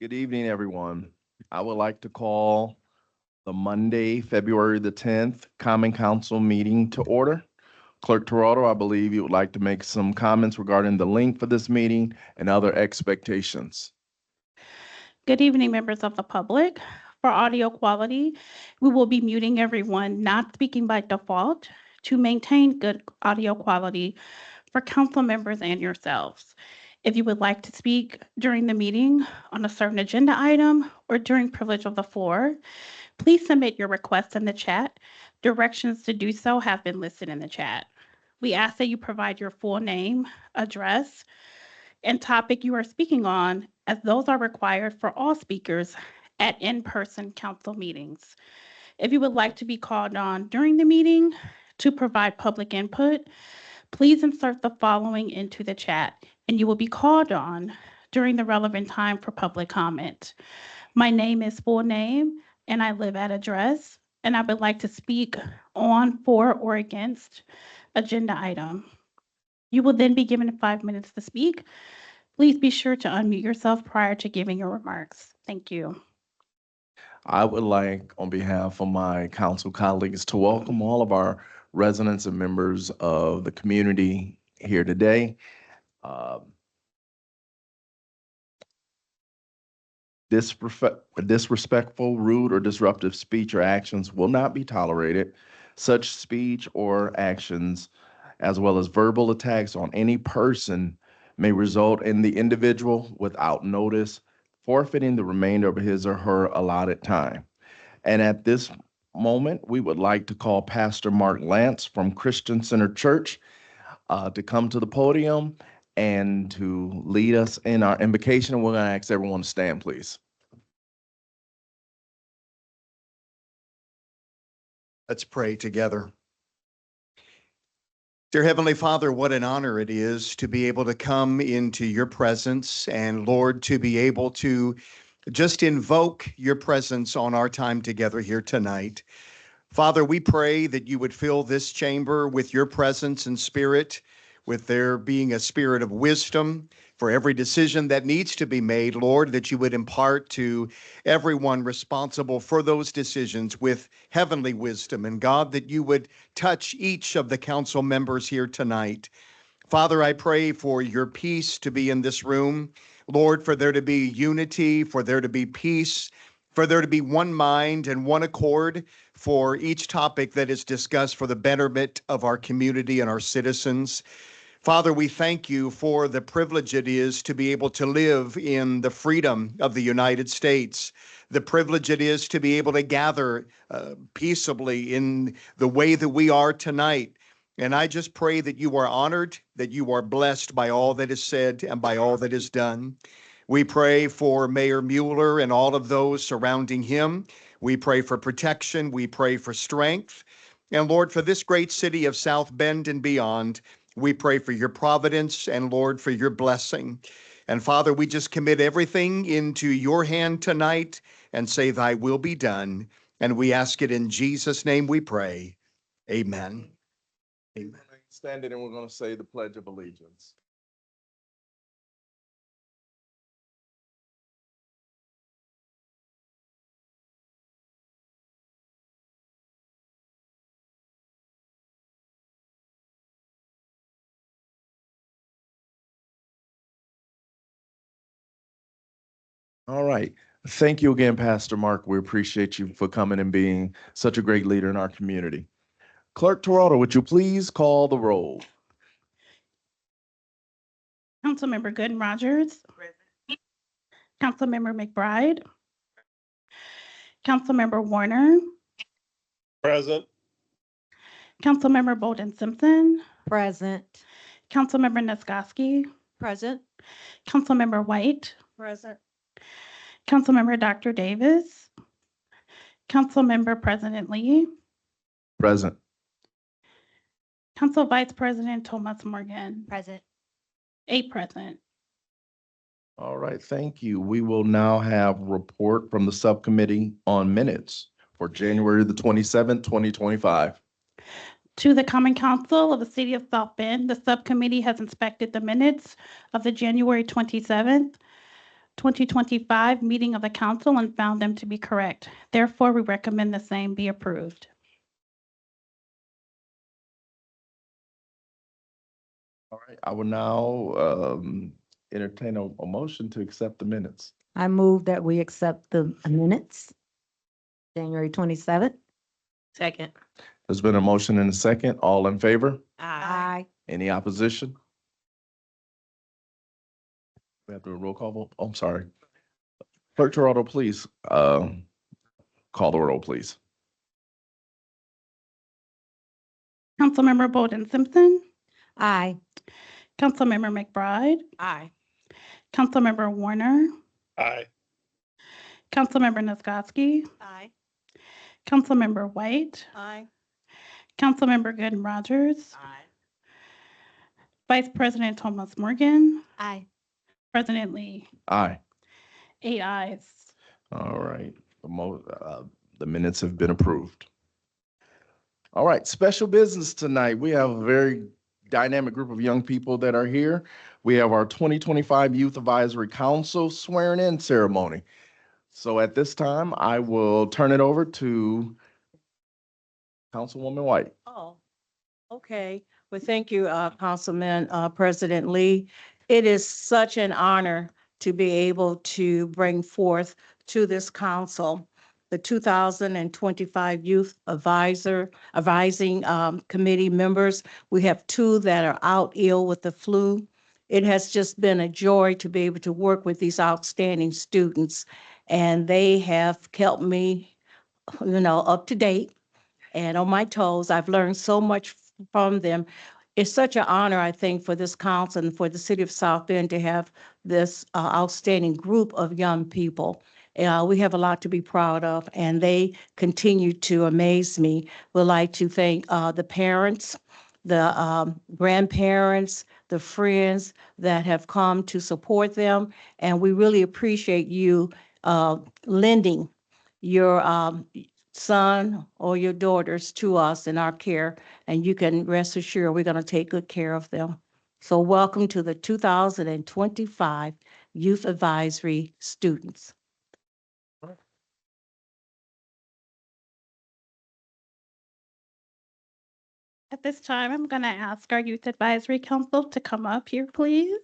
Good evening, everyone. I would like to call the Monday, February the 10th, Common Council meeting to order. Clerk Toronto, I believe you would like to make some comments regarding the link for this meeting and other expectations. Good evening, members of the public. For audio quality, we will be muting everyone not speaking by default to maintain good audio quality for council members and yourselves. If you would like to speak during the meeting on a certain agenda item or during privilege of the floor, please submit your request in the chat. Directions to do so have been listed in the chat. We ask that you provide your full name, address, and topic you are speaking on, as those are required for all speakers at in-person council meetings. If you would like to be called on during the meeting to provide public input, please insert the following into the chat, and you will be called on during the relevant time for public comment. My name is full name, and I live at address, and I would like to speak on, for, or against agenda item. You will then be given 5 minutes to speak. Please be sure to unmute yourself prior to giving your remarks. Thank you. I would like, on behalf of my council colleagues, to welcome all of our residents and members of the community here today. Disrespectful, rude, or disruptive speech or actions will not be tolerated. Such speech or actions, as well as verbal attacks on any person, may result in the individual, without notice, forfeiting the remainder of his or her allotted time. And at this moment, we would like to call Pastor Mark Lance from Christian Center Church to come to the podium and to lead us in our invocation. And we're going to ask everyone to stand, please. Let's pray together. Dear Heavenly Father, what an honor it is to be able to come into your presence and, Lord, to be able to just invoke your presence on our time together here tonight. Father, we pray that you would fill this chamber with your presence and spirit, with there being a spirit of wisdom for every decision that needs to be made, Lord, that you would impart to everyone responsible for those decisions with heavenly wisdom. And God, that you would touch each of the council members here tonight. Father, I pray for your peace to be in this room. Lord, for there to be unity, for there to be peace, for there to be one mind and one accord for each topic that is discussed for the betterment of our community and our citizens. Father, we thank you for the privilege it is to be able to live in the freedom of the United States, the privilege it is to be able to gather peaceably in the way that we are tonight. And I just pray that you are honored, that you are blessed by all that is said and by all that is done. We pray for Mayor Mueller and all of those surrounding him. We pray for protection. We pray for strength. And Lord, for this great city of South Bend and beyond, we pray for your providence and, Lord, for your blessing. And Father, we just commit everything into your hand tonight and say, thy will be done. And we ask it in Jesus' name we pray. Amen. Amen. Stand it and we're going to say the Pledge of Allegiance. All right. Thank you again, Pastor Mark. We appreciate you for coming and being such a great leader in our community. Clerk Toronto, would you please call the roll? Councilmember Gooden Rogers. Present. Councilmember McBride. Councilmember Warner. Present. Councilmember Bolden Simpson. Present. Councilmember Niskoski. Present. Councilmember White. Present. Councilmember Dr. Davis. Councilmember President Lee. Present. Council Vice President Thomas Morgan. Present. 8 present. All right, thank you. We will now have report from the Subcommittee on Minutes for January the 27th, 2025. To the Common Council of the City of South Bend, the subcommittee has inspected the minutes of the January 27th, 2025 meeting of the council and found them to be correct. Therefore, we recommend the same be approved. All right, I will now entertain a motion to accept the minutes. I move that we accept the minutes, January 27th. Second. There's been a motion and a second. All in favor? Aye. Any opposition? We have to do a roll call vote. Oh, I'm sorry. Clerk Toronto, please, call the roll, please. Councilmember Bolden Simpson, Aye. Councilmember McBride, Aye. Councilmember Warner, Aye. Councilmember Nisgowsky, Aye. Councilmember White, Aye. Councilmember Gooden Rogers, Aye. Vice President Thomas Morgan, Aye. President Lee. Aye. 8 ayes. All right, the minutes have been approved. All right, special business tonight. We have a very dynamic group of young people that are here. We have our 2025 Youth Advisory Council swearing in ceremony. So at this time, I will turn it over to Councilwoman White. Oh, okay. Well, thank you, Councilman, President Lee. It is such an honor to be able to bring forth to this council the 2025 Youth Advising Committee members. We have 2 that are out ill with the flu. It has just been a joy to be able to work with these outstanding students, and they have kept me, up to date and on my toes. I've learned so much from them. It's such an honor, I think, for this council and for the city of South Bend to have this outstanding group of young people. We have a lot to be proud of, and they continue to amaze me. We'd like to thank the parents, the grandparents, the friends that have come to support them, and we really appreciate you lending your son or your daughters to us in our care, and you can rest assured we're going to take good care of them. So welcome to the 2025 Youth Advisory students. At this time, I'm going to ask our Youth Advisory Council to come up here, please.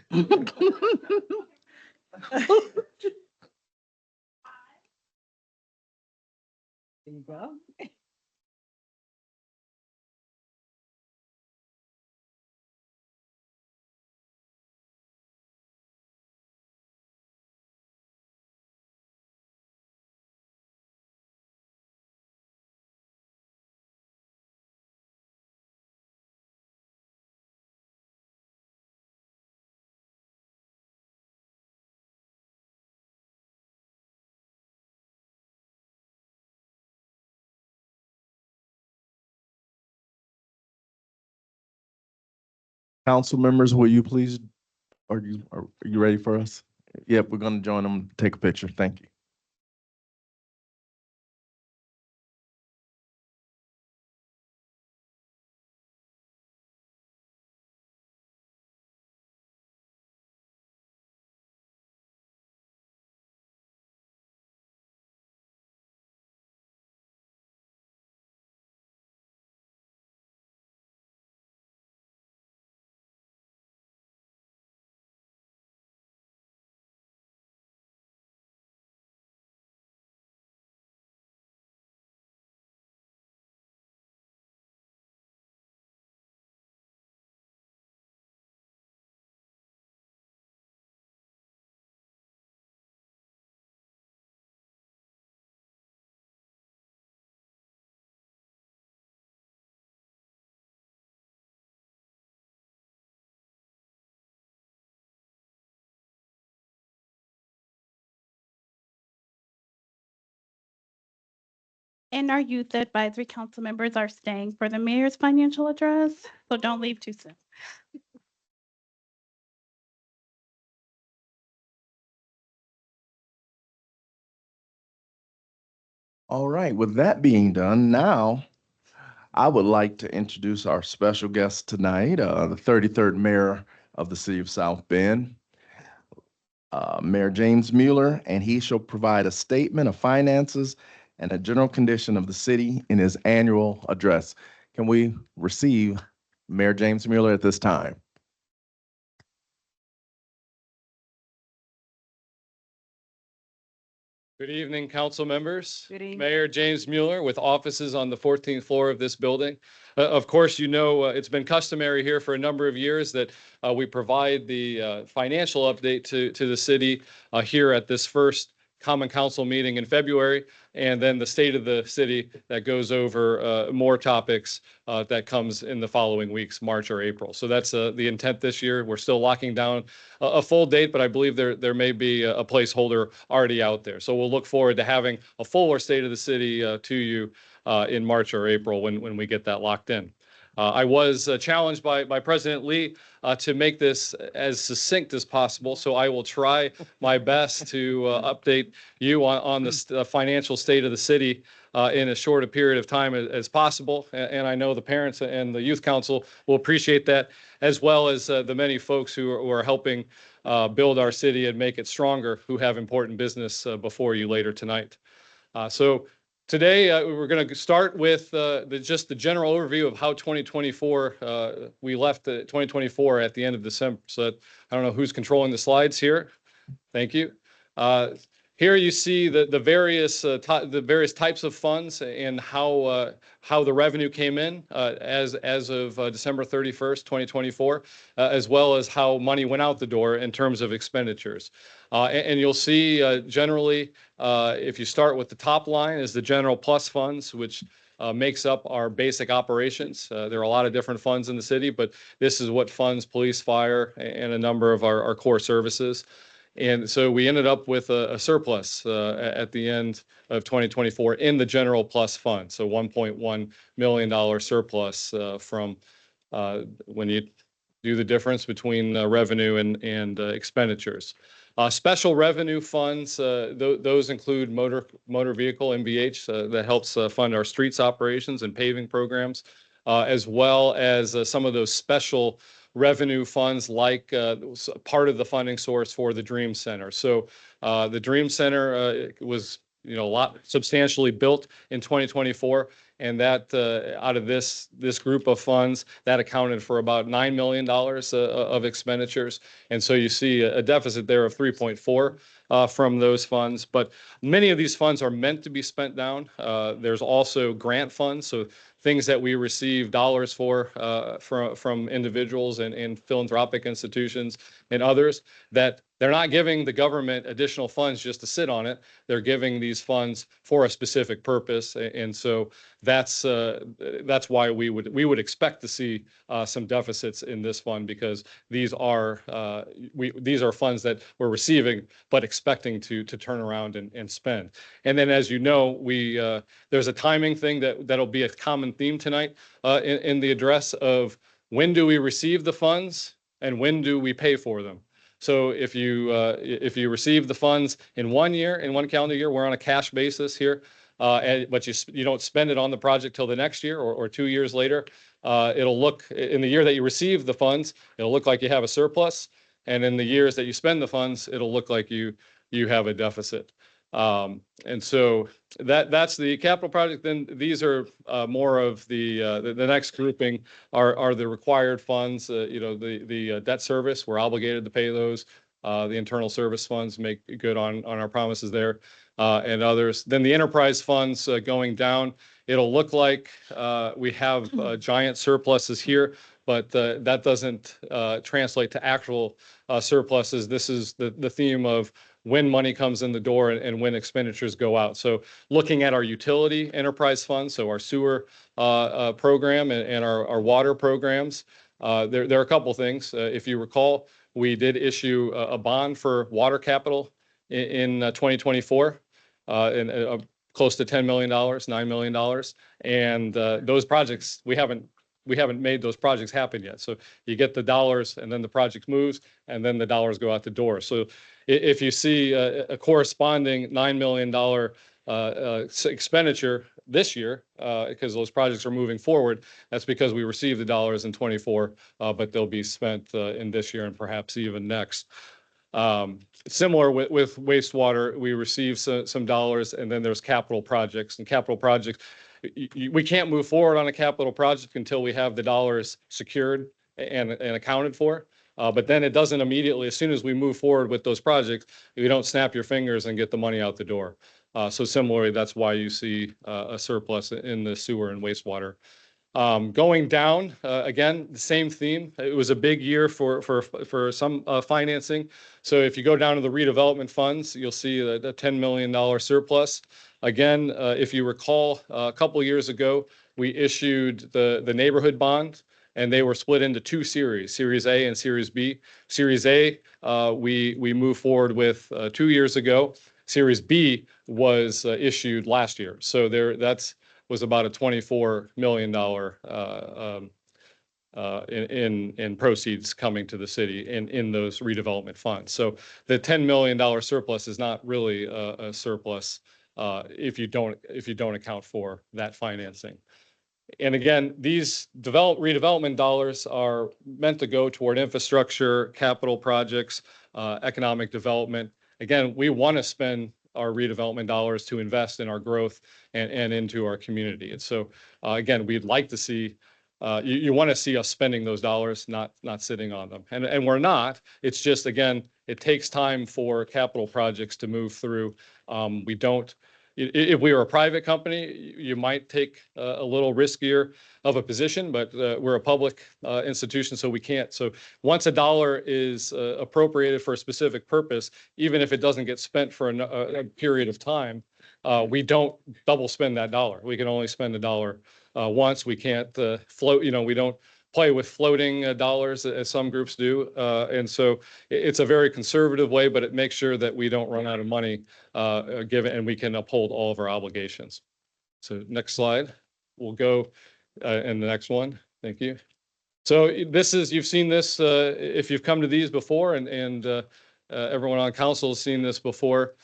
There you go. Council members, will you please, are you ready for us? Yep, we're going to join them, take a picture. Thank you. And our Youth Advisory Council members are staying for the mayor's financial address, so don't leave too soon. All right, with that being done, now I would like to introduce our special guest tonight, the 33rd Mayor of the City of South Bend, Mayor James Mueller, and he shall provide a statement of finances and a general condition of the city in his annual address. Can we receive Mayor James Mueller at this time? Good evening, council members. Good evening. Mayor James Mueller with offices on the 14th floor of this building. Of course, you know, it's been customary here for a number of years that we provide the financial update to the city here at this first Common Council meeting in February, and then the state of the city that goes over more topics that comes in the following weeks, March or April. So that's the intent this year. We're still locking down a full date, but I believe there may be a placeholder already out there. So we'll look forward to having a fuller state of the city to you in March or April when we get that locked in. I was challenged by President Lee to make this as succinct as possible, so I will try my best to update you on the financial state of the city in as short a period of time as possible. And I know the parents and the youth council will appreciate that, as well as the many folks who are helping build our city and make it stronger, who have important business before you later tonight. So today, we're going to start with just the general overview of how 2024, we left 2024 at the end of December. So I don't know who's controlling the slides here. Thank you. Here you see the various types of funds and how the revenue came in as of December 31st, 2024, as well as how money went out the door in terms of expenditures. And you'll see generally, if you start with the top line, is the general plus funds, which makes up our basic operations. There are a lot of different funds in the city, but this is what funds police, fire, and a number of our core services. And so we ended up with a surplus at the end of 2024 in the general plus fund. So $1.1 million surplus from when you do the difference between revenue and expenditures. Special revenue funds, those include motor vehicle MVH that helps fund our streets operations and paving programs, as well as some of those special revenue funds like part of the funding source for the Dream Center. So the Dream Center was substantially built in 2024, and that out of this group of funds, that accounted for about $9 million of expenditures. And so you see a deficit there of 3.4 from those funds. But many of these funds are meant to be spent down. There's also grant funds, so things that we receive dollars for from individuals and philanthropic institutions and others, that they're not giving the government additional funds just to sit on it. They're giving these funds for a specific purpose. And so that's why we would expect to see some deficits in this fund, because these are funds that we're receiving but expecting to turn around and spend. And then, as you know, there's a timing thing that'll be a common theme tonight in the address of when do we receive the funds and when do we pay for them. So if you receive the funds in 1 year, in one calendar year, we're on a cash basis here, but you don't spend it on the project till the next year or 2 years later. It'll look, in the year that you receive the funds, it'll look like you have a surplus, and in the years that you spend the funds, it'll look like you have a deficit. And so that's the capital project. Then these are more of the next grouping are the required funds. The debt service, we're obligated to pay those. The internal service funds make good on our promises there, and others. Then the enterprise funds going down. It'll look like we have giant surpluses here, but that doesn't translate to actual surpluses. This is the theme of when money comes in the door and when expenditures go out. So looking at our utility enterprise funds, so our sewer program and our water programs, there are a couple things. If you recall, we did issue a bond for water capital in 2024, and close to $10 million, $9 million. And those projects, we haven't made those projects happen yet. So you get the dollars and then the project moves and then the dollars go out the door. So if you see a corresponding $9 million expenditure this year, because those projects are moving forward, that's because we received the dollars in '24, but they'll be spent in this year and perhaps even next. Similar with wastewater, we receive some dollars, and then there's capital projects. And capital projects, we can't move forward on a capital project until we have the dollars secured and accounted for. But then it doesn't immediately, as soon as we move forward with those projects, you don't snap your fingers and get the money out the door. So similarly, that's why you see a surplus in the sewer and wastewater. Going down, again, the same theme. It was a big year for some financing. So if you go down to the redevelopment funds, you'll see a $10 million surplus. Again, if you recall, a couple of years ago, we issued the neighborhood bond, and they were split into two series, Series A and Series B. Series A, we moved forward with 2 years ago. Series B was issued last year. So that's was about a $24 million in proceeds coming to the city in those redevelopment funds. So the $10 million surplus is not really a surplus if you don't account for that financing. And again, these redevelopment dollars are meant to go toward infrastructure, capital projects, economic development. Again, we want to spend our redevelopment dollars to invest in our growth and into our community. And so, again, we'd like to see, you want to see us spending those dollars, not sitting on them. And we're not. It's just, again, it takes time for capital projects to move through. We don't. If we were a private company, you might take a little riskier of a position, but we're a public institution, so we can't. So once a dollar is appropriated for a specific purpose, even if it doesn't get spent for a period of time, we don't double spend that dollar. We can only spend a dollar once. We can't float, we don't play with floating dollars as some groups do. And so it's a very conservative way, but it makes sure that we don't run out of money and we can uphold all of our obligations. So next slide. We'll go in the next one. Thank you. So you've seen this if you've come to these before, and everyone on council has seen this before.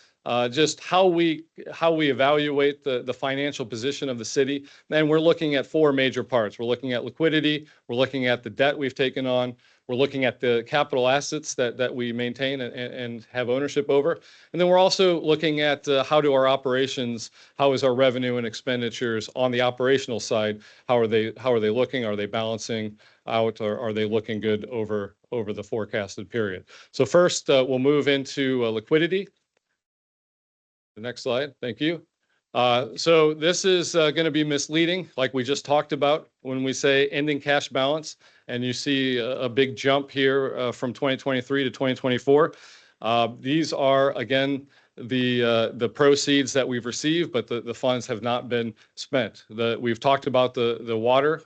Just how we evaluate the financial position of the city. And we're looking at four major parts. We're looking at liquidity. We're looking at the debt we've taken on. We're looking at the capital assets that we maintain and have ownership over. And then we're also looking at how is our revenue and expenditures on the operational side? How are they looking? Are they balancing out, or are they looking good over the forecasted period? So first, we'll move into liquidity. The next slide. Thank you. So this is going to be misleading, like we just talked about, when we say ending cash balance, and you see a big jump here from 2023 to 2024. These are, again, the proceeds that we've received, but the funds have not been spent. We've talked about the water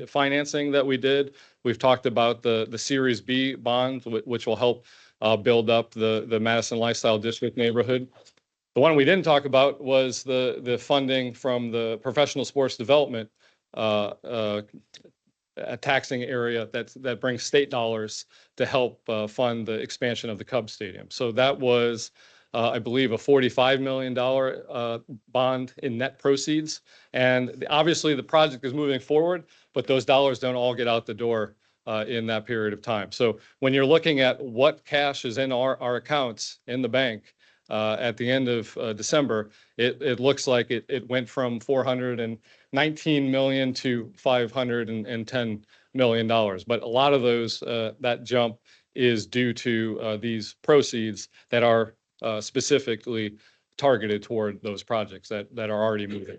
financing that we did. We've talked about the Series B bond, which will help build up the Madison Lifestyle District neighborhood. The one we didn't talk about was the funding from the professional sports development taxing area that brings state dollars to help fund the expansion of the Cubs Stadium. So that was, I believe, a $45 million bond in net proceeds. And obviously the project is moving forward, but those dollars don't all get out the door in that period of time. So when you're looking at what cash is in our accounts in the bank, at the end of December, it looks like it went from $419 million to $510 million. But a lot of that jump is due to these proceeds that are specifically targeted toward those projects that are already moving.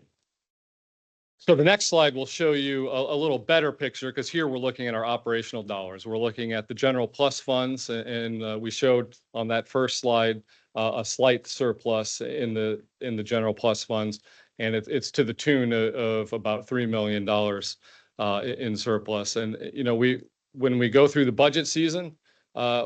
So the next slide will show you a little better picture, because here we're looking at our operational dollars. We're looking at the general plus funds, and we showed on that first slide a slight surplus in the general plus funds, and it's to the tune of about $3 million in surplus. And when we go through the budget season,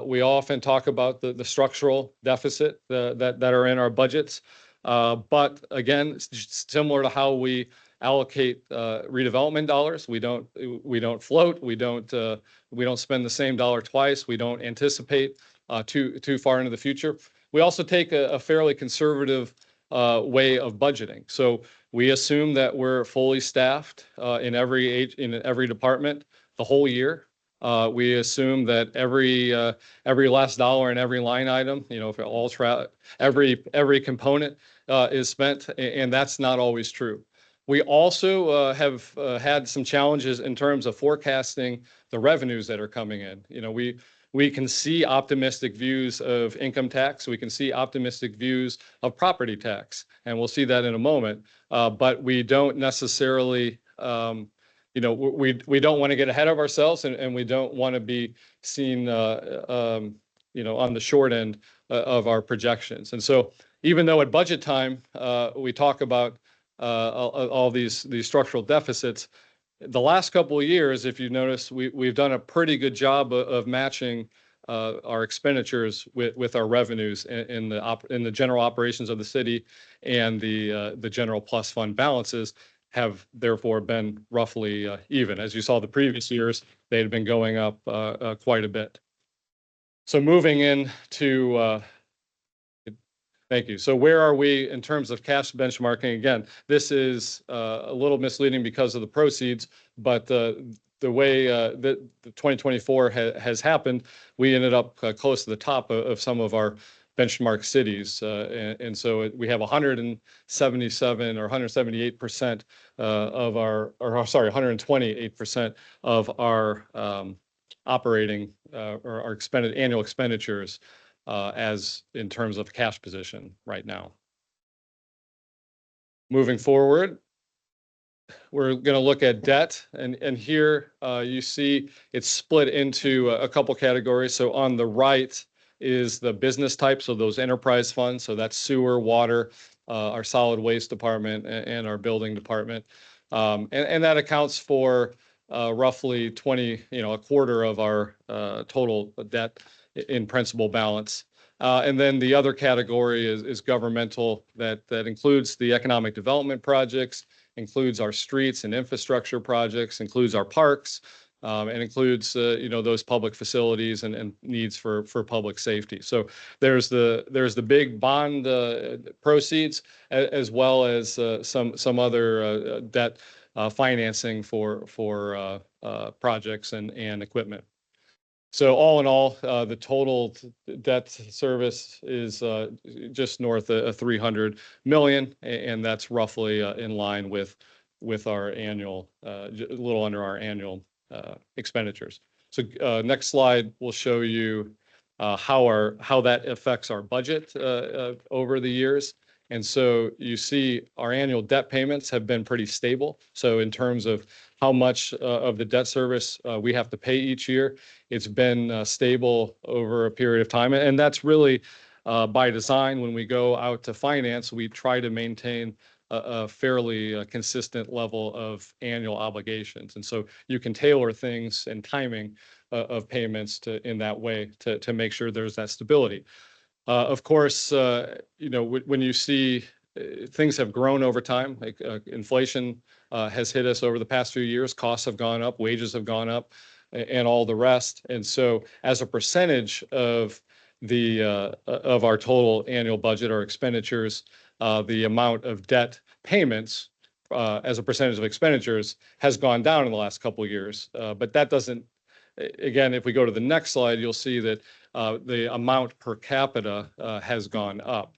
we often talk about the structural deficit that are in our budgets. But again, similar to how we allocate redevelopment dollars, we don't float, we don't spend the same dollar twice, we don't anticipate too far into the future. We also take a fairly conservative way of budgeting. So we assume that we're fully staffed in every department the whole year. We assume that every last dollar in every line item, for every component is spent, and that's not always true. We also have had some challenges in terms of forecasting the revenues that are coming in. We can see optimistic views of income tax. We can see optimistic views of property tax, and we'll see that in a moment. But we don't necessarily, we don't want to get ahead of ourselves, and we don't want to be seen, on the short end of our projections. And so, even though at budget time we talk about all these structural deficits, the last couple of years, if you notice, we've done a pretty good job of matching our expenditures with our revenues in the general operations of the city, and the general plus fund balances have therefore been roughly even. As you saw the previous years, they had been going up quite a bit. So moving into thank you. So where are we in terms of cash benchmarking? Again, this is a little misleading because of the proceeds, but the way that the 2024 has happened, we ended up close to the top of some of our benchmark cities. And so we have 177 or 178% of our, or sorry, 128% of our operating or our annual expenditures as in terms of cash position right now. Moving forward, we're going to look at debt, and here you see it's split into a couple categories. So on the right is the business type, so those enterprise funds. So that's sewer, water, our solid waste department, and our building department, and that accounts for roughly a quarter of our total debt in principal balance. And then the other category is governmental, that includes the economic development projects, includes our streets and infrastructure projects, includes our parks, and includes those public facilities and needs for public safety. So there's the big bond proceeds, as well as some other debt financing for projects and equipment. So all in all, the total debt service is just north of 300 million, and that's roughly in line with our annual, a little under our annual expenditures. So next slide will show you how that affects our budget over the years. And so you see our annual debt payments have been pretty stable. So in terms of how much of the debt service we have to pay each year, it's been stable over a period of time. And that's really by design. When we go out to finance, we try to maintain a fairly consistent level of annual obligations. And so you can tailor things and timing of payments in that way to make sure there's that stability. Of course, when you see things have grown over time, like inflation has hit us over the past few years, costs have gone up, wages have gone up, and all the rest. And so as a percentage of our total annual budget or expenditures, the amount of debt payments as a percentage of expenditures has gone down in the last couple of years. But that doesn't, again, if we go to the next slide, you'll see that the amount per capita has gone up.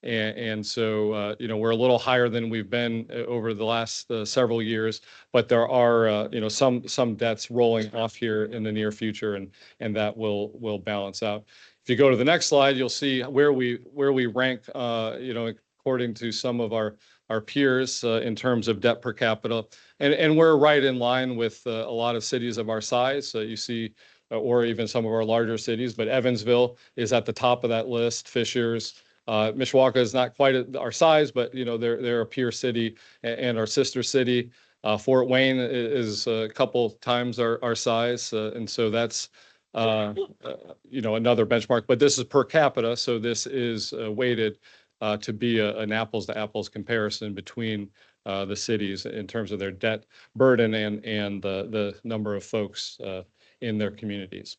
And so, we're a little higher than we've been over the last several years, but there are, some debts rolling off here in the near future, and that will balance out. If you go to the next slide, you'll see where we rank, according to some of our peers in terms of debt per capita. And we're right in line with a lot of cities of our size. You see, or even some of our larger cities, but Evansville is at the top of that list. Fishers, Mishawaka is not quite at our size, but they're a peer city and our sister city. Fort Wayne is a couple times our size, and so that's another benchmark. But this is per capita, so this is weighted to be an apples to apples comparison between the cities in terms of their debt burden and the number of folks in their communities.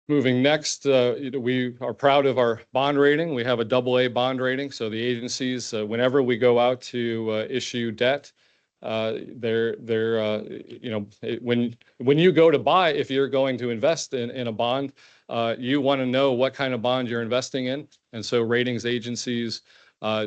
Moving next, we are proud of our bond rating. We have a AA bond rating. So the agencies, whenever we go out to issue debt, when you go to buy, if you're going to invest in a bond, you want to know what kind of bond you're investing in. And so ratings agencies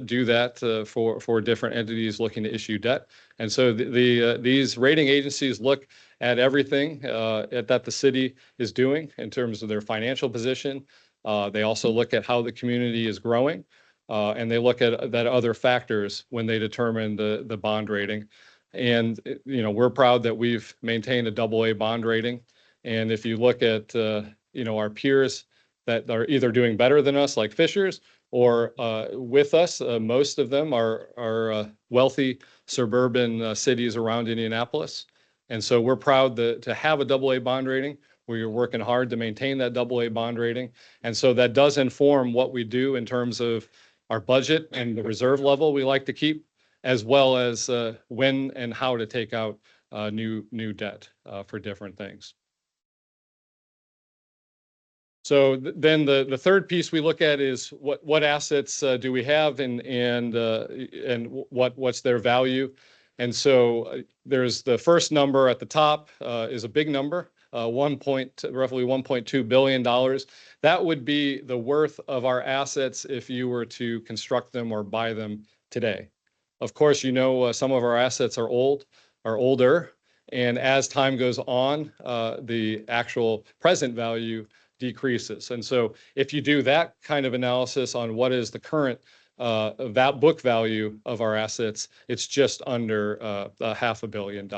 do that for different entities looking to issue debt. And so these rating agencies look at everything that the city is doing in terms of their financial position. They also look at how the community is growing, and they look at that other factors when they determine the bond rating. And we're proud that we've maintained a AA bond rating. And if you look at our peers that are either doing better than us, like Fishers, or with us, most of them are wealthy suburban cities around Indianapolis. And so we're proud to have a AA bond rating. We're working hard to maintain that AA bond rating. And so that does inform what we do in terms of our budget and the reserve level we like to keep, as well as when and how to take out new debt for different things. So then the third piece we look at is what assets do we have and what's their value. And so there's the first number at the top is a big number, roughly $1.2 billion. That would be the worth of our assets if you were to construct them or buy them today. Of course, some of our assets are older, and as time goes on, the actual present value decreases. And so if you do that kind of analysis on what is the current that book value of our assets, it's just under $500 million.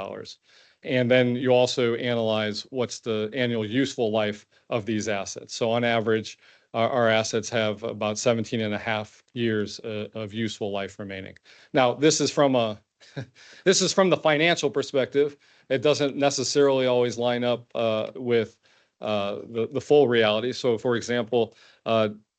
And then you also analyze what's the annual useful life of these assets. So on average, our assets have about 17 and a half years of useful life remaining. Now, this is from the financial perspective. It doesn't necessarily always line up with the full reality. So for example,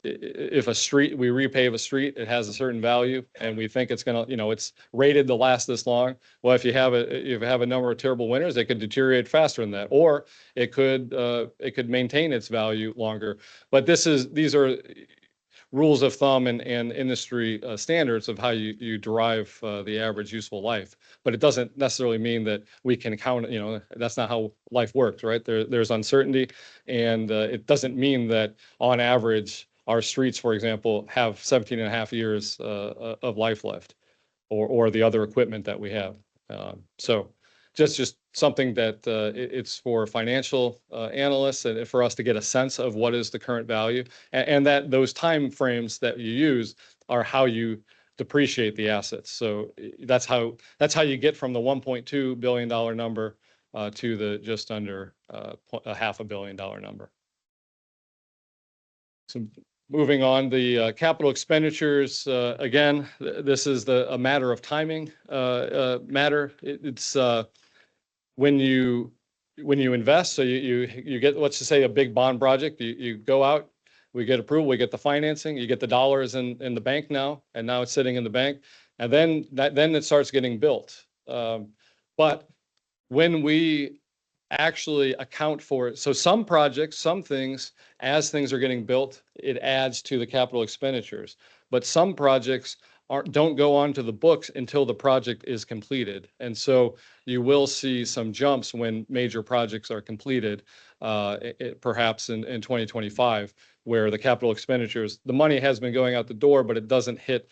if we repave a street, it has a certain value and we think it's going to, it's rated to last this long. Well, if you have a number of terrible winters, it could deteriorate faster than that, or it could maintain its value longer. But these are rules of thumb and industry standards of how you derive the average useful life. But it doesn't necessarily mean that we can count, that's not how life works, right? There's uncertainty, and it doesn't mean that on average, our streets, for example, have 17 and a half years of life left, or the other equipment that we have. So just something that it's for financial analysts and for us to get a sense of what is the current value, and that those time frames that you use are how you depreciate the assets. So that's how you get from the $1.2 billion number to the just under $500 million number. So moving on, the capital expenditures, again, this is a matter of timing matter. It's when you invest, so you get, let's just say, a big bond project, you go out, we get approval, we get the financing, you get the dollars in the bank now, and now it's sitting in the bank, and then it starts getting built. But when we actually account for it, so some projects, some things, as things are getting built, it adds to the capital expenditures. But some projects don't go onto the books until the project is completed. And so you will see some jumps when major projects are completed, perhaps in 2025, where the capital expenditures, the money has been going out the door, but it doesn't hit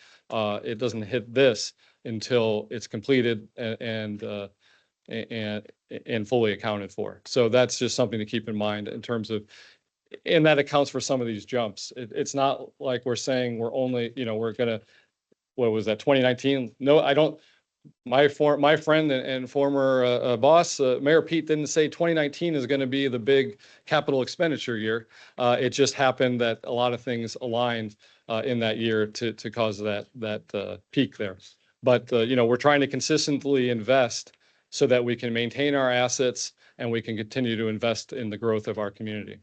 this until it's completed and fully accounted for. So that's just something to keep in mind in terms of, and that accounts for some of these jumps. It's not like we're saying we're only, we're going to, what was that, 2019? No, I don't. My friend and former boss, Mayor Pete, didn't say 2019 is going to be the big capital expenditure year. It just happened that a lot of things aligned in that year to cause that peak there. But we're trying to consistently invest so that we can maintain our assets and we can continue to invest in the growth of our community.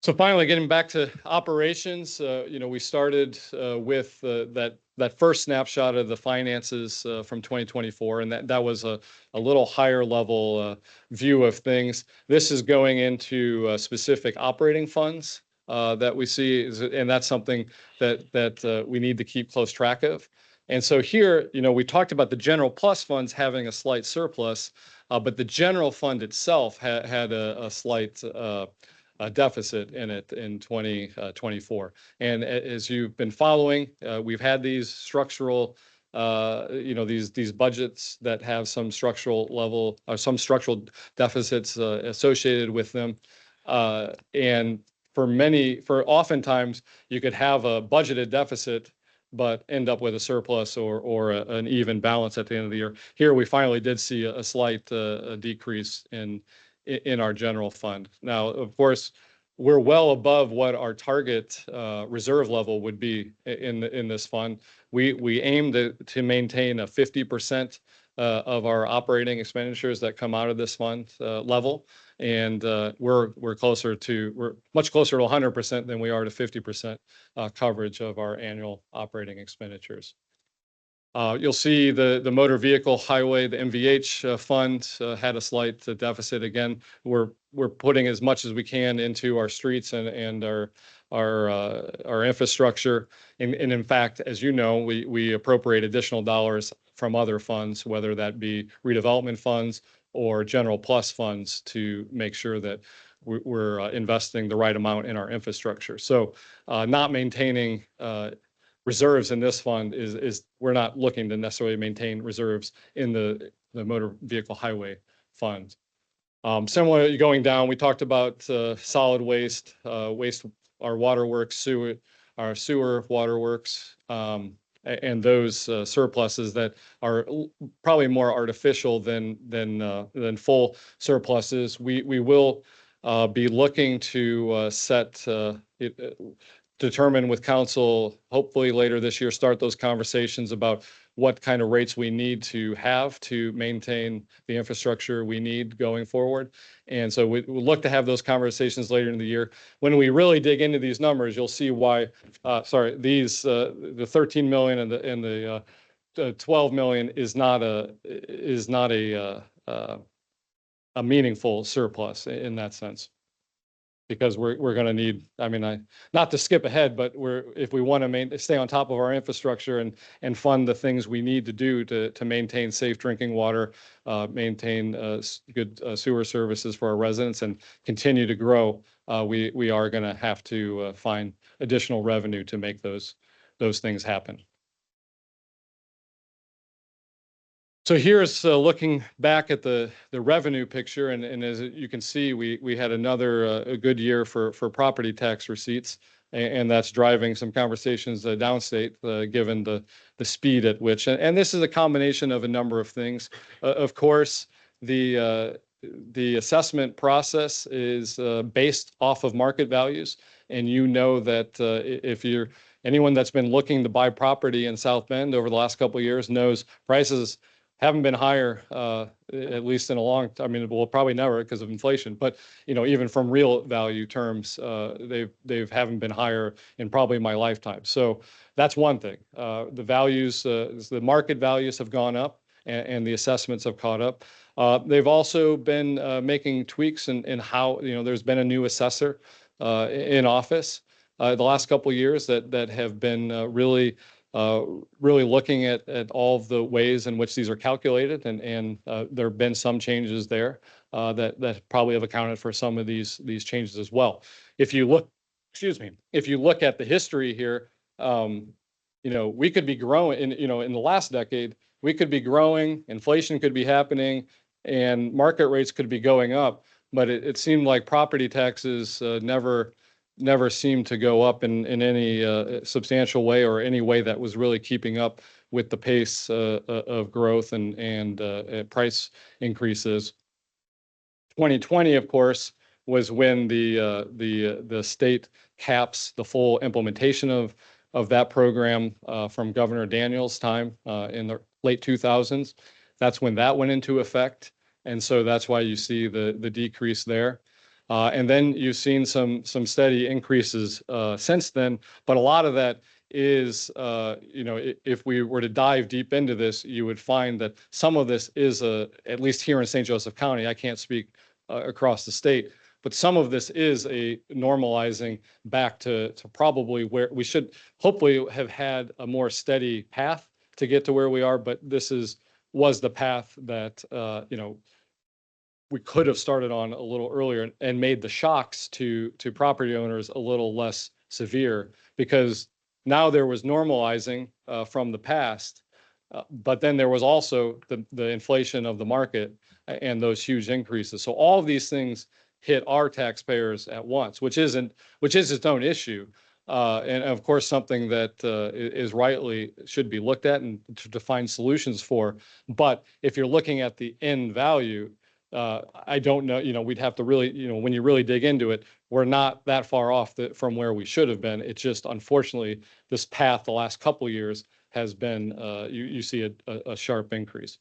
So finally, getting back to operations, we started with that first snapshot of the finances from 2024, and that was a little higher level view of things. This is going into specific operating funds that we see, and that's something that we need to keep close track of. And so here, we talked about the general plus funds having a slight surplus, but the general fund itself had a slight deficit in it in 2024. And as you've been following, we've had these structural, these budgets that have some structural level or some structural deficits associated with them. And for oftentimes you could have a budgeted deficit but end up with a surplus or an even balance at the end of the year. Here, we finally did see a slight decrease in our general fund. Now, of course, we're well above what our target reserve level would be in this fund. We aim to maintain a 50% of our operating expenditures that come out of this fund level, and we're much closer to 100% than we are to 50% coverage of our annual operating expenditures. You'll see the motor vehicle highway, the MVH fund had a slight deficit. Again, we're putting as much as we can into our streets and our infrastructure. And in fact, as you know, we appropriate additional dollars from other funds, whether that be redevelopment funds or general plus funds, to make sure that we're investing the right amount in our infrastructure. So not maintaining reserves in this fund is we're not looking to necessarily maintain reserves in the motor vehicle highway fund. Similarly, going down, we talked about solid waste, our waterworks, our sewer waterworks, and those surpluses that are probably more artificial than full surpluses. We will be looking to determine with council, hopefully later this year, start those conversations about what kind of rates we need to have to maintain the infrastructure we need going forward. And so we'll look to have those conversations later in the year. When we really dig into these numbers, you'll see why, the 13 million and the 12 million is not a meaningful surplus in that sense. Because we're going to need, not to skip ahead, but if we want to stay on top of our infrastructure and fund the things we need to do to maintain safe drinking water, maintain good sewer services for our residents, and continue to grow, we are going to have to find additional revenue to make those things happen. So here's looking back at the revenue picture, and as you can see, we had another a good year for property tax receipts, and that's driving some conversations downstate, given the speed at which, and this is a combination of a number of things. Of course, the assessment process is based off of market values, and that anyone that's been looking to buy property in South Bend over the last couple of years knows prices haven't been higher, at least in a long time. Well, probably never because of inflation, but even from real value terms, they haven't been higher in probably my lifetime. So that's one thing. The market values have gone up, and the assessments have caught up. They've also been making tweaks in how there's been a new assessor in office the last couple of years that have been really looking at all of the ways in which these are calculated, and there have been some changes there that probably have accounted for some of these changes as well. If you look at the history here, we could be growing in the last decade. We could be growing, inflation could be happening, and market rates could be going up. But it seemed like property taxes never seemed to go up in any substantial way, or any way that was really keeping up with the pace of growth and price increases. 2020, of course, was when the state caps the full implementation of that program from Governor Daniels' time in the late 2000s. That's when that went into effect, and so that's why you see the decrease there. And then you've seen some steady increases since then, but a lot of that is, if we were to dive deep into this, you would find that some of this is, at least here in St. Joseph County, I can't speak across the state, but some of this is a normalizing back to probably where we should hopefully have had a more steady path to get to where we are, but this was the path that, we could have started on a little earlier and made the shocks to property owners a little less severe, because now there was normalizing from the past, but then there was also the inflation of the market and those huge increases. So all of these things hit our taxpayers at once, which is its own issue. And of course, something that is rightly should be looked at and to find solutions for. But if you're looking at the end value, I don't know, we'd have to really, when you really dig into it, we're not that far off from where we should have been. It's just, unfortunately, this path the last couple of years has been, you see a sharp increase.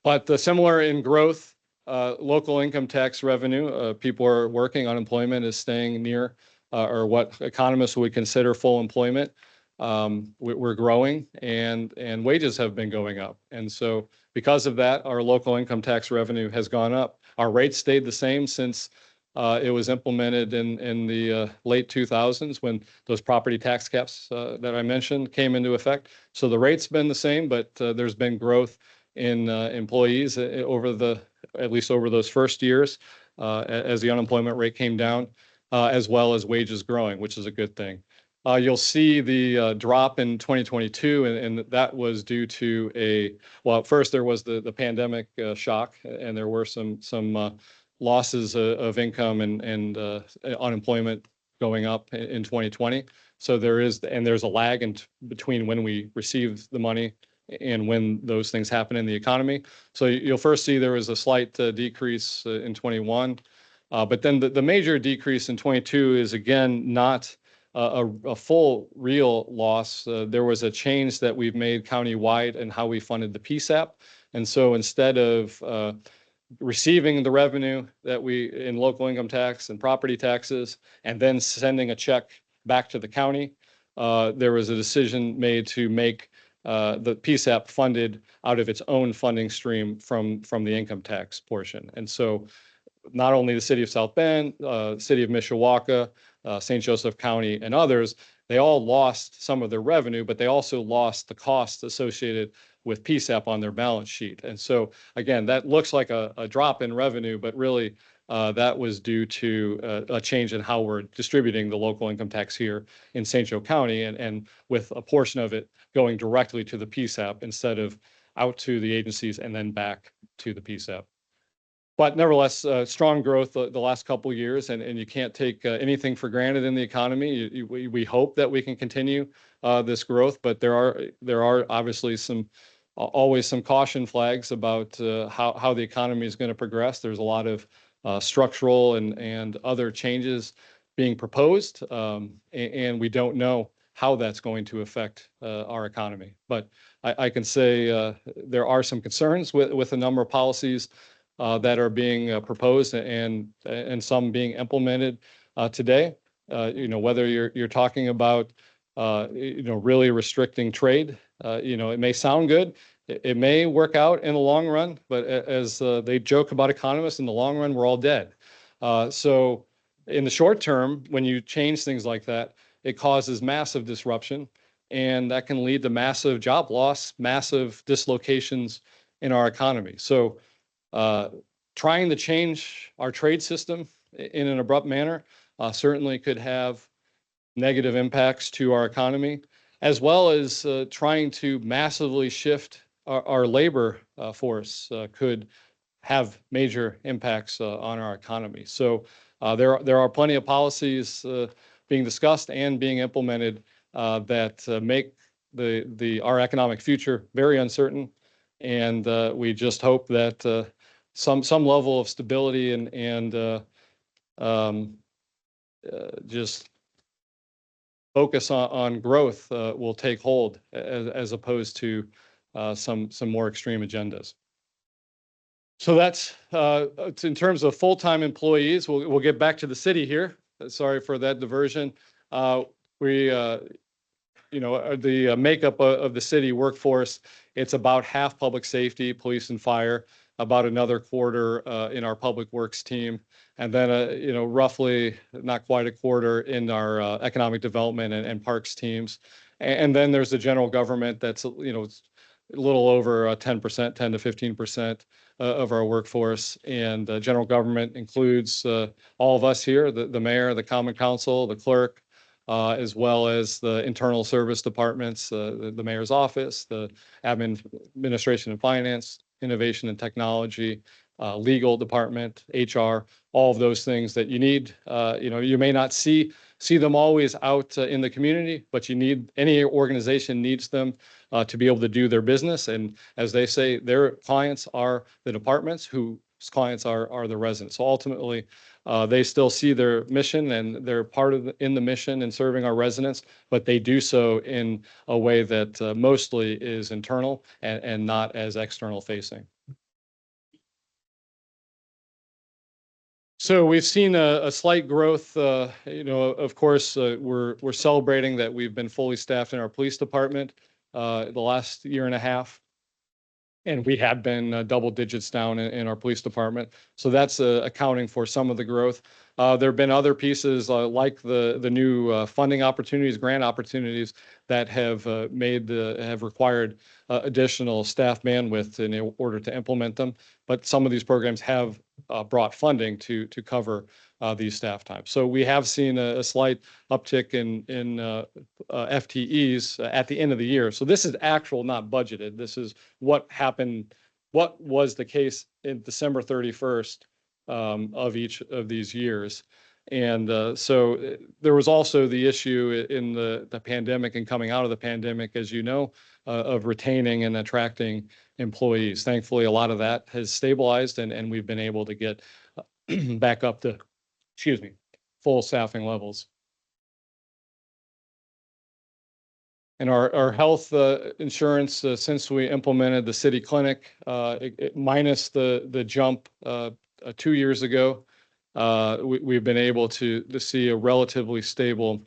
But similar in growth, local income tax revenue, people are working, unemployment is staying near, or what economists would consider full employment. We're growing, and wages have been going up. And so because of that, our local income tax revenue has gone up. Our rates stayed the same since it was implemented in the late 2000s, when those property tax caps that I mentioned came into effect. So the rate's been the same, but there's been growth in employees at least over those first years, as the unemployment rate came down, as well as wages growing, which is a good thing. You'll see the drop in 2022, and that was due to first there was the pandemic shock, and there were some losses of income and unemployment going up in 2020. So there's a lag between when we receive the money and when those things happen in the economy. So you'll first see there was a slight decrease in 21, but then the major decrease in 22 is, again, not a full real loss. There was a change that we've made countywide in how we funded the PSAP. And so instead of receiving the revenue that we in local income tax and property taxes, and then sending a check back to the county, there was a decision made to make the PSAP funded out of its own funding stream from the income tax portion. And so not only the city of South Bend, city of Mishawaka, St. Joseph County, and others, they all lost some of their revenue, but they also lost the costs associated with PSAP on their balance sheet. And so, again, that looks like a drop in revenue, but really that was due to a change in how we're distributing the local income tax here in St. Joe County, and with a portion of it going directly to the PSAP instead of out to the agencies and then back to the PSAP. But nevertheless, strong growth the last couple of years, and you can't take anything for granted in the economy. We hope that we can continue this growth, but there are obviously always some caution flags about how the economy is going to progress. There's a lot of structural and other changes being proposed, and we don't know how that's going to affect our economy. But I can say there are some concerns with a number of policies that are being proposed and some being implemented today. Whether you're talking about really restricting trade, it may sound good. It may work out in the long run, but as they joke about economists, in the long run, we're all dead. So in the short term, when you change things like that, it causes massive disruption, and that can lead to massive job loss, massive dislocations in our economy. So trying to change our trade system in an abrupt manner certainly could have negative impacts to our economy, as well as trying to massively shift our labor force could have major impacts on our economy. So there are plenty of policies being discussed and being implemented that make our economic future very uncertain. And we just hope that some level of stability and just focus on growth will take hold, as opposed to some more extreme agendas. So that's it's in terms of full-time employees. We'll get back to the city here. Sorry for that diversion. We the makeup of the city workforce, it's about half public safety, police and fire, about another quarter in our public works team, and then roughly not quite a quarter in our economic development and parks teams. And then there's the general government that's it's a little over 10%, 10 to 15% of our workforce. And general government includes all of us here, the mayor, the common council, the clerk, as well as the internal service departments, the mayor's office, the administration and finance, innovation and technology, legal department, HR, all of those things that you need. You may not see them always out in the community, but any organization needs them to be able to do their business. And as they say, their clients are the departments whose clients are the residents. So ultimately, they still see their mission and they're part of in the mission and serving our residents, but they do so in a way that mostly is internal and not as external facing. So we've seen a slight growth. Of course, we're celebrating that we've been fully staffed in our police department the last year and a half. And we had been double digits down in our police department. So that's accounting for some of the growth. There have been other pieces like the new funding opportunities, grant opportunities that have required additional staff bandwidth in order to implement them. But some of these programs have brought funding to cover these staff times. So we have seen a slight uptick in FTEs at the end of the year. So this is actual, not budgeted. This is what happened, what was the case in December 31st of each of these years. And so there was also the issue in the pandemic and coming out of the pandemic, as you know, of retaining and attracting employees. Thankfully, a lot of that has stabilized and we've been able to get back up to full staffing levels. And our health insurance, since we implemented the city clinic, minus the jump 2 years ago, we've been able to see a relatively stable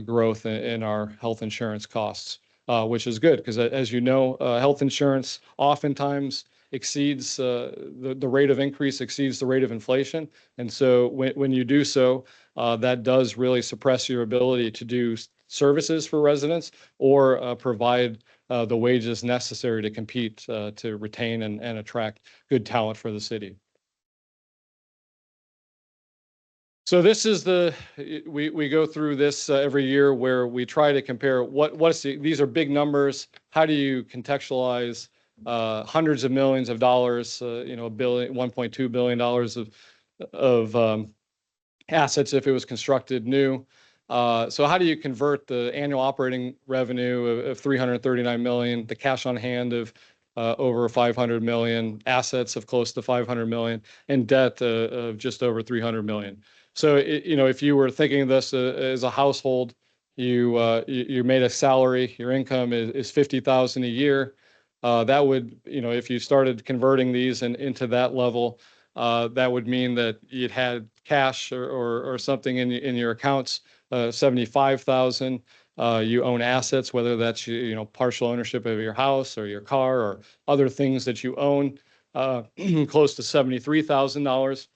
growth in our health insurance costs, which is good because, as you know, health insurance oftentimes exceeds the rate of increase exceeds the rate of inflation. And so when you do so, that does really suppress your ability to do services for residents or provide the wages necessary to compete to retain and attract good talent for the city. So this is we go through this every year where we try to compare these are big numbers. How do you contextualize hundreds of millions of dollars, $1.2 billion of assets if it was constructed new. So how do you convert the annual operating revenue of $339 million, the cash on hand of over $500 million, assets of close to $500 million, and debt of just over $300 million? So if you were thinking of this as a household, you made a salary, your income is $50,000 a year. That would, if you started converting these into that level, that would mean that you'd had cash or something in your accounts, $75,000. You own assets, whether that's partial ownership of your house or your car or other things that you own, close to $73,000.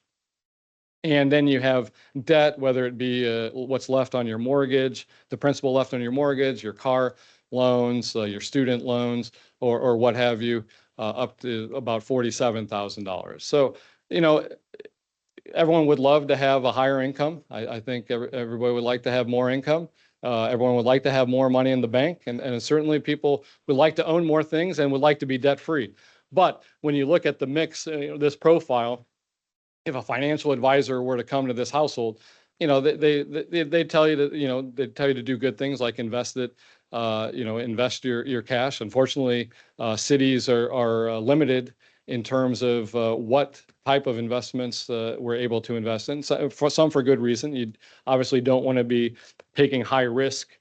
And then you have debt, whether it be what's left on your mortgage, the principal left on your mortgage, your car loans, your student loans, or what have you, up to about $47,000. So, everyone would love to have a higher income. I think everybody would like to have more income. Everyone would like to have more money in the bank. And certainly people would like to own more things and would like to be debt free. But when you look at the mix, this profile, if a financial advisor were to come to this household, they tell you to do good things like invest it, invest your cash. Unfortunately, cities are limited in terms of what type of investments we're able to invest in. So for good reason. You obviously don't want to be taking high risk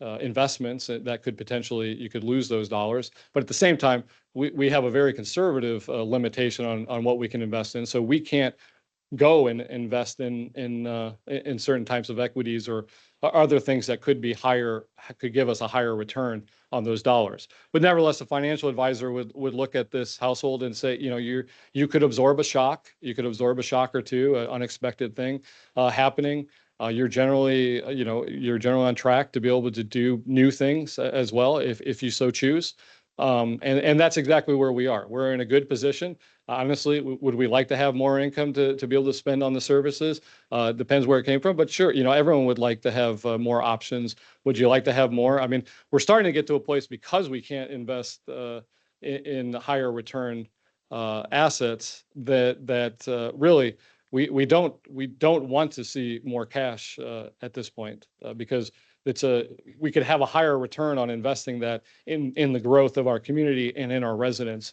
investments that could potentially, you could lose those dollars. But at the same time, we have a very conservative limitation on what we can invest in. So we can't go and invest in certain types of equities or other things that could be higher, could give us a higher return on those dollars. But nevertheless, a financial advisor would look at this household and say, you know, you could absorb a shock. You could absorb a shock or two, an unexpected thing happening. You're generally, you're generally on track to be able to do new things as well if you so choose. And that's exactly where we are. We're in a good position. Honestly, would we like to have more income to be able to spend on the services? Depends where it came from, but sure, everyone would like to have more options. Would you like to have more? I mean, we're starting to get to a place because we can't invest in higher return assets that really we don't want to see more cash at this point because we could have a higher return on investing that in the growth of our community and in our residents.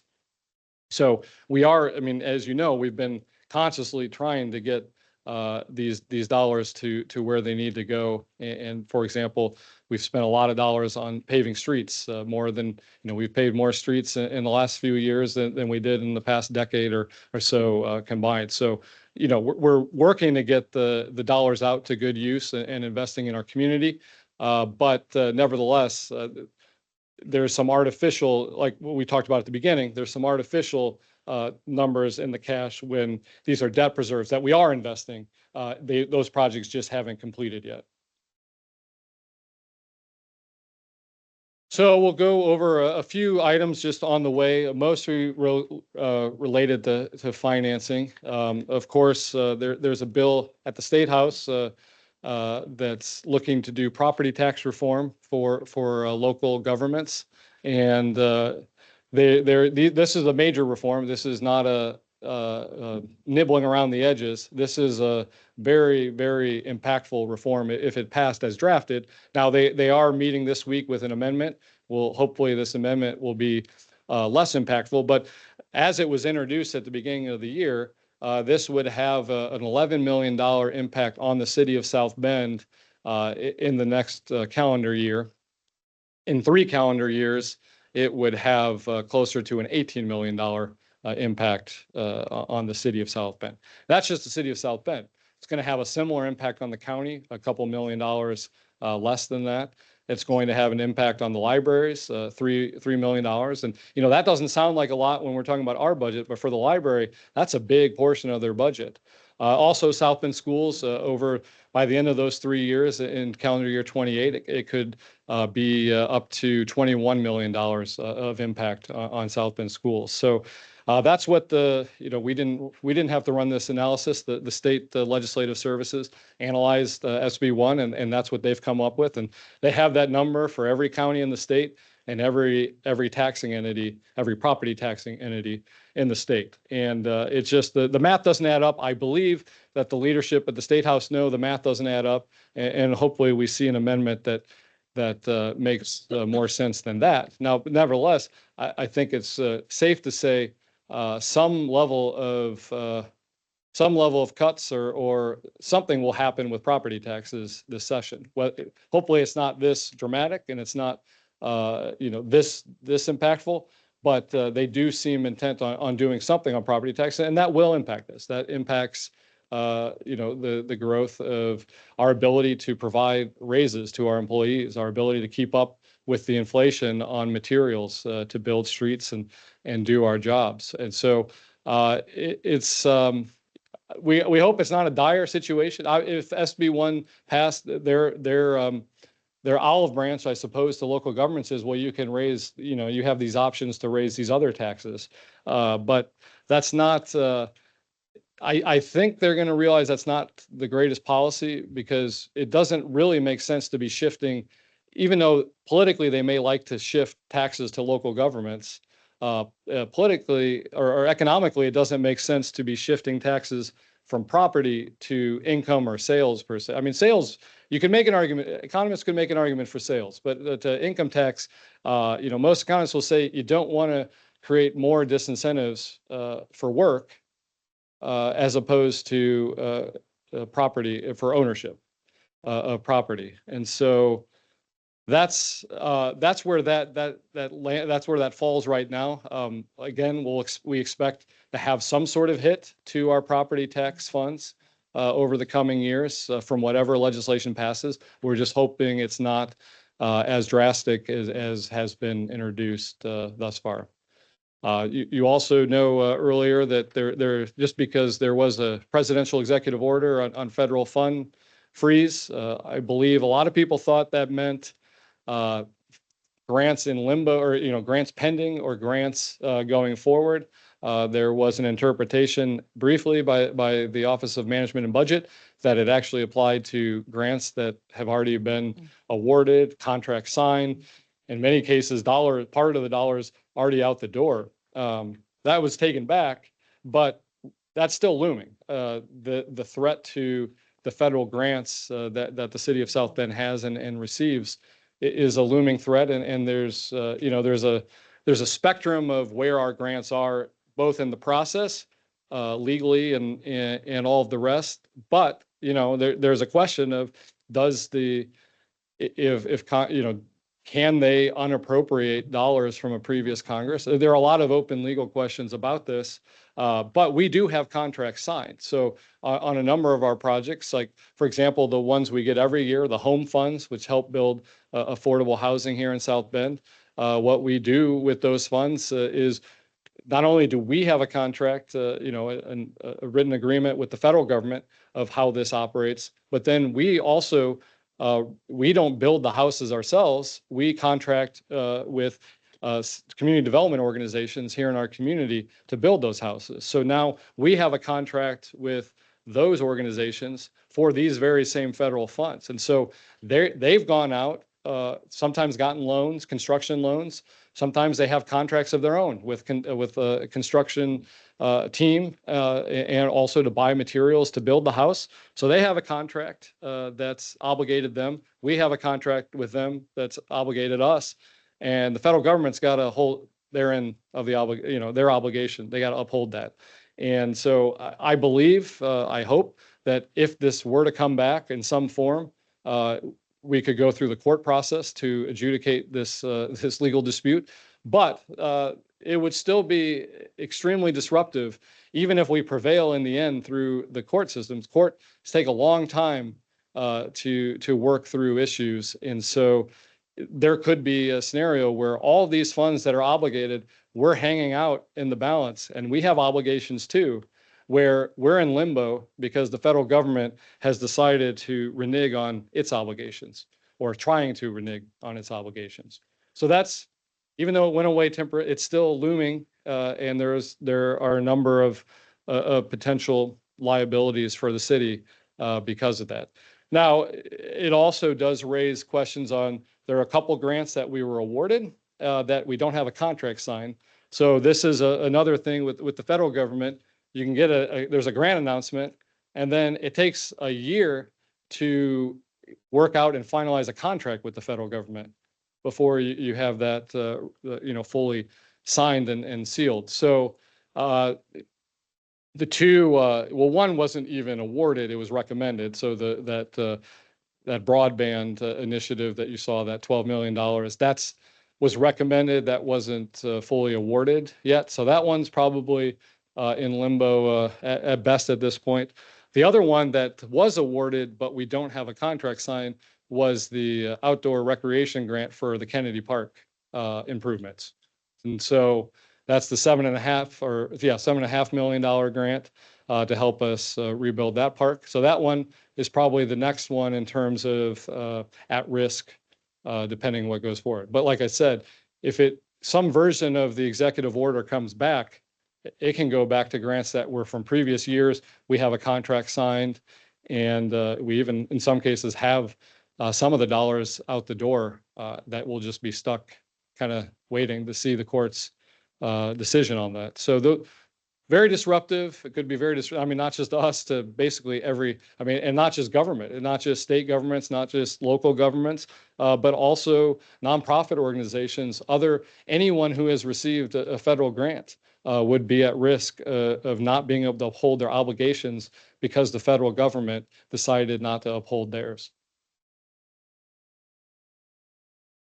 So we are, I mean, as you know, we've been consciously trying to get these dollars to where they need to go. And for example, we've spent a lot of dollars on paving streets, more than, we've paved more streets in the last few years than we did in the past decade or so combined. So, we're working to get the dollars out to good use and investing in our community. But nevertheless, there's some artificial, like what we talked about at the beginning, there's some artificial numbers in the cash when these are debt preserves that we are investing. Those projects just haven't completed yet. So we'll go over a few items just on the way, mostly related to financing. Of course, there's a bill at the State House that's looking to do property tax reform for local governments, and this is a major reform. This is not a nibbling around the edges. This is a very, very impactful reform if it passed as drafted. Now they are meeting this week with an amendment. Well, hopefully this amendment will be less impactful. But as it was introduced at the beginning of the year, this would have an $11 million impact on the city of South Bend in the next calendar year. In 3 calendar years, it would have closer to an $18 million impact on the city of South Bend. That's just the city of South Bend. It's going to have a similar impact on the county, a couple $1 million less than that. It's going to have an impact on the libraries, $3 million. And, that doesn't sound like a lot when we're talking about our budget, but for the library, that's a big portion of their budget. Also, South Bend schools by the end of those 3 years in calendar year 28, it could be up to $21 million of impact on South Bend schools. So that's what we didn't have to run this analysis. The state legislative services analyzed SB1, and that's what they've come up with. And they have that number for every county in the state and every taxing entity, every property taxing entity in the state. And it's just the math doesn't add up. I believe that the leadership at the State House know the math doesn't add up. And hopefully we see an amendment that makes more sense than that. Now, nevertheless, I think it's safe to say some level of cuts or something will happen with property taxes this session. Well, hopefully it's not this dramatic and it's not this impactful, but they do seem intent on doing something on property tax, and that will impact us. That impacts the growth of our ability to provide raises to our employees, our ability to keep up with the inflation on materials to build streets and do our jobs. And so we hope it's not a dire situation. If SB1 passed, their olive branch, I suppose, to local governments is, well, you can raise, you have these options to raise these other taxes. But that's not, I think they're going to realize that's not the greatest policy, because it doesn't really make sense to be shifting, even though politically they may like to shift taxes to local governments. Politically or economically, it doesn't make sense to be shifting taxes from property to income or sales per se. I mean, sales, you can make an argument, economists could make an argument for sales, but to income tax, most economists will say you don't want to create more disincentives for work as opposed to property, for ownership of property. And so that's where that's where that falls right now. Again, we expect to have some sort of hit to our property tax funds over the coming years from whatever legislation passes. We're just hoping it's not as drastic as has been introduced thus far. You also know earlier that there just because there was a presidential executive order on federal fund freeze, I believe a lot of people thought that meant grants in limbo or, grants pending or grants going forward. There was an interpretation briefly by the Office of Management and Budget that it actually applied to grants that have already been awarded, contracts signed. In many cases, part of the dollars already out the door. That was taken back, but that's still looming. The threat to the federal grants that the city of South Bend has and receives is a looming threat. And there's there's a spectrum of where our grants are, both in the process, legally and all of the rest. But, there's a question of can they unappropriate dollars from a previous Congress? There are a lot of open legal questions about this, but we do have contracts signed. So on a number of our projects, like, for example, the ones we get every year, the home funds, which help build affordable housing here in South Bend, what we do with those funds is not only do we have a contract, a written agreement with the federal government of how this operates, but then we also we don't build the houses ourselves. We contract with community development organizations here in our community to build those houses. So now we have a contract with those organizations for these very same federal funds. And so they've gone out, sometimes gotten loans, construction loans. Sometimes they have contracts of their own with a construction team and also to buy materials to build the house. So they have a contract that's obligated them. We have a contract with them that's obligated us. And the federal government's got to hold their end of the their obligation. They got to uphold that. And so I believe, I hope that if this were to come back in some form, we could go through the court process to adjudicate this legal dispute. But it would still be extremely disruptive, even if we prevail in the end through the court systems. Courts take a long time to work through issues. And so there could be a scenario where all these funds that are obligated, we're hanging out in the balance, and we have obligations too, where we're in limbo because the federal government has decided to renege on its obligations or trying to renege on its obligations. So that's, even though it went away temporarily, it's still looming, and there are a number of potential liabilities for the city because of that. Now, it also does raise questions on, there are a couple grants that we were awarded that we don't have a contract signed. So this is another thing with the federal government. You can get there's a grant announcement, and then it takes a year to work out and finalize a contract with the federal government before you have that, fully signed and sealed. So the two, one wasn't even awarded, it was recommended. So that broadband initiative that you saw, that $12 million, was recommended, that wasn't fully awarded yet. So that one's probably in limbo at best at this point. The other one that was awarded, but we don't have a contract signed, was the outdoor recreation grant for the Kennedy Park improvements. And so that's the $7.5 million grant to help us rebuild that park. So that one is probably the next one in terms of at risk, depending what goes forward. But like I said, if some version of the executive order comes back, it can go back to grants that were from previous years. We have a contract signed, and we even, in some cases, have some of the dollars out the door that will just be stuck kind of waiting to see the court's decision on that. So very disruptive. It could be very disruptive. I mean, not just us, to basically and not just government, and not just state governments, not just local governments, but also nonprofit organizations, anyone who has received a federal grant would be at risk of not being able to uphold their obligations because the federal government decided not to uphold theirs.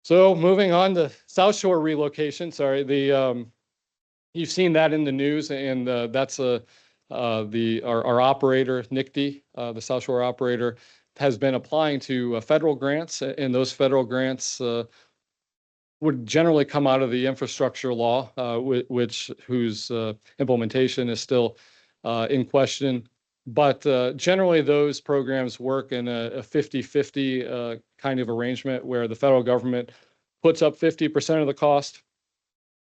So moving on to South Shore relocation, sorry, you've seen that in the news, and that's our operator, NICD, the South Shore operator, has been applying to federal grants, and those federal grants would generally come out of the infrastructure law, whose implementation is still in question. But generally, those programs work in a 50-50 kind of arrangement where the federal government puts up 50% of the cost,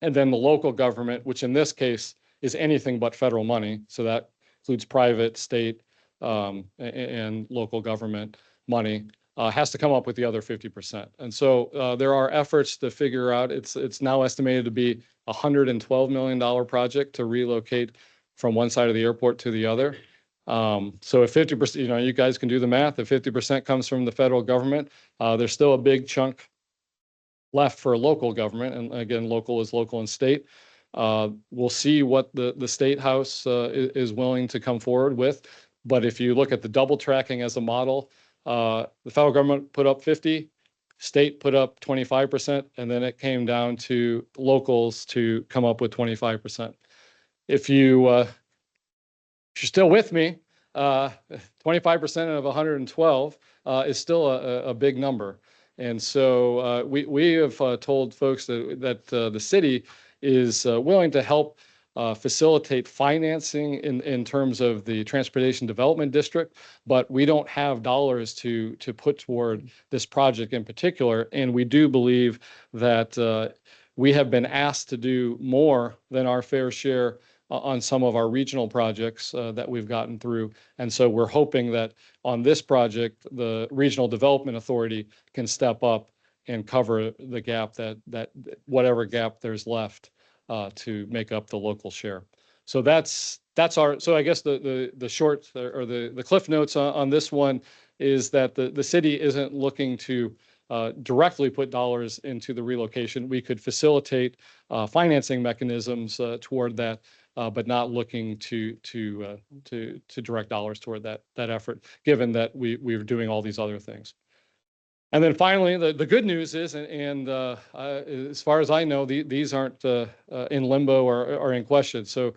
and then the local government, which in this case is anything but federal money, so that includes private, state, and local government money, has to come up with the other 50%. And so there are efforts to figure out, it's now estimated to be a $112 million project to relocate from one side of the airport to the other. So if 50%, you guys can do the math, if 50% comes from the federal government, there's still a big chunk left for local government. And again, local is local and state. We'll see what the State House is willing to come forward with. But if you look at the double tracking as a model, the federal government put up 50, state put up 25%, and then it came down to locals to come up with 25%. If you're still with me, 25% of 112 is still a big number. And so we have told folks that the city is willing to help facilitate financing in terms of the Transportation Development District, but we don't have dollars to put toward this project in particular. And we do believe that we have been asked to do more than our fair share on some of our regional projects that we've gotten through. And so we're hoping that on this project, the Regional Development Authority can step up and cover the gap that whatever gap there's left to make up the local share. So that's so I guess the short or the cliff notes on this one is that the city isn't looking to directly put dollars into the relocation. We could facilitate financing mechanisms toward that, but not looking to direct dollars toward that effort, given that we're doing all these other things. And then finally, the good news is, and as far as I know, these aren't in limbo or in question. So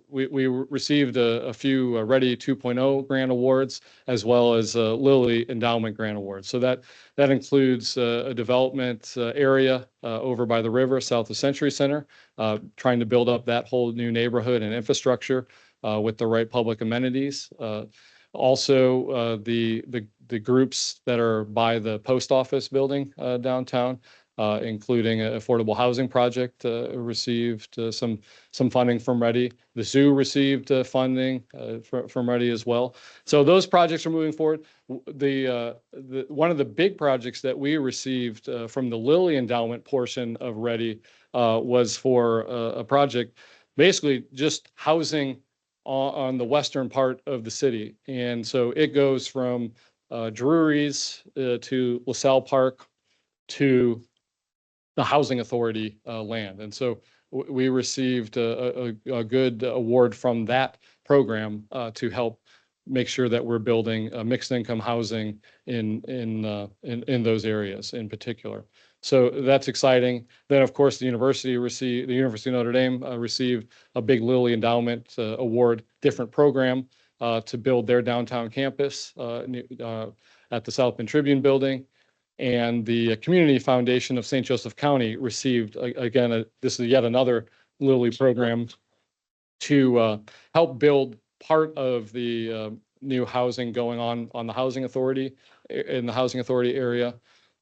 we received a few Ready 2.0 grant awards, as well as Lilly Endowment Grant Awards. So that includes a development area over by the river, south of Century Center, trying to build up that whole new neighborhood and infrastructure with the right public amenities. Also, the groups that are by the post office building downtown, including an affordable housing project, received some funding from Ready. The zoo received funding from Ready as well. So those projects are moving forward. One of the big projects that we received from the Lilly Endowment portion of Ready was for a project, basically just housing on the western part of the city. And so it goes from Drury's to LaSalle Park to the Housing Authority land. And so we received a good award from that program to help make sure that we're building mixed income housing in those areas in particular. So that's exciting. Then, of course, the University of Notre Dame received a big Lilly Endowment Award, different program to build their downtown campus at the South Bend Tribune building. And the Community Foundation of St. Joseph County received, again, this is yet another Lilly program to help build part of the new housing going on the Housing Authority, in the Housing Authority area,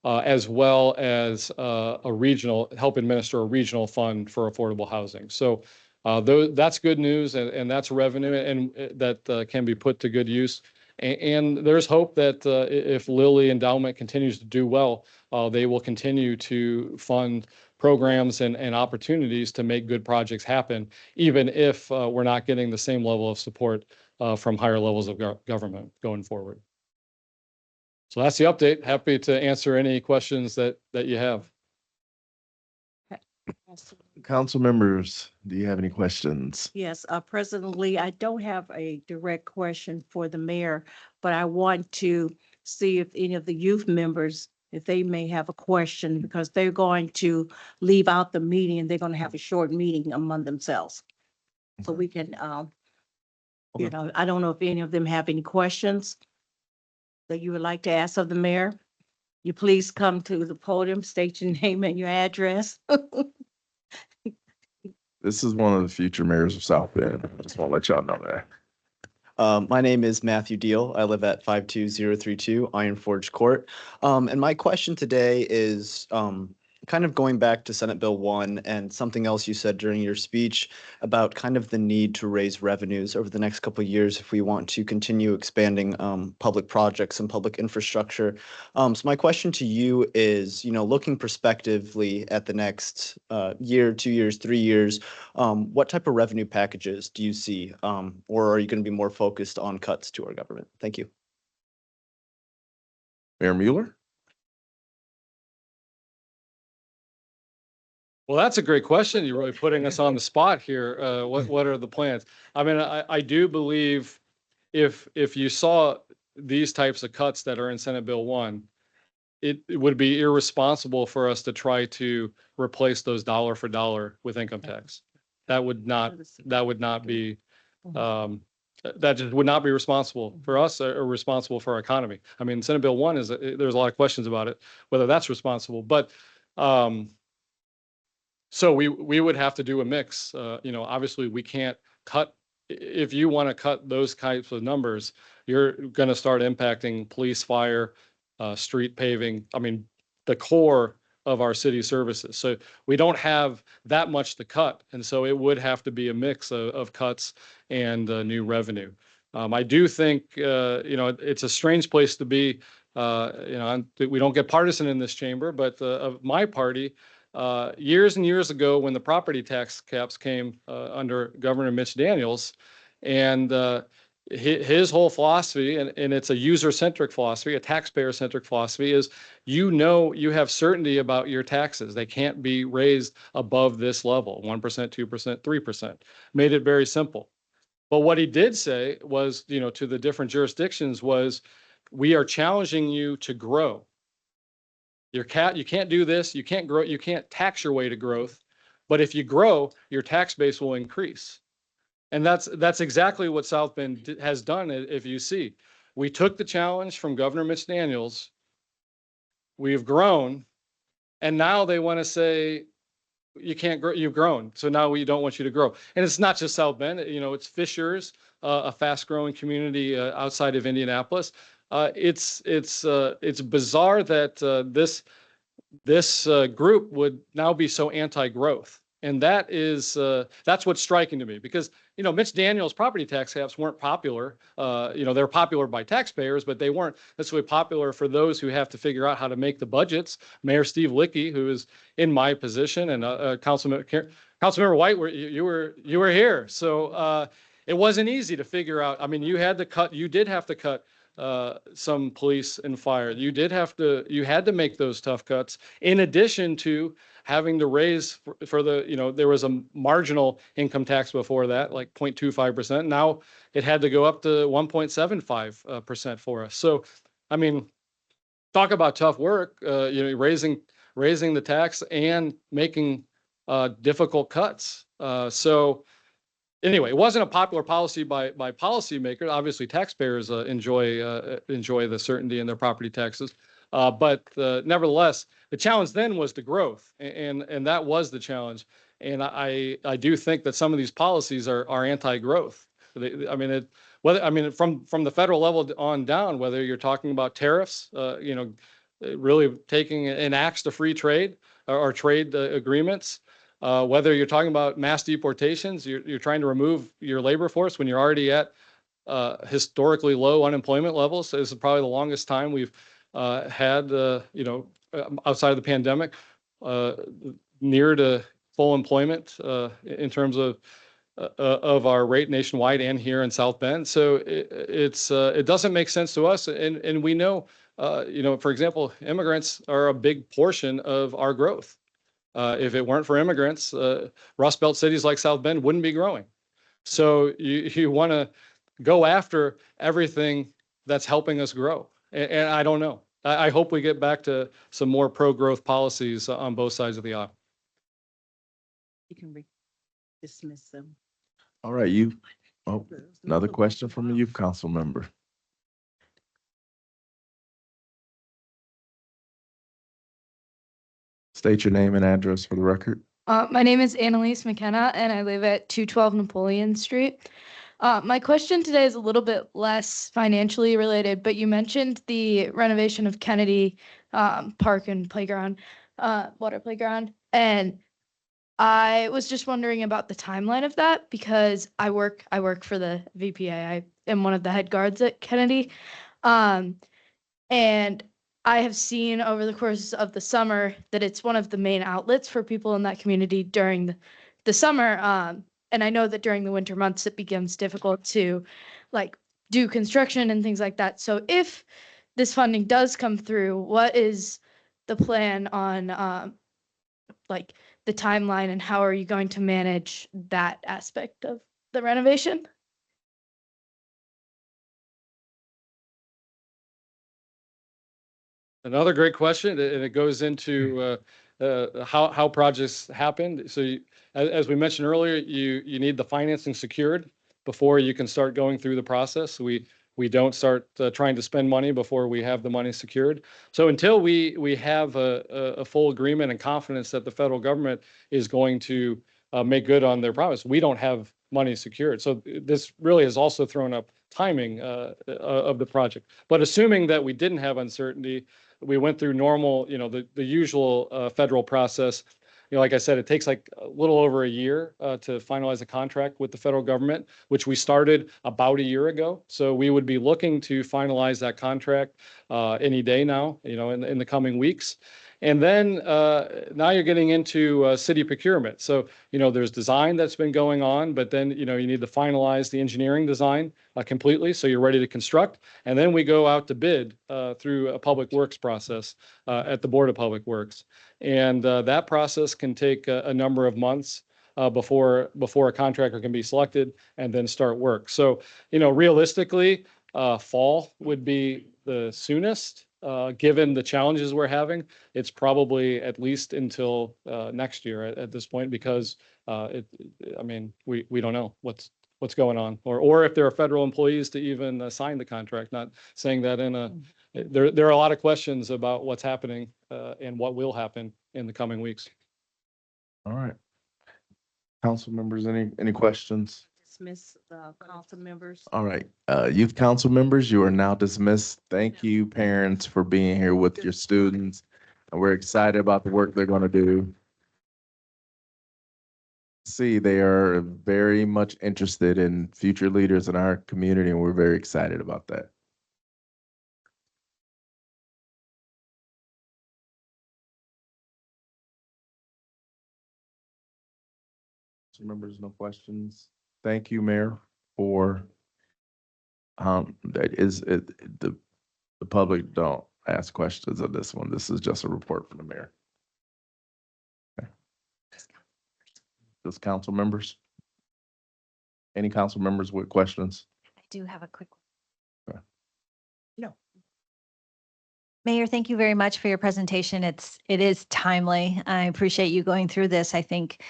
as well as help administer a regional fund for affordable housing. So that's good news, and that's revenue, and that can be put to good use. And there's hope that if Lilly Endowment continues to do well, they will continue to fund programs and opportunities to make good projects happen, even if we're not getting the same level of support from higher levels of government going forward. So that's the update. Happy to answer any questions that you have. Council members, do you have any questions? Yes, President Lee, I don't have a direct question for the mayor, but I want to see if any of the youth members if they may have a question, because they're going to leave out the meeting and they're going to have a short meeting among themselves. So we can, you Okay. know, I don't know if any of them have any questions that you would like to ask of the mayor. You please come to the podium, state your name and your address. This is one of the future mayors of South Bend. I just want to let y'all know that. My name is Matthew Deal. I live at 52032 Iron Forge Court. And my question today is kind of going back to Senate Bill 1 and something else you said during your speech about kind of the need to raise revenues over the next couple of years if we want to continue expanding public projects and public infrastructure. So my question to you is, you know, looking prospectively at the next year, 2 years, 3 years, what type of revenue packages do you see? Or are you going to be more focused on cuts to our government? Thank you. Mayor Mueller? Well, that's a great question. You're really putting us on the spot here. What are the plans? I mean, I do believe if you saw these types of cuts that are in Senate Bill 1, it would be irresponsible for us to try to replace those dollar for dollar with income tax. That would not be, that just would not be responsible for us or responsible for our economy. I mean, Senate Bill 1 there's a lot of questions about it, whether that's responsible, but, so we would have to do a mix. You know, obviously we can't cut, if you want to cut those types of numbers, you're going to start impacting police, fire, street paving. I mean, the core of our city services. So we don't have that much to cut. And so it would have to be a mix of cuts and new revenue. I do think, you know, it's a strange place to be. You know, we don't get partisan in this chamber, but of my party, years and years ago when the property tax caps came under Governor Mitch Daniels, and his whole philosophy, and it's a user-centric philosophy, a taxpayer-centric philosophy, is you know you have certainty about your taxes. They can't be raised above this level, 1%, 2%, 3%. Made it very simple. But what he did say was, you know, to the different jurisdictions was, we are challenging you to grow. You can't do this, you can't grow, you can't tax your way to growth, but if you grow, your tax base will increase. And that's exactly what South Bend has done. If you see, we took the challenge from Governor Mitch Daniels, we've grown, and now they want to say, you can't grow, you've grown, so now we don't want you to grow. And it's not just South Bend, you know, it's Fishers, a fast growing community outside of Indianapolis. It's bizarre that this group would now be so anti-growth, and that's what's striking to me, because you know Mitch Daniels' property tax caps weren't popular. You know, they're popular by taxpayers, but they weren't necessarily popular for those who have to figure out how to make the budgets. Mayor Steve Lickey, who is in my position, and Councilmember White, you were here, so it wasn't easy to figure out. I mean, you did have to cut some police and fire. You had to make those tough cuts, in addition to having to raise for the, you know, there was a marginal income tax before that, like 0.25%. Now it had to go up to 1.75% for us. So, I mean, talk about tough work, you know, raising the tax and making difficult cuts. So anyway, it wasn't a popular policy by policymakers. Obviously, taxpayers enjoy the certainty in their property taxes, but nevertheless, the challenge then was the growth, and that was the challenge. And I do think that some of these policies are anti-growth. I mean, from the federal level on down, whether you're talking about tariffs, you know, really taking an axe to free trade or trade agreements. Whether you're talking about mass deportations, you're trying to remove your labor force when you're already at historically low unemployment levels. So this is probably the longest time we've had, you know, outside of the pandemic, near to full employment in terms of our rate nationwide and here in South Bend. So it doesn't make sense to us, and we know, you know, for example, immigrants are a big portion of our growth. If it weren't for immigrants, Rust Belt cities like South Bend wouldn't be growing. So you want to go after everything that's helping us grow. And I don't know. I hope we get back to some more pro-growth policies on both sides of the aisle. You can dismiss them. All right, you, oh, another question from a youth council member. State your name and address for the record. My name is Annalise McKenna, and I live at 212 Napoleon Street. My question today is a little bit less financially related, but you mentioned the renovation of Kennedy Park and playground, water playground, and I was just wondering about the timeline of that because I work for the VPA. I am one of the head guards at Kennedy, and I have seen over the course of the summer that it's one of the main outlets for people in that community during the summer. And I know that during the winter months, it becomes difficult to like do construction and things like that. So if this funding does come through, what is the plan on like the timeline and how are you going to manage that aspect of the renovation? Another great question, and it goes into how projects happen. So as we mentioned earlier, you need the financing secured before you can start going through the process. We don't start trying to spend money before we have the money secured. So until we have a full agreement and confidence that the federal government is going to make good on their promise, we don't have money secured. So this really has also thrown up timing of the project. But assuming that we didn't have uncertainty, we went through normal, the usual federal process. Like I said, it takes like a little over a year to finalize a contract with the federal government, which we started about a year ago. So we would be looking to finalize that contract any day now, in the coming weeks. And then now you're getting into city procurement. So, there's design that's been going on, but then, you need to finalize the engineering design completely. So you're ready to construct. And then we go out to bid through a public works process at the Board of Public Works. And that process can take a number of months before a contractor can be selected and then start work. So, realistically, fall would be the soonest. Given the challenges we're having, it's probably at least until next year at this point because we don't know what's going on or if there are federal employees to even sign the contract. Not saying that there are a lot of questions about what's happening and what will happen in the coming weeks. All right. Council members, any questions? Dismiss the council members. All right, youth council members, you are now dismissed. Thank you, parents, for being here with your students. And we're excited about the work they're going to do. See, they are very much interested in future leaders in our community, and we're very excited about that. So members, no questions. Thank you, Mayor, for that is it. The public don't ask questions of this one. This is just a report from the mayor. Okay. Just council members? Any council members with questions? I do have a quick one. Okay. No. Mayor, thank you very much for your presentation. It is timely. I appreciate you going through this. I think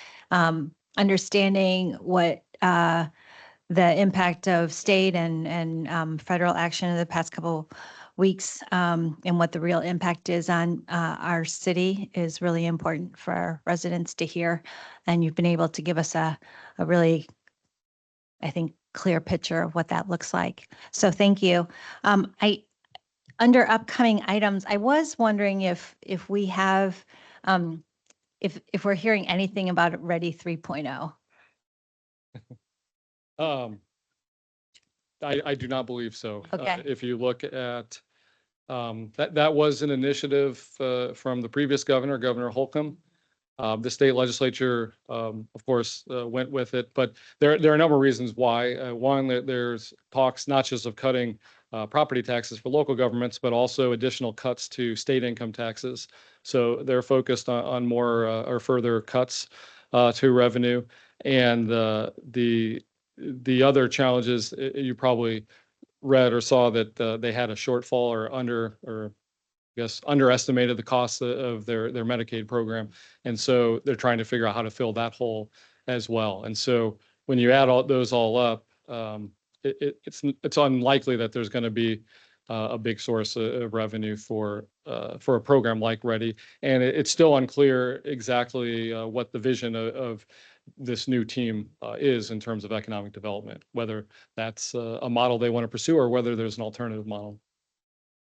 understanding what the impact of state and federal action in the past couple weeks and what the real impact is on our city is really important for our residents to hear. And you've been able to give us a really, I think, clear picture of what that looks like. So thank you. Under upcoming items, I was wondering if we have, if we're hearing anything about Ready 3.0. I do not believe so. Okay. If you look at that was an initiative from the previous governor, Governor Holcomb. The state legislature, of course, went with it, but there are a number of reasons why. One, there's talks not just of cutting property taxes for local governments, but also additional cuts to state income taxes. So they're focused on more or further cuts to revenue. And the other challenges you probably read or saw that they had a shortfall or guess, underestimated the cost of their Medicaid program. And so they're trying to figure out how to fill that hole as well. And so when you add those all up, it's unlikely that there's going to be a big source of revenue for a program like Ready. And it's still unclear exactly what the vision of this new team is in terms of economic development, whether that's a model they want to pursue or whether there's an alternative model.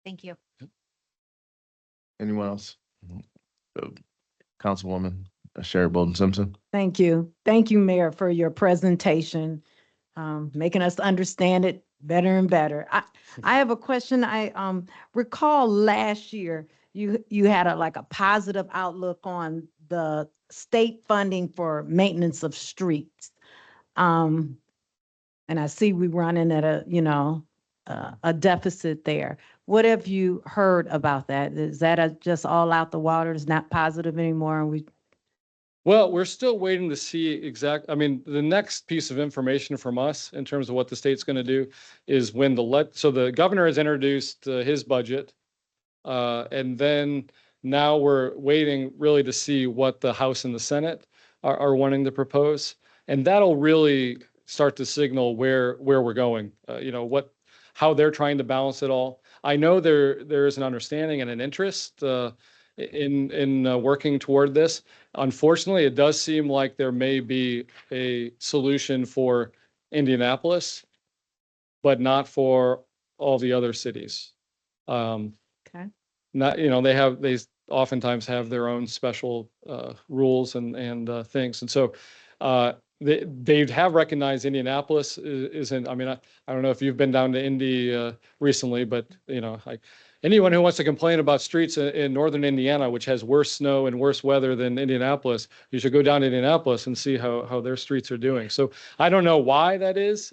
Thank you. Anyone else? Councilwoman Sherry Bolden Simpson. Thank you. Thank you, Mayor, for your presentation, making us understand it better and better. I have a question. I recall last year you had like a positive outlook on the state funding for maintenance of streets. And I see we running at a deficit there. What have you heard about that? Is that just all out the water? It's not positive anymore? And Well, we're still waiting to see I mean, the next piece of information from us in terms of what the state's going to do is when so the governor has introduced his budget. And then now we're waiting really to see what the House and the Senate are wanting to propose. And that'll really start to signal where we're going, how they're trying to balance it all. I know there is an understanding and an interest in working toward this. Unfortunately, it does seem like there may be a solution for Indianapolis, but not for all the other cities. Okay. They oftentimes have their own special rules and things. And so they have recognized Indianapolis isn't, I mean, I don't know if you've been down to Indy recently, but anyone who wants to complain about streets in northern Indiana, which has worse snow and worse weather than Indianapolis, you should go down to Indianapolis and see how their streets are doing. So I don't know why that is,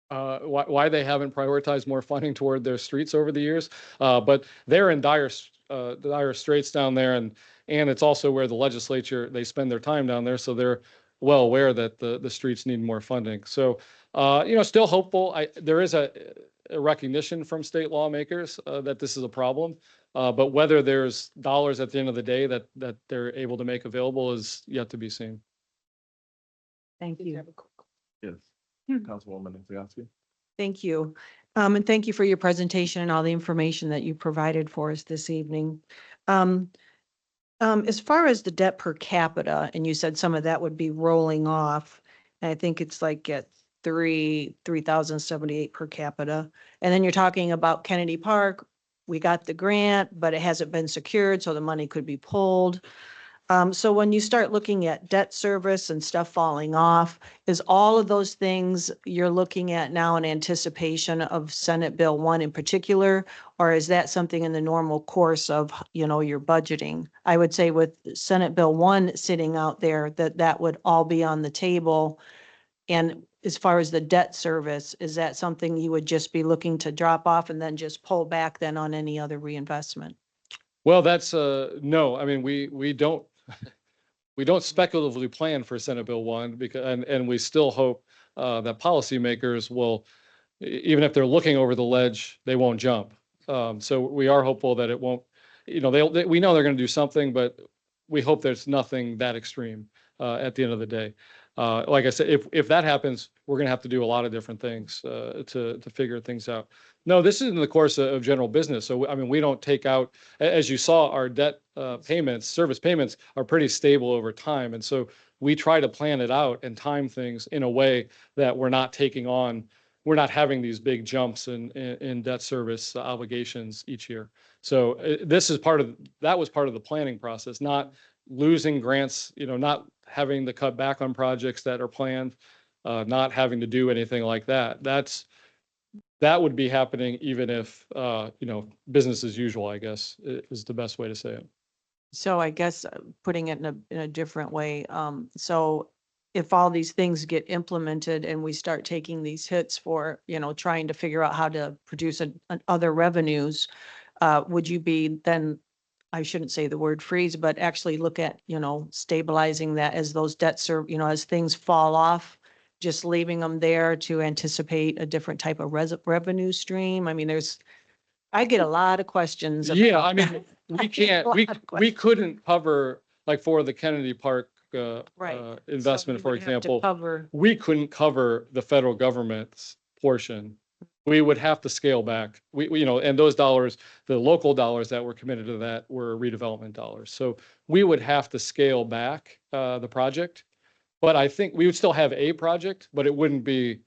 why they haven't prioritized more funding toward their streets over the years, but they're in dire straits down there, and it's also where the legislature, they spend their time down there, so they're well aware that the streets need more funding. So, still hopeful. There is a recognition from state lawmakers that this is a problem, but whether there's dollars at the end of the day that they're able to make available is yet to be seen. Thank you. Yes. Councilwoman Nizioski. Thank you. And thank you for your presentation and all the information that you provided for us this evening. As far as the debt per capita, and you said some of that would be rolling off, and I think it's like at 3,078 per capita. And then you're talking about Kennedy Park. We got the grant, but it hasn't been secured, so the money could be pulled. So when you start looking at debt service and stuff falling off, is all of those things you're looking at now in anticipation of Senate Bill 1 in particular, or is that something in the normal course of, your budgeting? I would say with Senate Bill 1 sitting out there, that would all be on the table. And as far as the debt service, is that something you would just be looking to drop off and then just pull back then on any other reinvestment? Well, that's no. I mean, we don't speculatively plan for Senate Bill 1 and we still hope that policymakers will, even if they're looking over the ledge, they won't jump. So we are hopeful that it won't. We know they're going to do something, but we hope there's nothing that extreme at the end of the day. Like I said, if that happens, we're going to have to do a lot of different things to figure things out. No, this is in the course of general business. So, I mean, we don't take out, as you saw, our debt payments, service payments are pretty stable over time. And so we try to plan it out and time things in a way that we're not having these big jumps in debt service obligations each year. So that was part of the planning process, not losing grants, not having to cut back on projects that are planned, not having to do anything like that. That would be happening even if, business as usual, I guess, is the best way to say it. So I guess putting it in a different way, so if all these things get implemented and we start taking these hits for, trying to figure out how to produce other revenues, would you be then, I shouldn't say the word freeze, but actually look at, stabilizing that as those debts are, as things fall off, just leaving them there to anticipate a different type of revenue stream? I mean, I get a lot of questions. Yeah, about I mean, that. we I get can't, a we, lot of we questions. couldn't cover, like for the Kennedy Park, Right. So investment, we for would have to example, Cover, we couldn't cover the federal government's portion. We would have to scale back. You know, and those dollars, the local dollars that were committed to that were redevelopment dollars. So we would have to scale back, the project. But I think we would still have a project, but it wouldn't be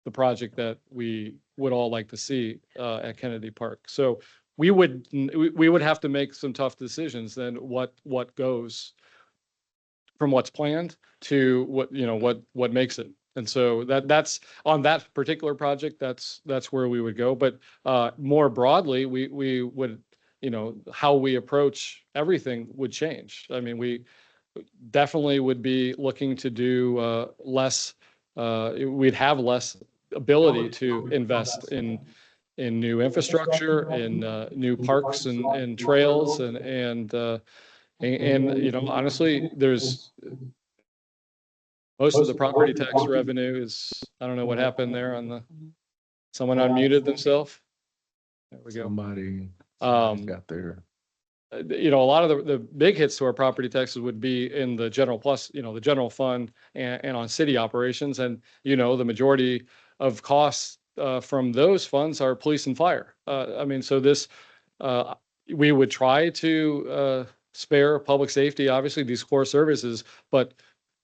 the project that we would all like to see, at Kennedy Park. So we would have to make some tough decisions then what goes from what's planned to what, you know, what makes it. And so that's on that particular project, that's where we would go. But more broadly, we would, you know, how we approach everything would change. I mean, we definitely would be looking to do less, we'd have less ability to invest in new infrastructure, in new parks and trails and, you know, honestly, there's most of the property tax revenue is, I don't know what happened there on the, someone unmuted themselves. There we go. Somebody's Um, got their, You know, a lot of the big hits to our property taxes would be in the general plus, you know, the general fund and on city operations. And, you know, the majority of costs from those funds are police and fire. I mean, so this, we would try to spare public safety, obviously, these core services, but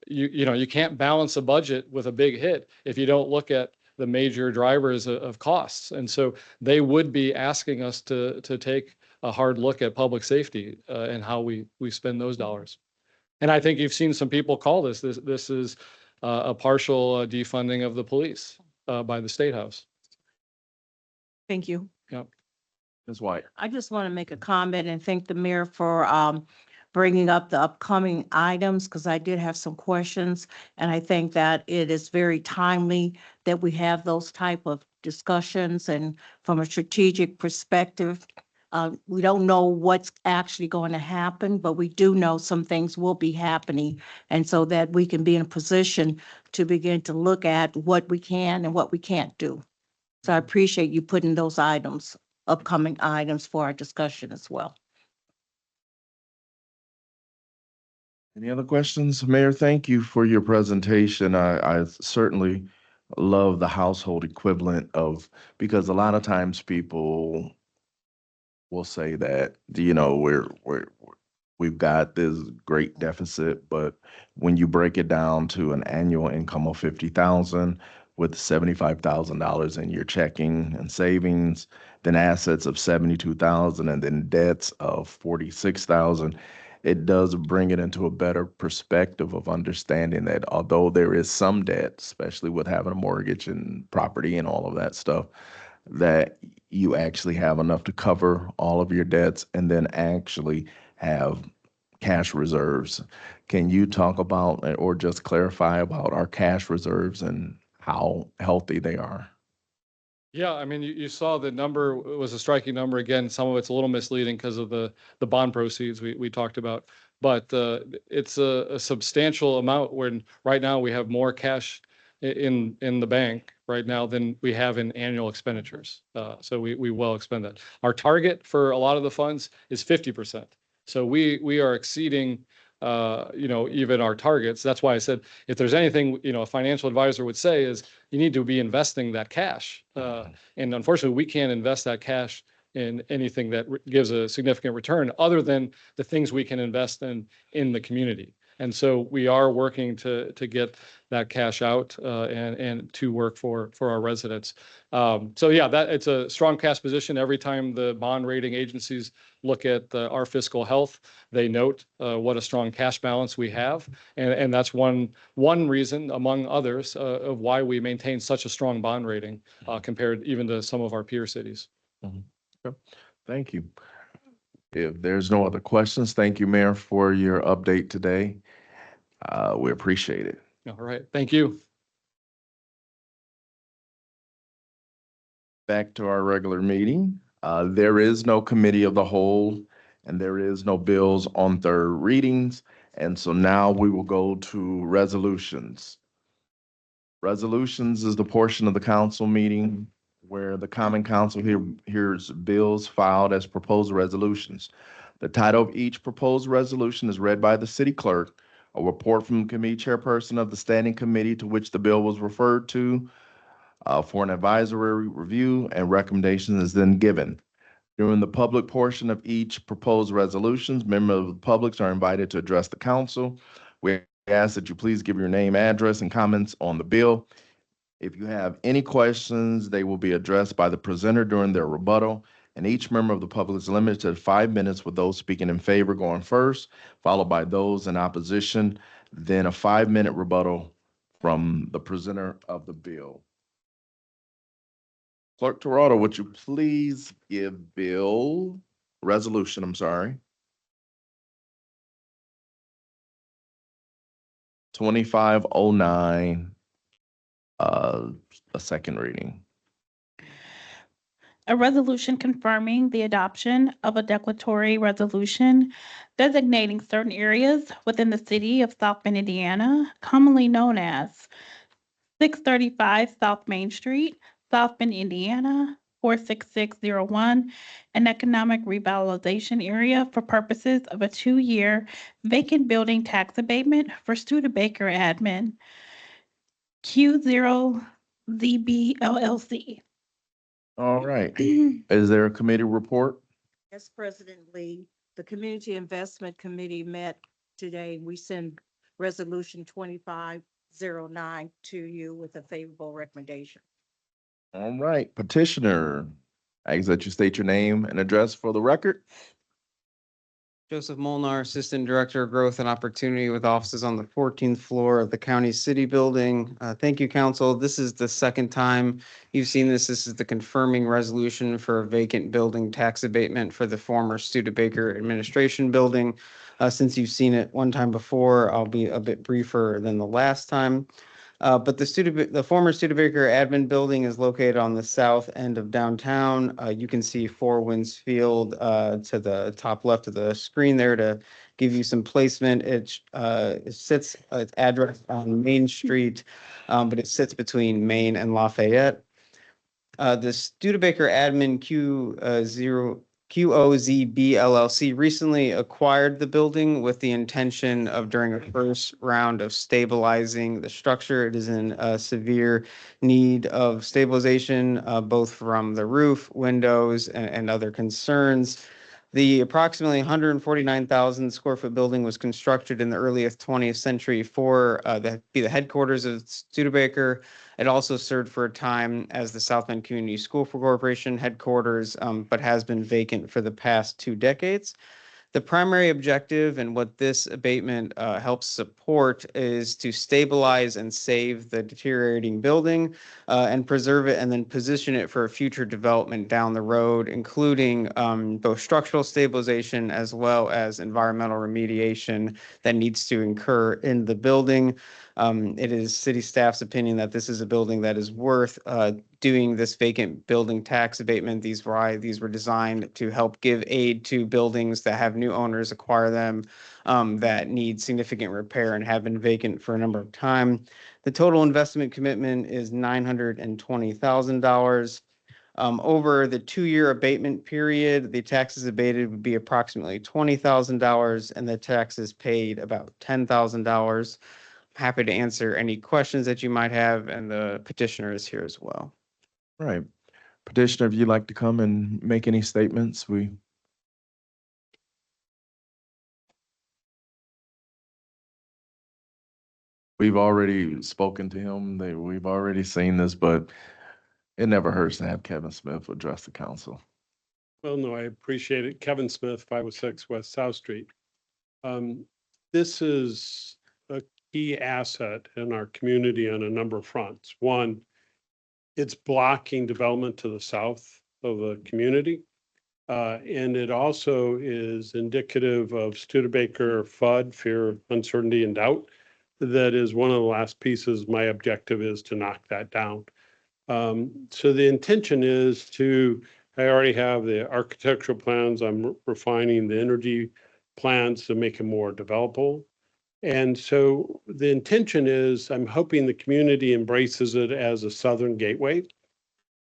you know, you can't balance a budget with a big hit if you don't look at the major drivers of costs. And so they would be asking us to take a hard look at public safety and how we spend those dollars. And I think you've seen some people call this is a partial defunding of the police by the State House. thank you. Ms. White. I just want to make a comment and thank the mayor for bringing up the upcoming items because I did have some questions. And I think that it is very timely that we have those type of discussions. And from a strategic perspective, we don't know what's actually going to happen, but we do know some things will be happening. And so that we can be in a position to begin to look at what we can and what we can't do. So I appreciate you putting those items, upcoming items for our discussion as well. Any other questions? Mayor, thank you for your presentation. I certainly love the household equivalent of, because a lot of times people will say that, you know, we've got this great deficit, but when you break it down to an annual income of 50,000 with $75,000 in your checking and savings, then assets of 72,000 and then debts of 46,000, it does bring it into a better perspective of understanding that although there is some debt, especially with having a mortgage and property and all of that stuff, that you actually have enough to cover all of your debts and then actually have cash reserves. Can you talk about or just clarify about our cash reserves and how healthy they are? Yeah, I mean, you saw the number was a striking number. Again, some of it's a little misleading because of the bond proceeds we talked about. But it's a substantial amount when right now we have more cash in the bank right now than we have in annual expenditures. So we well expend that. Our target for a lot of the funds is 50%. So we are exceeding you know, even our targets. That's why I said, if there's anything, you know, a financial advisor would say is you need to be investing that cash. And unfortunately, we can't invest that cash in anything that gives a significant return other than the things we can invest in the community. And so we are working to get that cash out and to work for our residents. So yeah, that it's a strong cash position. Every time the bond rating agencies look at our fiscal health, they note what a strong cash balance we have, and that's one reason among others of why we maintain such a strong bond rating compared even to some of our peer cities. Okay. Thank you. If there's no other questions, thank you, Mayor, for your update today. We appreciate it. All right, thank you. Back to our regular meeting. There is no committee of the whole, and there is no bills on third readings. And so now we will go to resolutions. Resolutions is the portion of the council meeting where the Common Council hears bills filed as proposed resolutions. The title of each proposed resolution is read by the city clerk. A report from the committee chairperson of the standing committee to which the bill was referred to for an advisory review and recommendation is then given. During the public portion of each proposed resolutions, members of the public are invited to address the council. We ask that you please give your name, address, and comments on the bill. If you have any questions, they will be addressed by the presenter during their rebuttal, and each member of the public is limited to 5 minutes, with those speaking in favor going first, followed by those in opposition, then a 5-minute rebuttal from the presenter of the bill. Clerk Toronto, would you please give resolution, 2509, a second reading. A resolution confirming the adoption of a declaratory resolution designating certain areas within the city of South Bend, Indiana, commonly known as 635 South Main Street, South Bend, Indiana, 46601, an economic revitalization area for purposes of a 2-year vacant building tax abatement for Studebaker Admin, Q0ZB LLC. All right. Is there a committee report? Yes, President Lee, the Community Investment Committee met today. We send Resolution 2509 to you with a favorable recommendation. All right. Petitioner, I ask that you state your name and address for the record. Joseph Molnar, Assistant Director of Growth and Opportunity with offices on the 14th floor of the County City Building. Thank you, Council. This is the second time you've seen this. This is the confirming resolution for a vacant building tax abatement for the former Studebaker Administration Building. Since you've seen it one time before, I'll be a bit briefer than the last time. But the former Studebaker Admin Building is located on the south end of downtown. You can see Four Winds Field to the top left of the screen there to give you some placement. It sits, its address on Main Street, but it sits between Main and Lafayette. The Studebaker Admin QOZB LLC recently acquired the building with the intention of, during a first round of stabilizing the structure. It is in severe need of stabilization, both from the roof, windows, and other concerns. The approximately 149,000 square foot building was constructed in the earliest 20th century for be the headquarters of Studebaker. It also served for a time as the South Bend Community School Corporation headquarters, but has been vacant for the past 2 decades. The primary objective and what this abatement helps support is to stabilize and save the deteriorating building and preserve it and then position it for future development down the road, including both structural stabilization as well as environmental remediation that needs to incur in the building. It is city staff's opinion that this is a building that is worth doing this vacant building tax abatement. These were designed to help give aid to buildings that have new owners acquire them that need significant repair and have been vacant for a number of time. The total investment commitment is $920,000. Over the 2-year abatement period, the taxes abated would be approximately $20,000 and the taxes paid about $10,000. Happy to answer any questions that you might have, and the petitioner is here as well. All right. Petitioner, if you'd like to come and make any statements, we've already spoken to him. We've already seen this, but it never hurts to have Kevin Smith address the council. Well, no, I appreciate it. Kevin Smith, 506 West South Street. This is a key asset in our community on a number of fronts. One, it's blocking development to the south of the community. And it also is indicative of Studebaker FUD, fear, uncertainty, and doubt. That is one of the last pieces. My objective is to knock that down. So the intention is I already have the architectural plans. I'm refining the energy plans to make it more developable. And so the intention is I'm hoping the community embraces it as a southern gateway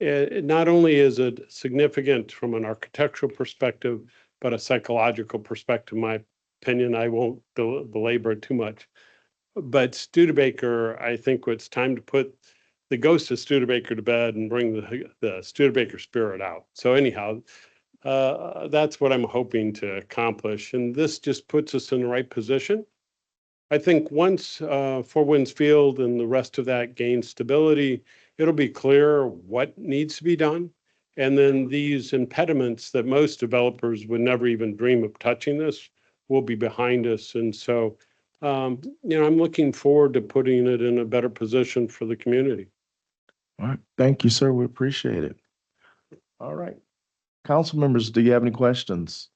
Not only is it significant from an architectural perspective, but a psychological perspective, in my opinion. I won't belabor it too much. But Studebaker, I think it's time to put the ghost of Studebaker to bed and bring the Studebaker spirit out. So anyhow, that's what I'm hoping to accomplish. And this just puts us in the right position. I think once Four Winds Field and the rest of that gains stability, it'll be clear what needs to be done. And then these impediments that most developers would never even dream of touching this will be behind us. And so, I'm looking forward to putting it in a better position for the community. All right. Thank you, sir. We appreciate it. All right. Council members, do you have any questions?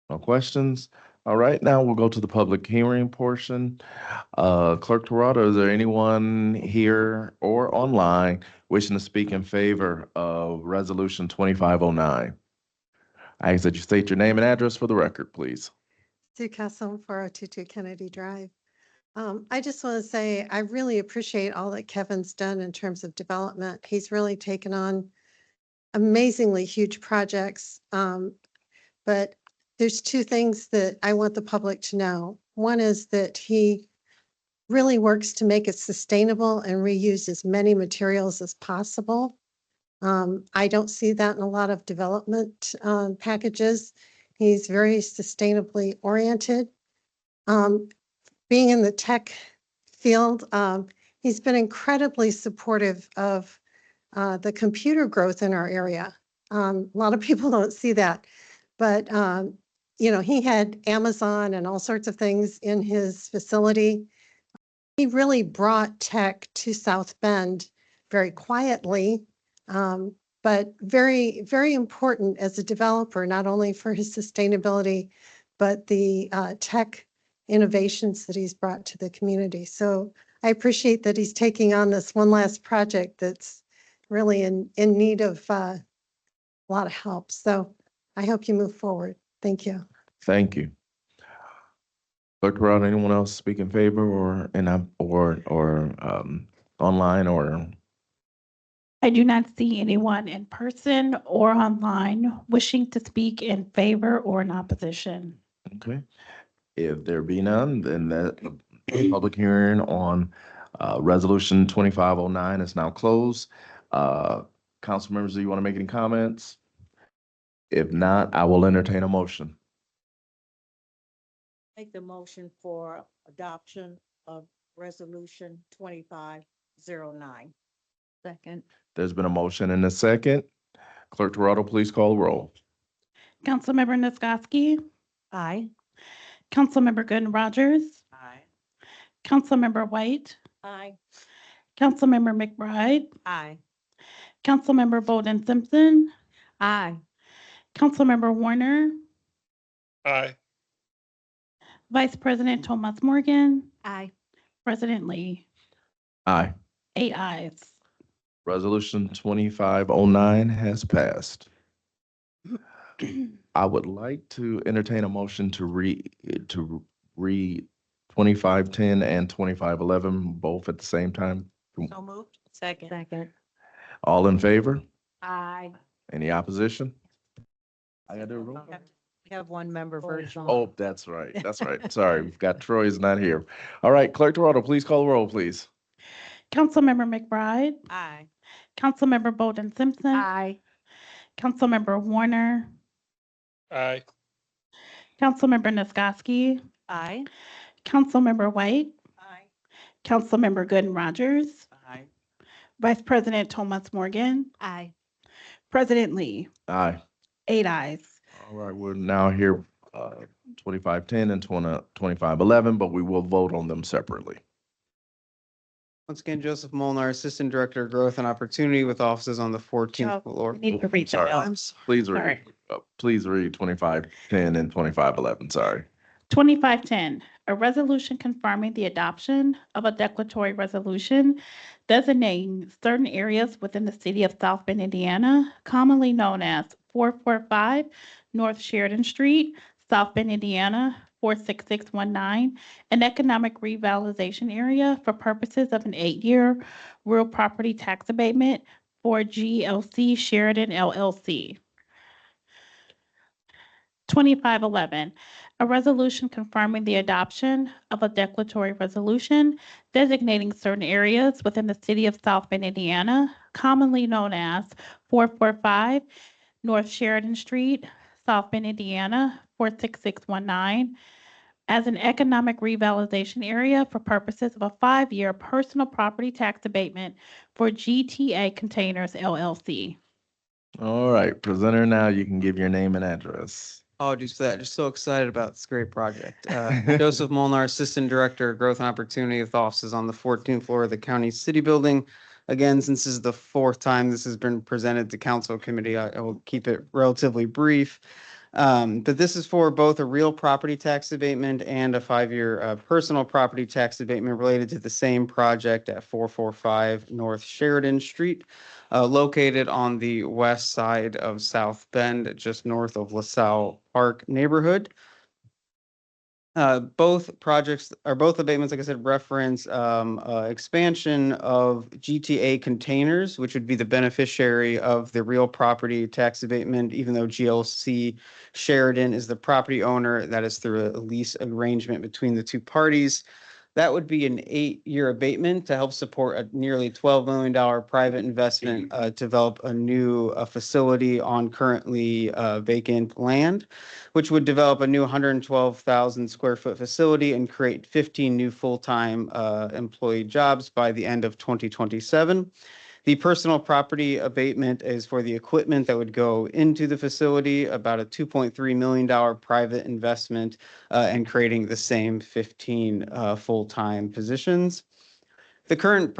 No questions? All right, now we'll go to the public hearing portion. Clerk Torado, is there anyone here or online wishing to speak in favor of Resolution 2509? I ask that you state your name and address for the record, please. Sue Castle, 4022 Kennedy Drive. I just want to say I really appreciate all that Kevin's done in terms of development. He's really taken on amazingly huge projects. But there's two things that I want the public to know. One is that he really works to make it sustainable and reuse as many materials as possible. I don't see that in a lot of development packages. He's very sustainably oriented. Being in the tech field, he's been incredibly supportive of the computer growth in our area. A lot of people don't see that, but he had Amazon and all sorts of things in his facility. He really brought tech to South Bend very quietly, but very, very important as a developer, not only for his sustainability, but the tech innovations that he's brought to the community. So I appreciate that he's taking on this one last project that's really in need of a lot of help. So I hope you move forward. Thank you. Thank you. Clerk Torado, anyone else speak in favor or online or? I do not see anyone in person or online wishing to speak in favor or in opposition. Okay. If there be none, then that public hearing on Resolution 2509 is now closed. Council members, do you want to make any comments? If not, I will entertain a motion. Make the motion for adoption of resolution 2509. Second. There's been a motion and a second. Clerk Torado, please call the roll. Councilmember Nisgowsky, Aye. Councilmember Gooden Rogers, Aye. Councilmember White, Aye. Councilmember McBride, Aye. Councilmember Bolden Simpson, Aye. Councilmember Warner, Aye. Vice President Thomas Morgan, Aye. President Lee. Aye. 8 ayes. Resolution 2509 has passed. I would like to entertain a motion to read 2510 and 2511 both at the same time. So moved. Second. Second. All in favor? Aye. Any opposition? I gotta do a roll call. We have one member virtual. Oh, that's right. That's right. Sorry, we've got Troy's not here. All right, Clerk Torado, please call the roll, please. Councilmember McBride, Aye. Councilmember Bolden Simpson, Aye. Councilmember Warner, Aye. Councilmember Nisgowsky, Aye. Councilmember White, Aye. Councilmember Gooden Rogers, Aye. Vice President Thomas Morgan, Aye. President Lee. Aye. 8 ayes. All right, we're now here, 2510 and 2511, but we will vote on them separately. Once again, Joseph Molnar, Assistant Director of Growth and Opportunity with offices on the 14th floor. We need to read the Sorry. bills. Please Sorry. read, please read 2510 and 2511, sorry. 2510, a resolution confirming the adoption of a declaratory resolution designating certain areas within the city of South Bend, Indiana, commonly known as 445 North Sheridan Street, South Bend, Indiana, 46619, an economic revitalization area for purposes of an 8-year real property tax abatement for GLC Sheridan LLC. 2511, a resolution confirming the adoption of a declaratory resolution designating certain areas within the city of South Bend, Indiana, commonly known as 445 North Sheridan Street, South Bend, Indiana, 46619, as an economic revitalization area for purposes of a 5-year personal property tax abatement for GTA Containers LLC. All right, presenter, now you can give your name and address. Apologies for that. Just so excited about this great project. Joseph Molnar, Assistant Director, Growth and Opportunity with offices on the 14th floor of the County City Building. Again, since this is the 4th time this has been presented to Council Committee, I will keep it relatively brief. But this is for both a real property tax abatement and a 5-year personal property tax abatement related to the same project at 445 North Sheridan Street, located on the west side of South Bend, just north of LaSalle Park neighborhood. Both abatements, like I said, reference expansion of GTA Containers, which would be the beneficiary of the real property tax abatement, even though GLC Sheridan is the property owner. That is through a lease arrangement between the two parties. That would be an 8-year abatement to help support a nearly $12 million private investment to develop a new facility on currently vacant land, which would develop a new 112,000 square foot facility and create 15 new full-time employee jobs by the end of 2027. The personal property abatement is for the equipment that would go into the facility, about a $2.3 million private investment, and creating the same 15 full-time positions. The current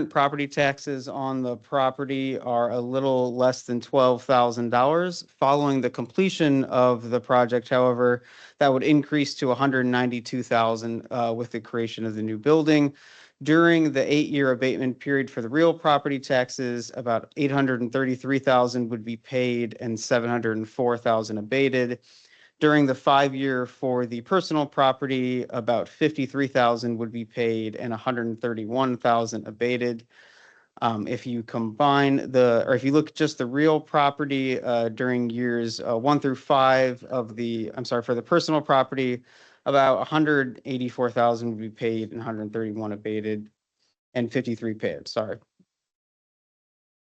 property taxes on the property are a little less than $12,000. Following the completion of the project, however, that would increase to $192,000 with the creation of the new building. During the 8-year abatement period for the real property taxes, about $833,000 would be paid and $704,000 abated. During the 5-year for the personal property, about $53,000 would be paid and $131,000 abated. If you combine if you look at just the real property during years 1 through 5 for the personal property, about $184,000 would be paid and $131 abated and $53 paid, sorry.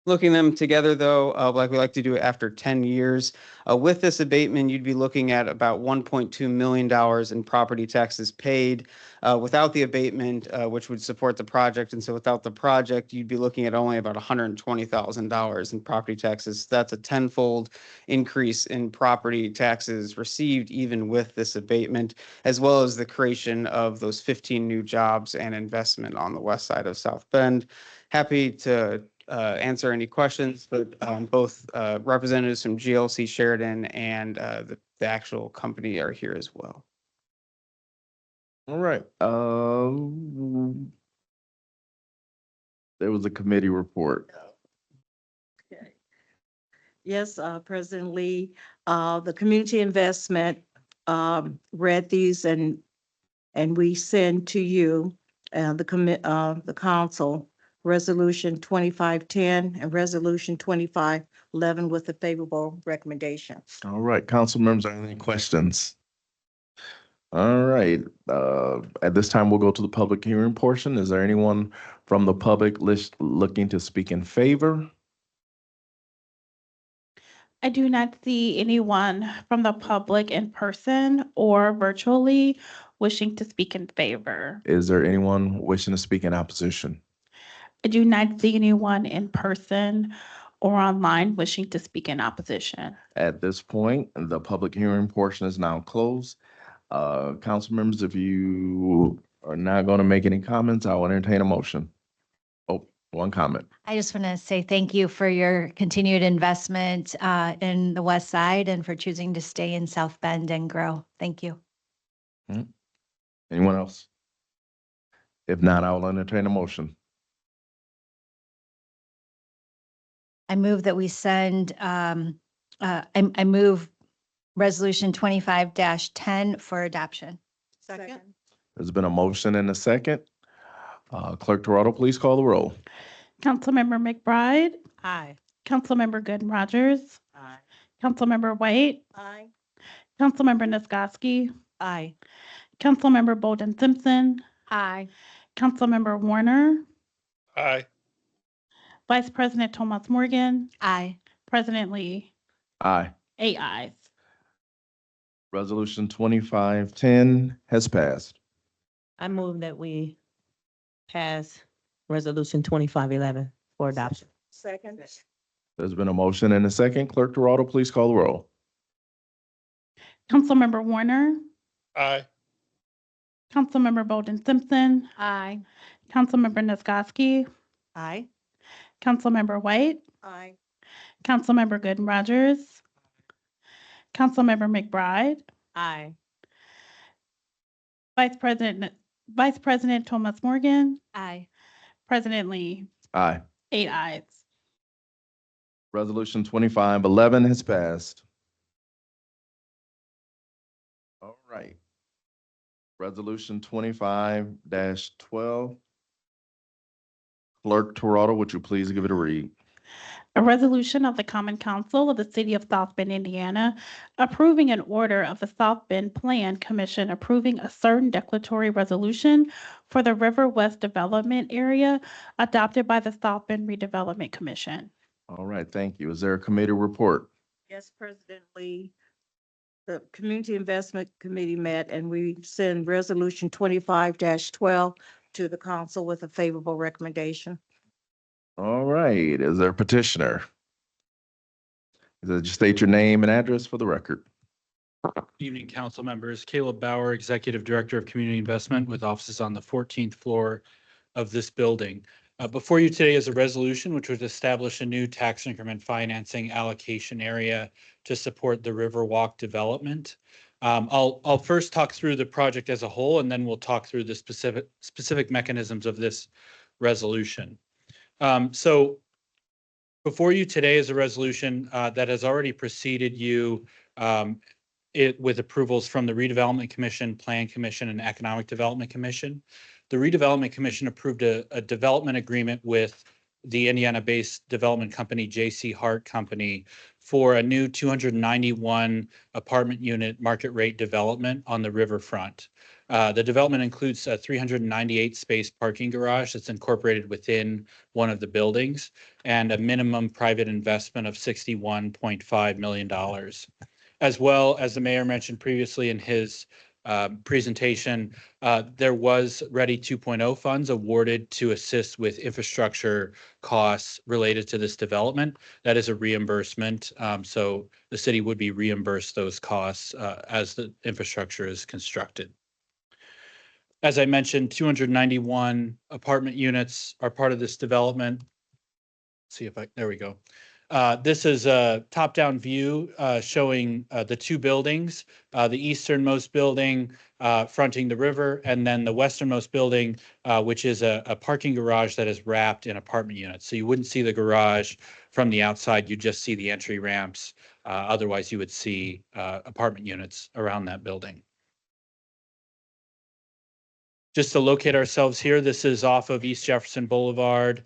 Looking them together though, like we like to do after 10 years, with this abatement, you'd be looking at about $1.2 million in property taxes paid. Without the abatement, which would support the project, and so without the project, you'd be looking at only about $120,000 in property taxes. That's a tenfold increase in property taxes received even with this abatement, as well as the creation of those 15 new jobs and investment on the west side of South Bend. Happy to answer any questions, but both representatives from GLC Sheridan and the actual company are here as well. All right. There was a committee report. Okay. Yes, President Lee, the community investment read these and we send to you the council Resolution 2510 and Resolution 2511 with a favorable recommendation. All right, council members, are there any questions? All right, at this time, we'll go to the public hearing portion. Is there anyone from the public list looking to speak in favor? I do not see anyone from the public in person or virtually wishing to speak in favor. Is there anyone wishing to speak in opposition? I do not see anyone in person or online wishing to speak in opposition. At this point, the public hearing portion is now closed. Council members, if you are not going to make any comments, I will entertain a motion. Oh, one comment. I just want to say thank you for your continued investment in the West Side and for choosing to stay in South Bend and grow. Thank you. Anyone else? If not, I will entertain a motion. I move that we send, I move Resolution 25-10 for adoption. Second. There's been a motion and a second. Clerk Toronto, please call the roll. Councilmember McBride, Aye. Councilmember Gooden Rogers, Aye. Councilmember White, Aye. Councilmember Nisgowsky, Aye. Councilmember Bolden Simpson, Aye. Councilmember Warner, Aye. Vice President Thomas Morgan, Aye. President Lee, Aye. 8 ayes. Resolution 2510 has passed. I move that we pass resolution 2511 for adoption. Second. There's been a motion and a second. Clerk Toronto, please call the roll. Councilmember Warner, Aye. Councilmember Bolden Simpson, Aye. Councilmember Nisgowsky, Aye. Councilmember White, Aye. Councilmember Gooden Rogers, Councilmember McBride, Aye. Vice President Thomas Morgan, Aye. President Lee, Aye. 8 ayes. Resolution 2511 has passed. All right. Resolution 25-12. Clerk Toronto, would you please give it a read? A resolution of the Common Council of the City of South Bend, Indiana, approving an order of the South Bend Plan Commission approving a certain declaratory resolution for the River West Development Area adopted by the South Bend Redevelopment Commission. All right, thank you. Is there a committee report? Yes, President Lee. The Community Investment Committee met and we send resolution 25-12 to the council with a favorable recommendation. All right, is there a petitioner? Just state your name and address for the record. Good evening, council members. Caleb Bauer, Executive Director of Community Investment with offices on the 14th floor of this building. Before you today is a resolution which would establish a new tax increment financing allocation area to support the Riverwalk development. I'll first talk through the project as a whole, and then we'll talk through the specific mechanisms of this resolution. So before you today is a resolution that has already preceded you with approvals from the Redevelopment Commission, Plan Commission, and Economic Development Commission. The Redevelopment Commission approved a development agreement with the Indiana-based development company, J.C. Hart Company, for a new 291 apartment unit market rate development on the riverfront. The development includes a 398 space parking garage that's incorporated within one of the buildings and a minimum private investment of $61.5 million. As well, as the mayor mentioned previously in his presentation, there was Ready 2.0 funds awarded to assist with infrastructure costs related to this development. That is a reimbursement. So the city would be reimbursed those costs as the infrastructure is constructed. As I mentioned, 291 apartment units are part of this development. There we go. This is a top-down view showing the two buildings, the easternmost building fronting the river, and then the westernmost building, which is a parking garage that is wrapped in apartment units. So you wouldn't see the garage from the outside, you just see the entry ramps. Otherwise, you would see apartment units around that building. Just to locate ourselves here, this is off of East Jefferson Boulevard,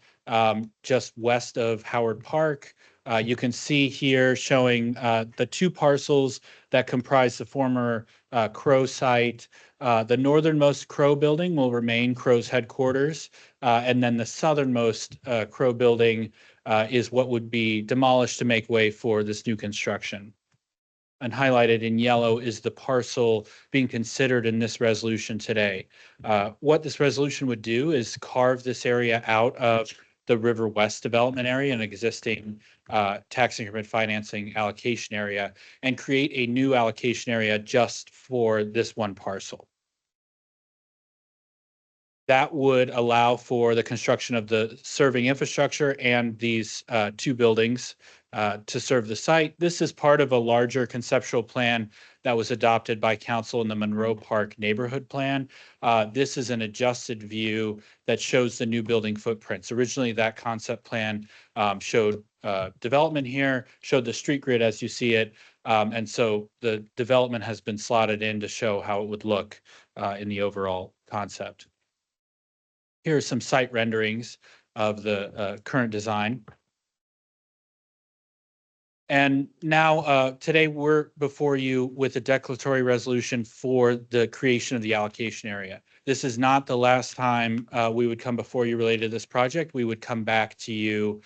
just west of Howard Park. You can see here showing the two parcels that comprise the former Crow site. The northernmost Crow building will remain Crow's headquarters, and then the southernmost Crow building is what would be demolished to make way for this new construction. And highlighted in yellow is the parcel being considered in this resolution today. What this resolution would do is carve this area out of the River West development area, an existing tax increment financing allocation area, and create a new allocation area just for this one parcel. That would allow for the construction of the serving infrastructure and these two buildings to serve the site. This is part of a larger conceptual plan that was adopted by council in the Monroe Park Neighborhood Plan. This is an adjusted view that shows the new building footprints. Originally, that concept plan showed development here, showed the street grid as you see it, And so the development has been slotted in to show how it would look in the overall concept. Here are some site renderings of the current design. And now, today, we're before you with a declaratory resolution for the creation of the allocation area. This is not the last time we would come before you related to this project. We would come back to you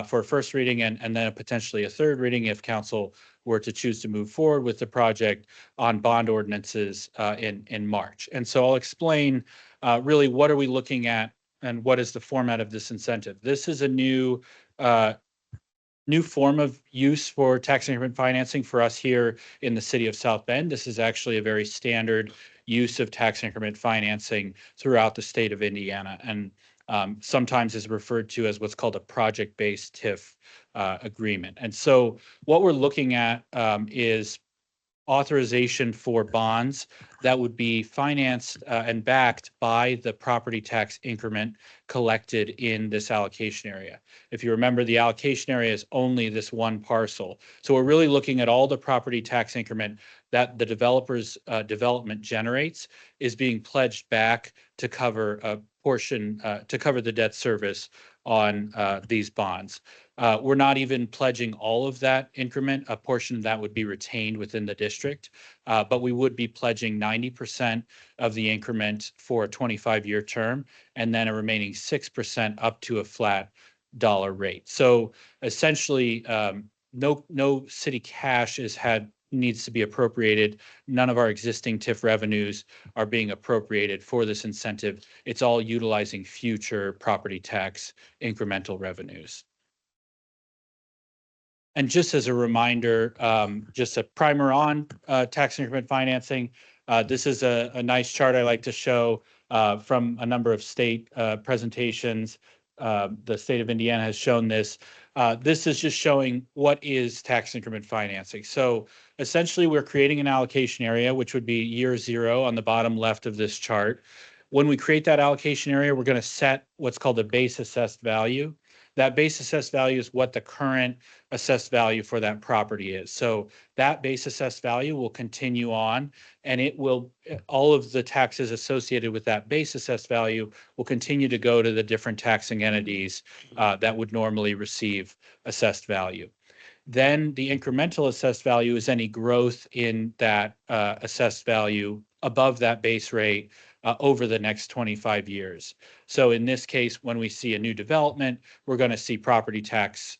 for a first reading and then potentially a third reading if council were to choose to move forward with the project on bond ordinances in March. And so I'll explain really what are we looking at and what is the format of this incentive. This is a new form of use for tax increment financing for us here in the city of South Bend. This is actually a very standard use of tax increment financing throughout the state of Indiana, and sometimes is referred to as what's called a project-based TIF agreement. And so what we're looking at is authorization for bonds that would be financed and backed by the property tax increment collected in this allocation area. If you remember, the allocation area is only this one parcel. So we're really looking at all the property tax increment that the developer's development generates is being pledged back to cover a portion, to cover the debt service on these bonds. We're not even pledging all of that increment. A portion of that would be retained within the district, but we would be pledging 90% of the increment for a 25-year term, and then a remaining 6% up to a flat dollar rate. So essentially, no city cash needs to be appropriated. None of our existing TIF revenues are being appropriated for this incentive. It's all utilizing future property tax incremental revenues. And just as a reminder, just a primer on tax increment financing. This is a nice chart I like to show from a number of state presentations. The state of Indiana has shown this. This is just showing what is tax increment financing. So essentially, we're creating an allocation area, which would be year zero on the bottom left of this chart. When we create that allocation area, we're going to set what's called a base assessed value. That base assessed value is what the current assessed value for that property is. So that base assessed value will continue on, and it will, all of the taxes associated with that base assessed value will continue to go to the different taxing entities that would normally receive assessed value. Then the incremental assessed value is any growth in that assessed value above that base rate over the next 25 years. So in this case, when we see a new development, we're going to see property tax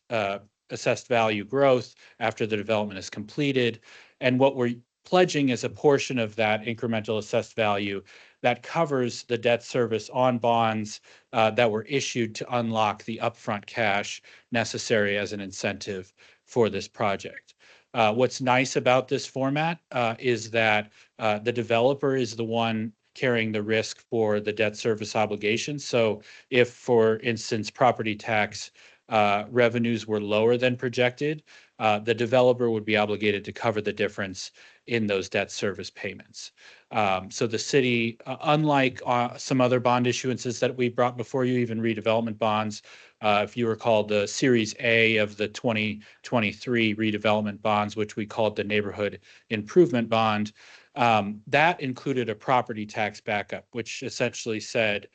assessed value growth after the development is completed. And what we're pledging is a portion of that incremental assessed value that covers the debt service on bonds that were issued to unlock the upfront cash necessary as an incentive for this project. What's nice about this format is that the developer is the one carrying the risk for the debt service obligations. So if, for instance, property tax revenues were lower than projected, the developer would be obligated to cover the difference in those debt service payments. So the city, unlike some other bond issuances that we brought before you, even redevelopment bonds, if you recall the Series A of the 2023 redevelopment bonds, which we called the Neighborhood Improvement Bond, that included a property tax backup, which essentially said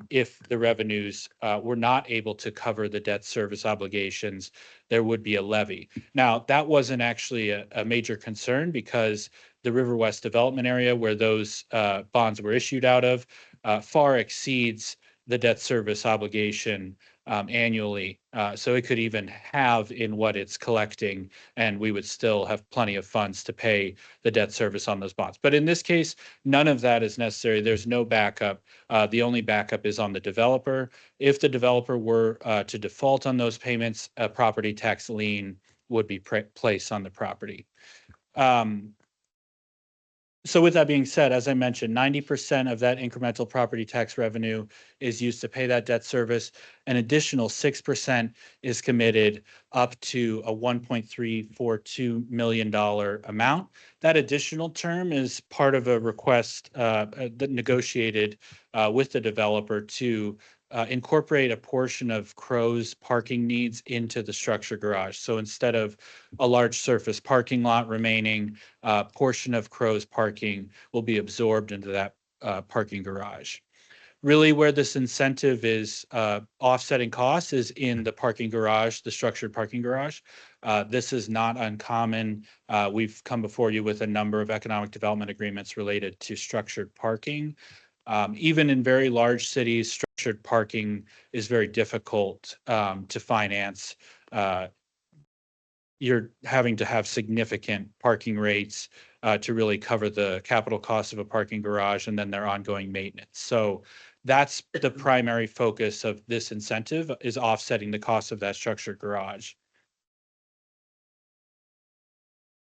if the revenues were not able to cover the debt service obligations, there would be a levy. Now, that wasn't actually a major concern because the River West development area where those bonds were issued out of far exceeds the debt service obligation annually. So it could even have in what it's collecting, and we would still have plenty of funds to pay the debt service on those bonds. But in this case, none of that is necessary. There's no backup. The only backup is on the developer. If the developer were to default on those payments, a property tax lien would be placed on the property. So with that being said, as I mentioned, 90% of that incremental property tax revenue is used to pay that debt service. An additional 6% is committed up to a $1.342 million amount. That additional term is part of a request that negotiated with the developer to incorporate a portion of Crow's parking needs into the structured garage. So instead of a large surface parking lot remaining, a portion of Crow's parking will be absorbed into that parking garage. Really where this incentive is offsetting costs is in the parking garage, the structured parking garage. This is not uncommon. We've come before you with a number of economic development agreements related to structured parking. Even in very large cities, structured parking is very difficult to finance. You're having to have significant parking rates to really cover the capital cost of a parking garage and then their ongoing maintenance. So that's the primary focus of this incentive, is offsetting the cost of that structured garage.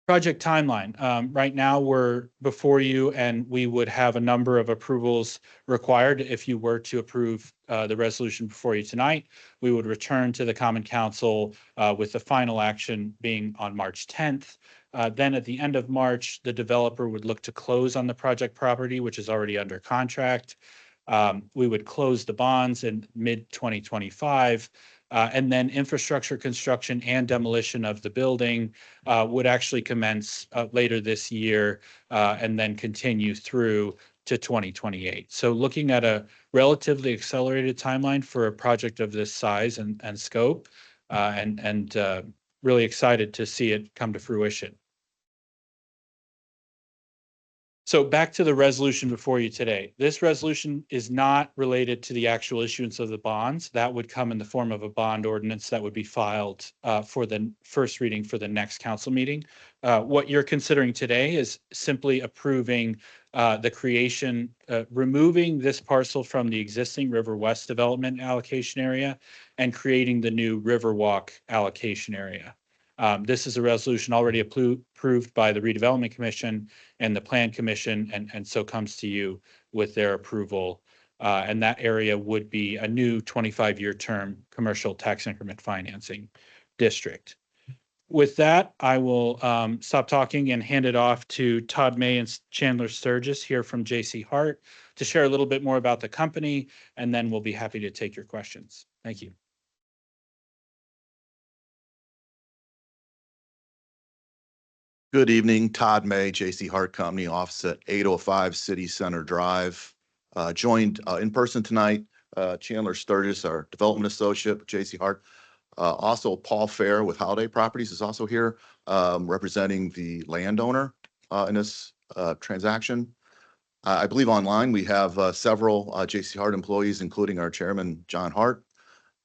Project timeline. Right now, we're before you, and we would have a number of approvals required. If you were to approve the resolution before you tonight, we would return to the Common Council with the final action being on March 10th. Then at the end of March, the developer would look to close on the project property, which is already under contract. We would close the bonds in mid-2025. And then infrastructure construction and demolition of the building would actually commence later this year and then continue through to 2028. So looking at a relatively accelerated timeline for a project of this size and scope, and really excited to see it come to fruition. So back to the resolution before you today. This resolution is not related to the actual issuance of the bonds. That would come in the form of a bond ordinance that would be filed for the first reading for the next council meeting. What you're considering today is simply approving the creation, removing this parcel from the existing River West development allocation area and creating the new Riverwalk allocation area. This is a resolution already approved by the Redevelopment Commission and the Plan Commission, and so comes to you with their approval. And that area would be a new 25-year term commercial tax increment financing district. With that, I will stop talking and hand it off to Todd May and Chandler Sturgis here from J.C. Hart to share a little bit more about the company, and then we'll be happy to take your questions. Thank you. Good evening, Todd May, J.C. Hart Company, office at 805 City Center Drive. Joined in person tonight, Chandler Sturgis, our development associate, J.C. Hart. Also, Paul Fair with Holiday Properties is also here, representing the landowner in this transaction. I believe online we have several J.C. Hart employees, including our chairman, John Hart.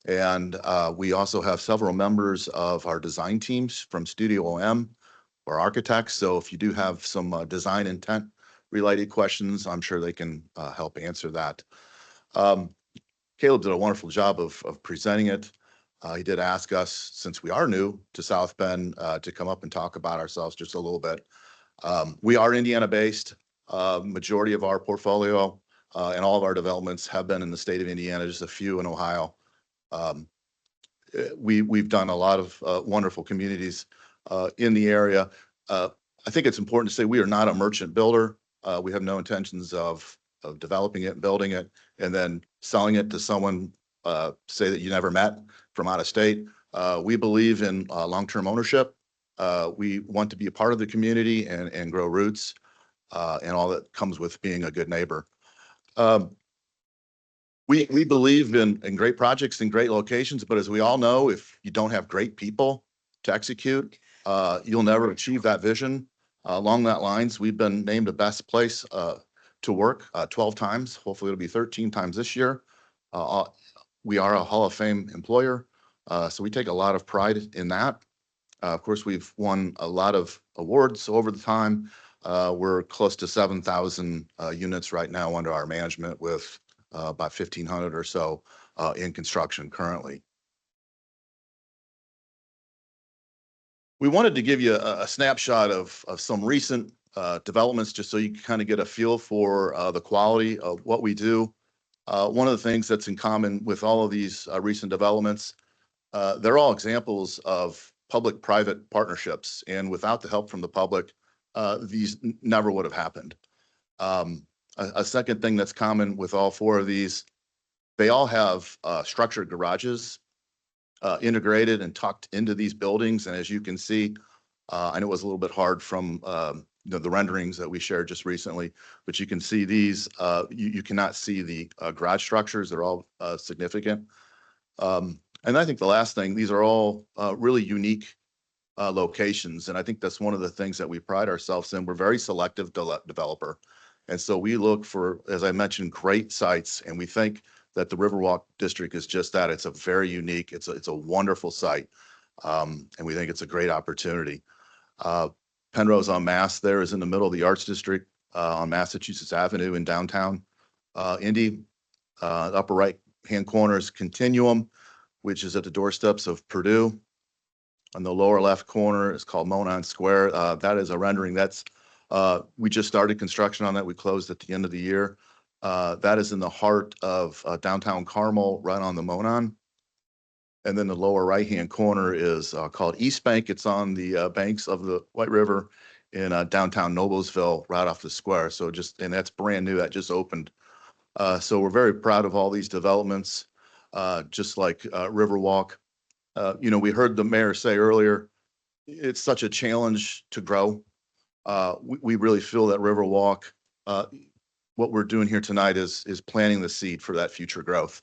And we also have several members of our design teams from Studio OM, or architects. So if you do have some design intent related questions, I'm sure they can help answer that. Caleb did a wonderful job of presenting it. He did ask us, since we are new to South Bend, to come up and talk about ourselves just a little bit. We are Indiana-based. Majority of our portfolio and all of our developments have been in the state of Indiana, just a few in Ohio. We've done a lot of wonderful communities in the area. I think it's important to say we are not a merchant builder. We have no intentions of developing it, building it, and then selling it to someone, say that you never met from out of state. We believe in long-term ownership. We want to be a part of the community and grow roots and all that comes with being a good neighbor. We believe in great projects and great locations, but as we all know, if you don't have great people to execute, you'll never achieve that vision. Along that lines, we've been named the best place to work 12 times. Hopefully it'll be 13 times this year. We are a Hall of Fame employer, so we take a lot of pride in that. Of course, we've won a lot of awards over the time. We're close to 7,000 units right now under our management, with about 1,500 or so in construction currently. We wanted to give you a snapshot of some recent developments, just so you can kind of get a feel for the quality of what we do. One of the things that's in common with all of these recent developments, they're all examples of public-private partnerships, and without the help from the public, these never would have happened. A second thing that's common with all four of these, They all have structured garages integrated and tucked into these buildings. And as you can see, I know it was a little bit hard from the renderings that we shared just recently, but you can see these, you cannot see the garage structures. They're all significant. And I think the last thing, these are all really unique locations. And I think that's one of the things that we pride ourselves in. We're very selective developer. And so we look for, as I mentioned, great sites. And we think that the Riverwalk District is just that. It's a very unique, it's a wonderful site. And we think it's a great opportunity. Penrose on Mass there is in the middle of the Arts District on Massachusetts Avenue in downtown Indy. Upper right-hand corner is Continuum, which is at the doorsteps of Purdue. On the lower left corner is called Monon Square. That is a rendering. That's we just started construction on that. We closed at the end of the year. That is in the heart of downtown Carmel, right on the Monon. And then the lower right-hand corner is called East Bank. It's on the banks of the White River in downtown Noblesville, right off the square. So and that's brand new. That just opened. So we're very proud of all these developments, just like Riverwalk. We heard the mayor say earlier, it's such a challenge to grow. We really feel that Riverwalk, what we're doing here tonight is planting the seed for that future growth.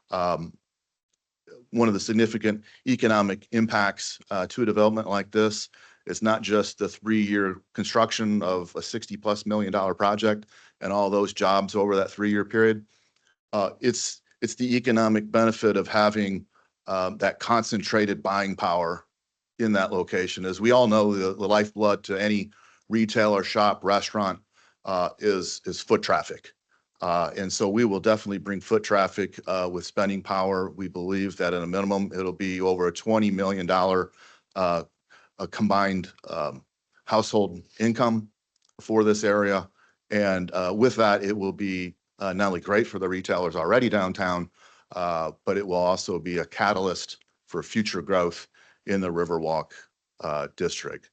One of the significant economic impacts to a development like this is not just the 3-year construction of a $60+ million project and all those jobs over that 3-year period. It's the economic benefit of having that concentrated buying power in that location. As we all know, the lifeblood to any retailer, shop, restaurant is foot traffic. And so we will definitely bring foot traffic with spending power. We believe that at a minimum, it'll be over a $20 million a combined household income for this area. And with that, it will be not only great for the retailers already downtown, but it will also be a catalyst for future growth in the Riverwalk district.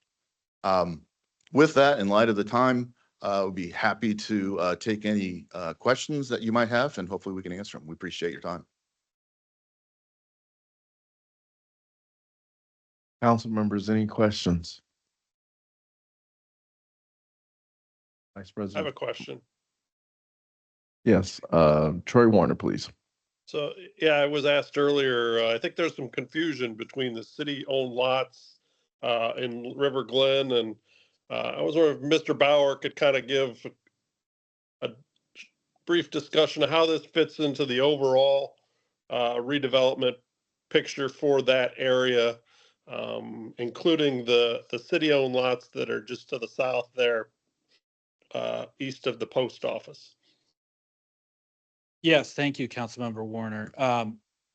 With that, in light of the time, we'll be happy to take any questions that you might have, and hopefully we can answer them. We appreciate your time. Council members, any questions? Vice I have President? a question. Yes, Troy Warner, please. So, yeah, I was asked earlier, I think there's some confusion between the city-owned lots in River Glen, and I was wondering if Mr. Bauer could kind of give a brief discussion of how this fits into the overall redevelopment picture for that area, including the city-owned lots that are just to the south there, east of the post office. Yes, thank you, Councilmember Warner.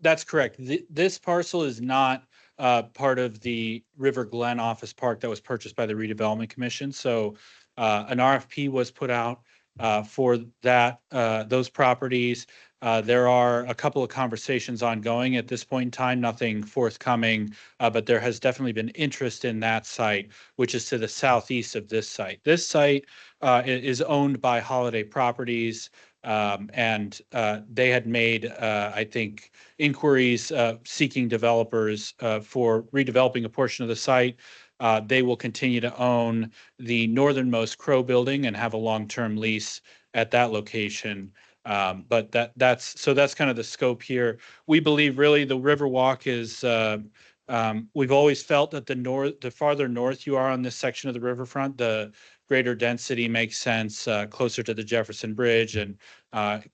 That's correct. This parcel is not part of the River Glen Office Park that was purchased by the Redevelopment Commission. So an RFP was put out for those properties. There are a couple of conversations ongoing at this point in time, nothing forthcoming, but there has definitely been interest in that site, which is to the southeast of this site. This site is owned by Holiday Properties. And they had made, I think, inquiries seeking developers for redeveloping a portion of the site. They will continue to own the northernmost Crow building and have a long-term lease at that location. But that's kind of the scope here. We believe really the Riverwalk is, we've always felt that the farther north you are on this section of the riverfront, the greater density makes sense, closer to the Jefferson Bridge and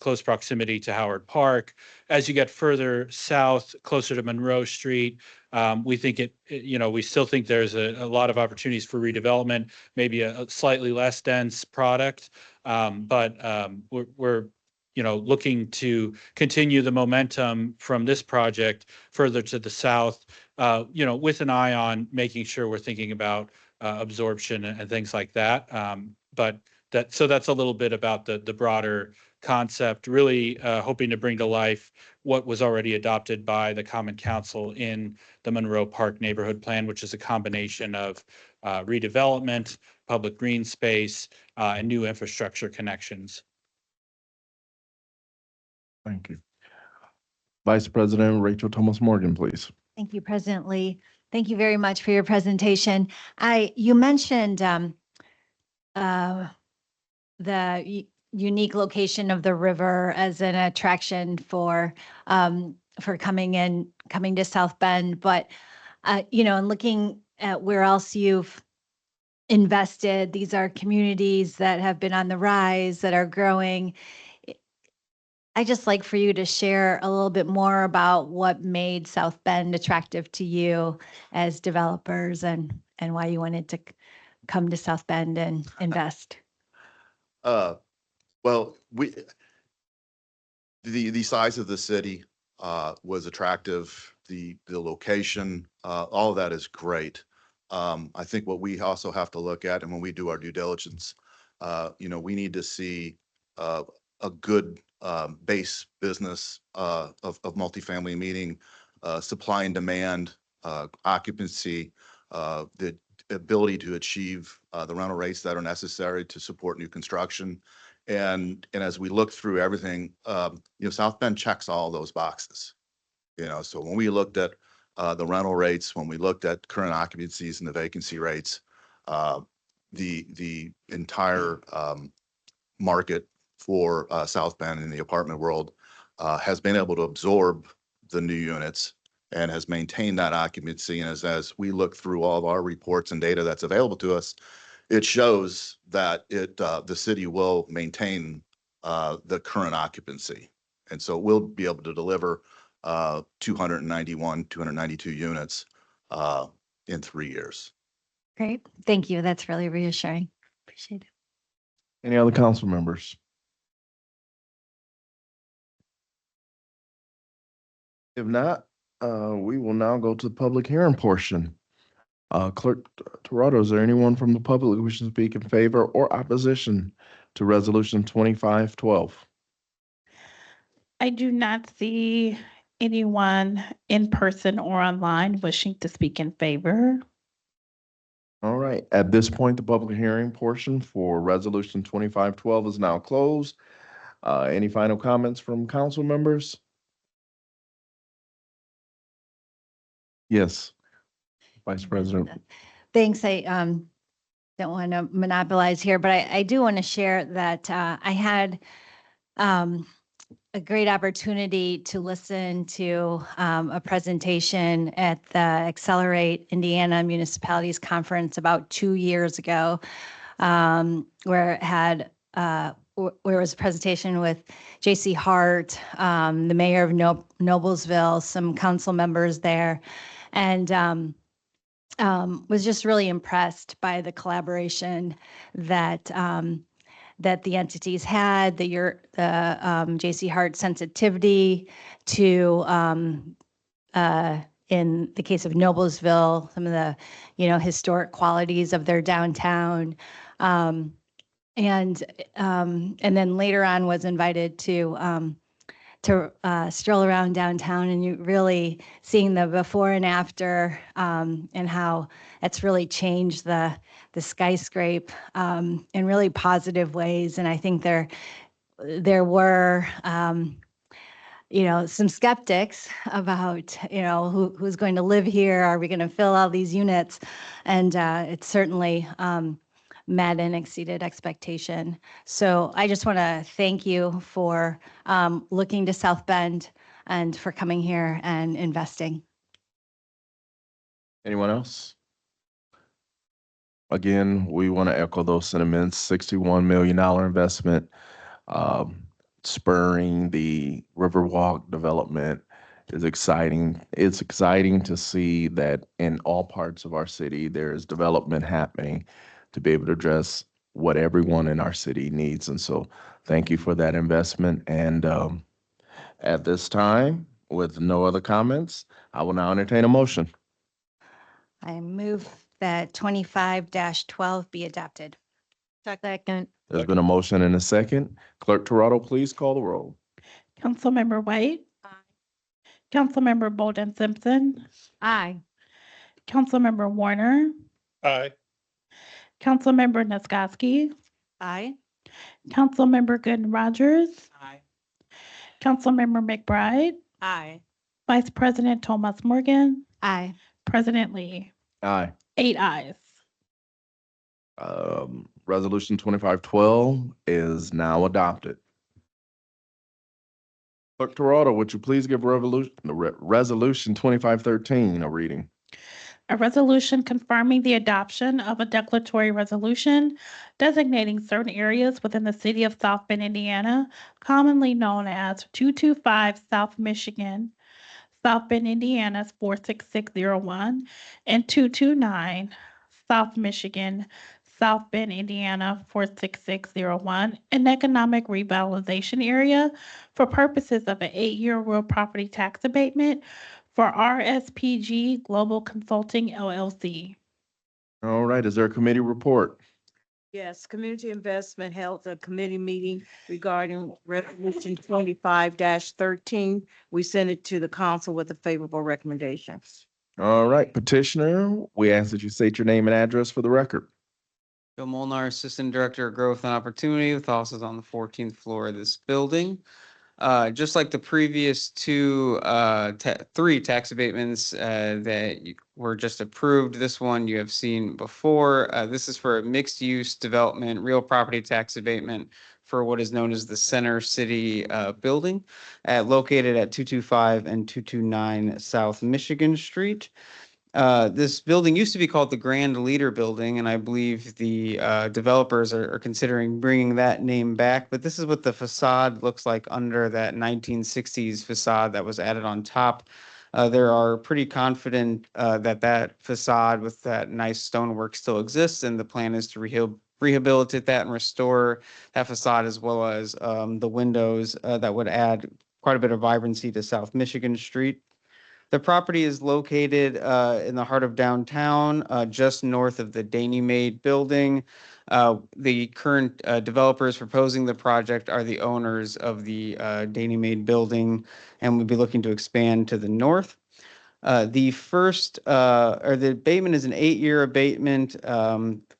close proximity to Howard Park. As you get further south, closer to Monroe Street, we think we still think there's a lot of opportunities for redevelopment, maybe a slightly less dense product. But we're looking to continue the momentum from this project further to the south, with an eye on making sure we're thinking about absorption and things like that. So that's a little bit about the broader concept, really hoping to bring to life what was already adopted by the Common Council in the Monroe Park Neighborhood Plan, which is a combination of redevelopment, public green space, and new infrastructure connections. Thank you. Vice President Rachel Thomas Morgan, please. Thank you, President Lee. Thank you very much for your presentation. You mentioned the unique location of the river as an attraction for coming to South Bend. But and looking at where else you've invested, these are communities that have been on the rise, that are growing. I just like for you to share a little bit more about what made South Bend attractive to you as developers and why you wanted to come to South Bend and invest. Well, the size of the city was attractive. The location, all of that is great. I think what we also have to look at, and when we do our due diligence, we need to see a good base business of multifamily, meaning supply and demand, occupancy, the ability to achieve the rental rates that are necessary to support new construction. And as we look through everything, South Bend checks all those boxes. So when we looked at the rental rates, when we looked at current occupancies and the vacancy rates, the entire market for South Bend in the apartment world has been able to absorb the new units and has maintained that occupancy. And as we look through all of our reports and data that's available to us, it shows that the city will maintain the current occupancy. And so we'll be able to deliver 292 units in 3 years. Great. Thank you. That's really reassuring. Appreciate it. Any other council members? If not, we will now go to the public hearing portion. Clerk Toronto, is there anyone from the public who wishes to speak in favor or opposition to Resolution 2512? I do not see anyone in person or online wishing to speak in favor. All right, at this point, the public hearing portion for Resolution 2512 is now closed. Any final comments from council members? Yes, Vice President. Thanks. I don't want to monopolize here, but I do want to share that I had a great opportunity to listen to a presentation at the Accelerate Indiana Municipalities Conference about 2 years ago, where it had where it was a presentation with J.C. Hart, the mayor of Noblesville, some council members there, and was just really impressed by the collaboration that that the entities had, the J.C. Hart sensitivity to, in the case of Noblesville, some of the, historic qualities of their downtown. And then later on was invited to stroll around downtown, and you really seeing the before and after, and how it's really changed the skyscrape in really positive ways. And I think there were some skeptics about who's going to live here. Are we going to fill all these units? And it certainly met and exceeded expectation. So I just want to thank you for looking to South Bend and for coming here and investing. Anyone else? Again, we want to echo those sentiments. $61 million investment, spurring the Riverwalk development is exciting. It's exciting to see that in all parts of our city, there is development happening to be able to address what everyone in our city needs. And so thank you for that investment. And at this time, with no other comments, I will now entertain a motion. I move that 25-12 be adopted. Second. There's been a motion and a second. Clerk Toronto, please call the roll. Councilmember White. Aye. Councilmember Bolden Simpson. Aye. Councilmember Warner. Aye. Councilmember Niskoski. Aye. Councilmember Gooden Rogers. Aye. Councilmember McBride. Aye. Vice President Thomas Morgan, Aye. President Lee. Aye. 8 ayes. Resolution 2512 is now adopted. Clerk Toronto, would you please give Resolution 2513 a reading? A resolution confirming the adoption of a declaratory resolution designating certain areas within the city of South Bend, Indiana, commonly known as 225 South Michigan, South Bend, Indiana's 46601, and 229 South Michigan, South Bend, Indiana, 46601, an economic revitalization area for purposes of an 8-year real property tax abatement for RSPG Global Consulting LLC. All right, is there a committee report? Yes, Community Investment held a committee meeting regarding Resolution 25-13. We sent it to the council with a favorable recommendation. All right, petitioner, we ask that you state your name and address for the record. Bill Molnar, Assistant Director of Growth and Opportunity with offices on the 14th floor of this building. Just like the previous three tax abatements that were just approved, this one you have seen before. This is for a mixed-use development, real property tax abatement for what is known as the Center City building, located at 225 and 229 South Michigan Street. This building used to be called the Grand Leader Building, and I believe the developers are considering bringing that name back. But this is what the facade looks like under that 1960s facade that was added on top. There are pretty confident that facade with that nice stonework still exists, and the plan is to rehabilitate that and restore that facade as well as the windows that would add quite a bit of vibrancy to South Michigan Street. The property is located in the heart of downtown, just north of the Danny Maid building. The current developers proposing the project are the owners of the Danny Maid building, and we'll be looking to expand to the north. The abatement is an 8-year abatement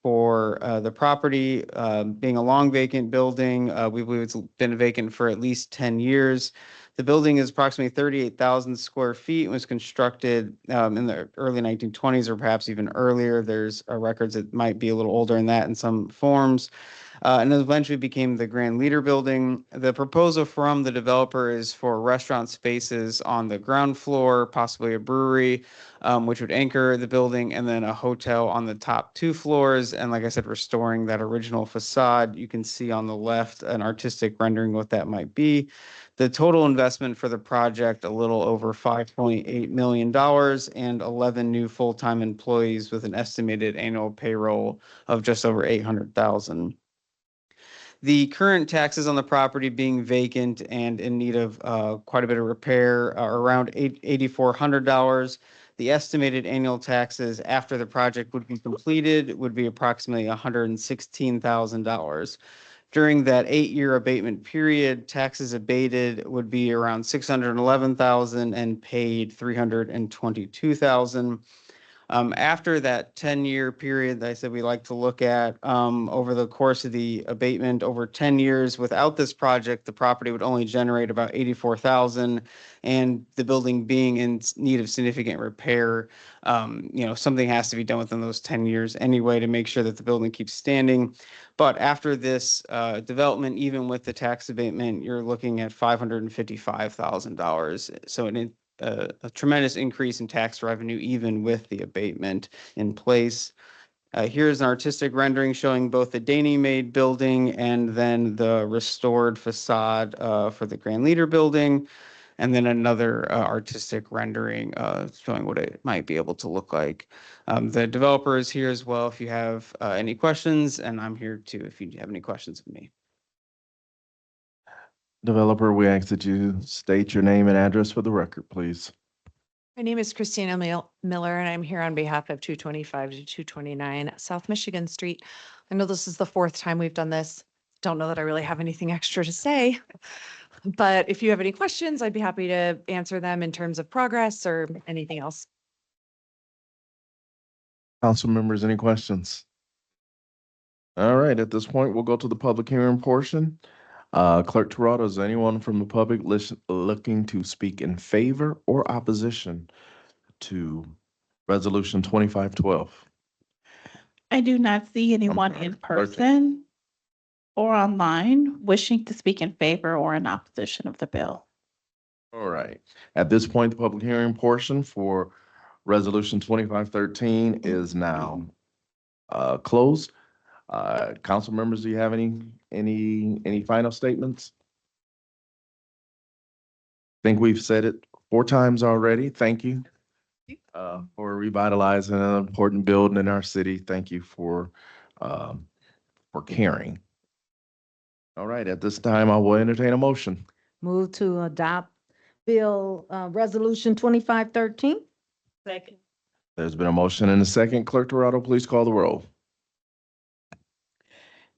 for the property being a long vacant building. We believe it's been vacant for at least 10 years. The building is approximately 38,000 square feet and was constructed in the early 1920s or perhaps even earlier. There's records that might be a little older than that in some forms. And eventually became the Grand Leader Building. The proposal from the developer is for restaurant spaces on the ground floor, possibly a brewery, which would anchor the building, and then a hotel on the top 2 floors. And like I said, restoring that original facade. You can see on the left an artistic rendering what that might be. The total investment for the project, a little over $5.8 million and 11 new full-time employees with an estimated annual payroll of just over $800,000. The current taxes on the property being vacant and in need of quite a bit of repair are around $8,400. The estimated annual taxes after the project would be completed would be approximately $116,000. During that 8-year abatement period, taxes abated would be around $611,000 and paid $322,000. After that 10-year period that I said we like to look at, over the course of the abatement over 10 years, without this project, the property would only generate about $84,000, and the building being in need of significant repair, something has to be done within those 10 years anyway to make sure that the building keeps standing. But after this development, even with the tax abatement, you're looking at $555,000. So a tremendous increase in tax revenue, even with the abatement in place. Here's an artistic rendering showing both the Danny Maid building and then the restored facade for the Grand Leader building. And then another artistic rendering showing what it might be able to look like. The developer is here as well if you have any questions, and I'm here too if you have any questions of me. Developer, we ask that you state your name and address for the record, please. My name is Christina Miller, and I'm here on behalf of 225 to 229 South Michigan Street. I know this is the 4th time we've done this. Don't know that I really have anything extra to say, but if you have any questions, I'd be happy to answer them in terms of progress or anything else. Council members, any questions? All right, at this point, we'll go to the public hearing portion. Clerk Toronto, is there anyone from the public looking to speak in favor or opposition to Resolution 2512? I do not see anyone sorry, in 13. person or online wishing to speak in favor or in opposition of the bill. All right. At this point, the public hearing portion for Resolution 2513 is now closed. Council members, do you have any final statements? Think we've said it 4 times already. Thank you for revitalizing an important building in our city. Thank you for caring. All right, at this time, I will entertain a motion. Move to adopt Bill, Resolution 2513. Second. There's been a motion and a second. Clerk Toronto, please call the roll.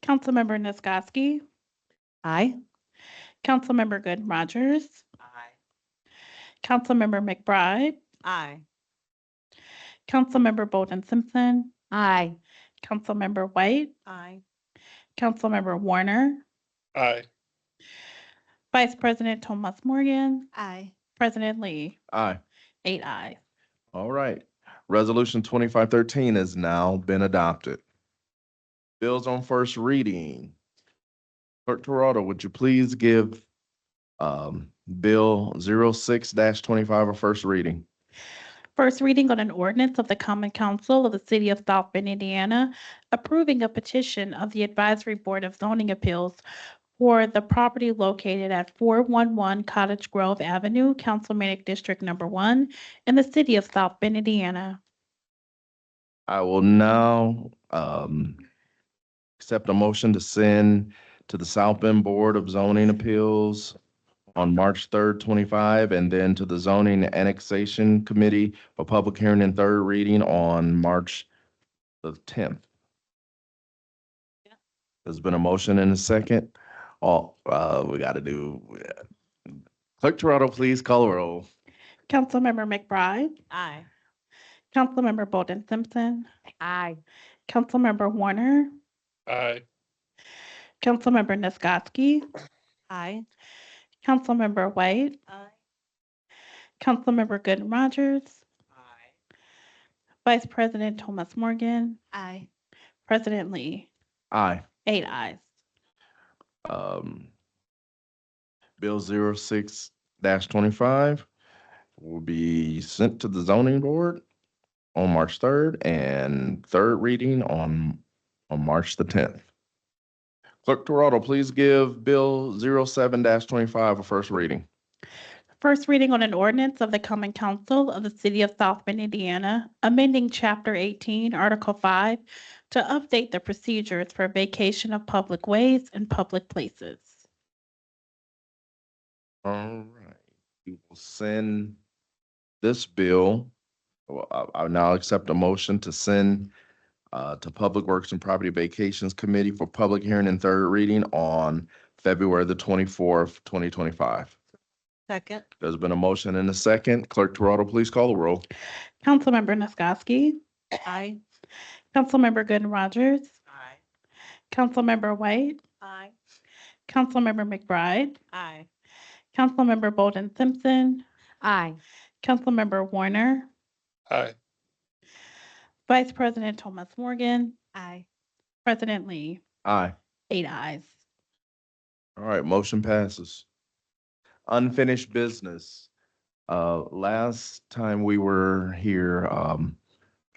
Councilmember Nisgowsky. Aye. Councilmember Good Rogers. Aye. Councilmember McBride. Aye. Councilmember Bolden Simpson. Aye. Councilmember White. Aye. Councilmember Warner. Aye. Vice President Thomas Morgan. Aye. President Lee. Aye. 8 ayes. All right. Resolution 2513 has now been adopted. Bills on first reading. Clerk Toronto, would you please give Bill 06-25 a first reading? First reading on an ordinance of the Common Council of the City of South Bend, Indiana, approving a petition of the Advisory Board of Zoning Appeals for the property located at 411 Cottage Grove Avenue, Councilmanic District Number 1, in the City of South Bend, Indiana. I will now accept a motion to send to the South Bend Board of Zoning Appeals on March 3rd, 25, and then to the Zoning Annexation Committee for public hearing and third reading on March the 10th. There's been a motion and a second. We got to do, Clerk Toronto, please call a roll. Councilmember McBride. Aye. Councilmember Bolden Simpson. Aye. Councilmember Warner. Aye. Councilmember Nisgowsky. Aye. Councilmember White. Aye. Councilmember Good Rogers. Aye. Vice President Thomas Morgan. Aye. President Lee. Aye. 8 ayes. Bill 06-25 will be sent to the zoning board on March 3rd and third reading on March the 10th. Clerk Toronto, please give Bill 07-25 a first reading. First reading on an ordinance of the Common Council of the City of South Bend, Indiana, amending Chapter 18, Article 5 to update the procedures for vacation of public ways and public places. All right, we will send this bill. Well, I now accept a motion to send to Public Works and Property Vacations Committee for public hearing and third reading on February the 24th, 2025. Second. There's been a motion and a second. Clerk Toronto, please call the roll. Councilmember Nisgowsky. Aye. Councilmember Good Rogers. Aye. Councilmember White. Aye. Councilmember McBride. Aye. Councilmember Bolden Simpson. Aye. Councilmember Warner. Aye. Vice President Thomas Morgan. Aye. President Lee. Aye. 8 ayes. All right, motion passes. Unfinished business. Last time we were here,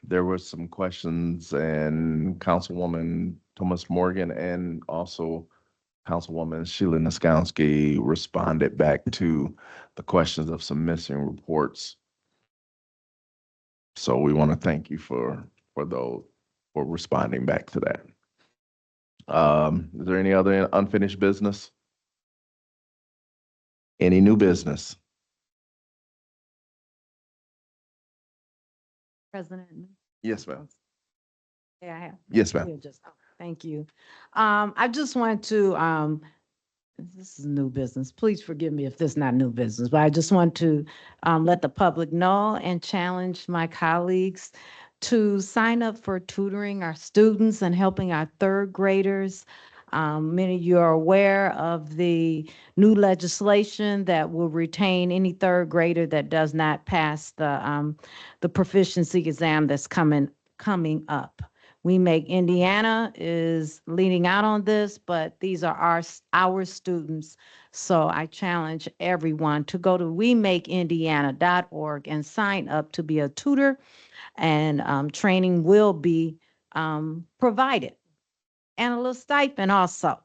there were some questions and Councilwoman Thomas Morgan and also Councilwoman Sheila Nisgowsky responded back to the questions of some missing reports. So we want to thank you for responding back to that. Is there any other unfinished business? Any new business? President. Yes, ma'am. Yeah, I have. Yes, ma'am. Yeah, thank you. I just want to, this is new business. Please forgive me if this is not new business, but I just want to let the public know and challenge my colleagues to sign up for tutoring our students and helping our third graders Many of you are aware of the new legislation that will retain any third grader that does not pass the proficiency exam that's coming up. We Make Indiana is leading out on this, but these are our students. So I challenge everyone to go to wemakeindiana.org and sign up to be a tutor, and training will be provided, and a little stipend also.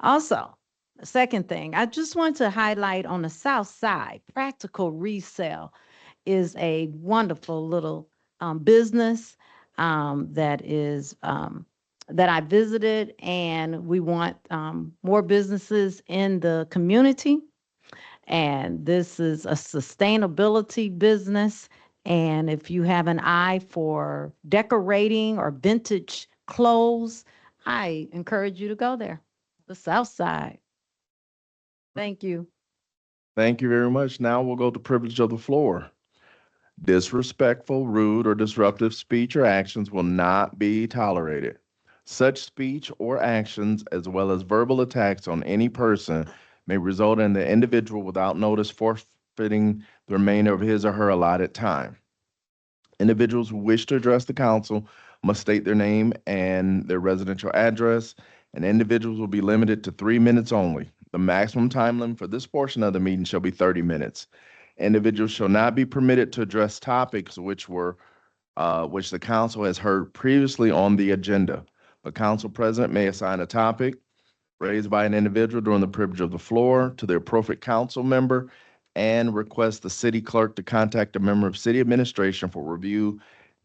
Also, the second thing, I just want to highlight on the south side, Practical Resale is a wonderful little business that I visited, and we want more businesses in the community. And this is a sustainability business. And if you have an eye for decorating or vintage clothes, I encourage you to go there, the south side. Thank you. Thank you very much. Now we'll go to privilege of the floor. Disrespectful, rude, or disruptive speech or actions will not be tolerated. Such speech or actions, as well as verbal attacks on any person, may result in the individual without notice forfeiting the remainder of his or her allotted time. Individuals who wish to address the council must state their name and their residential address, and individuals will be limited to 3 minutes only. The maximum time limit for this portion of the meeting shall be 30 minutes. Individuals shall not be permitted to address topics which the council has heard previously on the agenda. The council president may assign a topic raised by an individual during the privilege of the floor to the appropriate council member and request the city clerk to contact a member of city administration for review,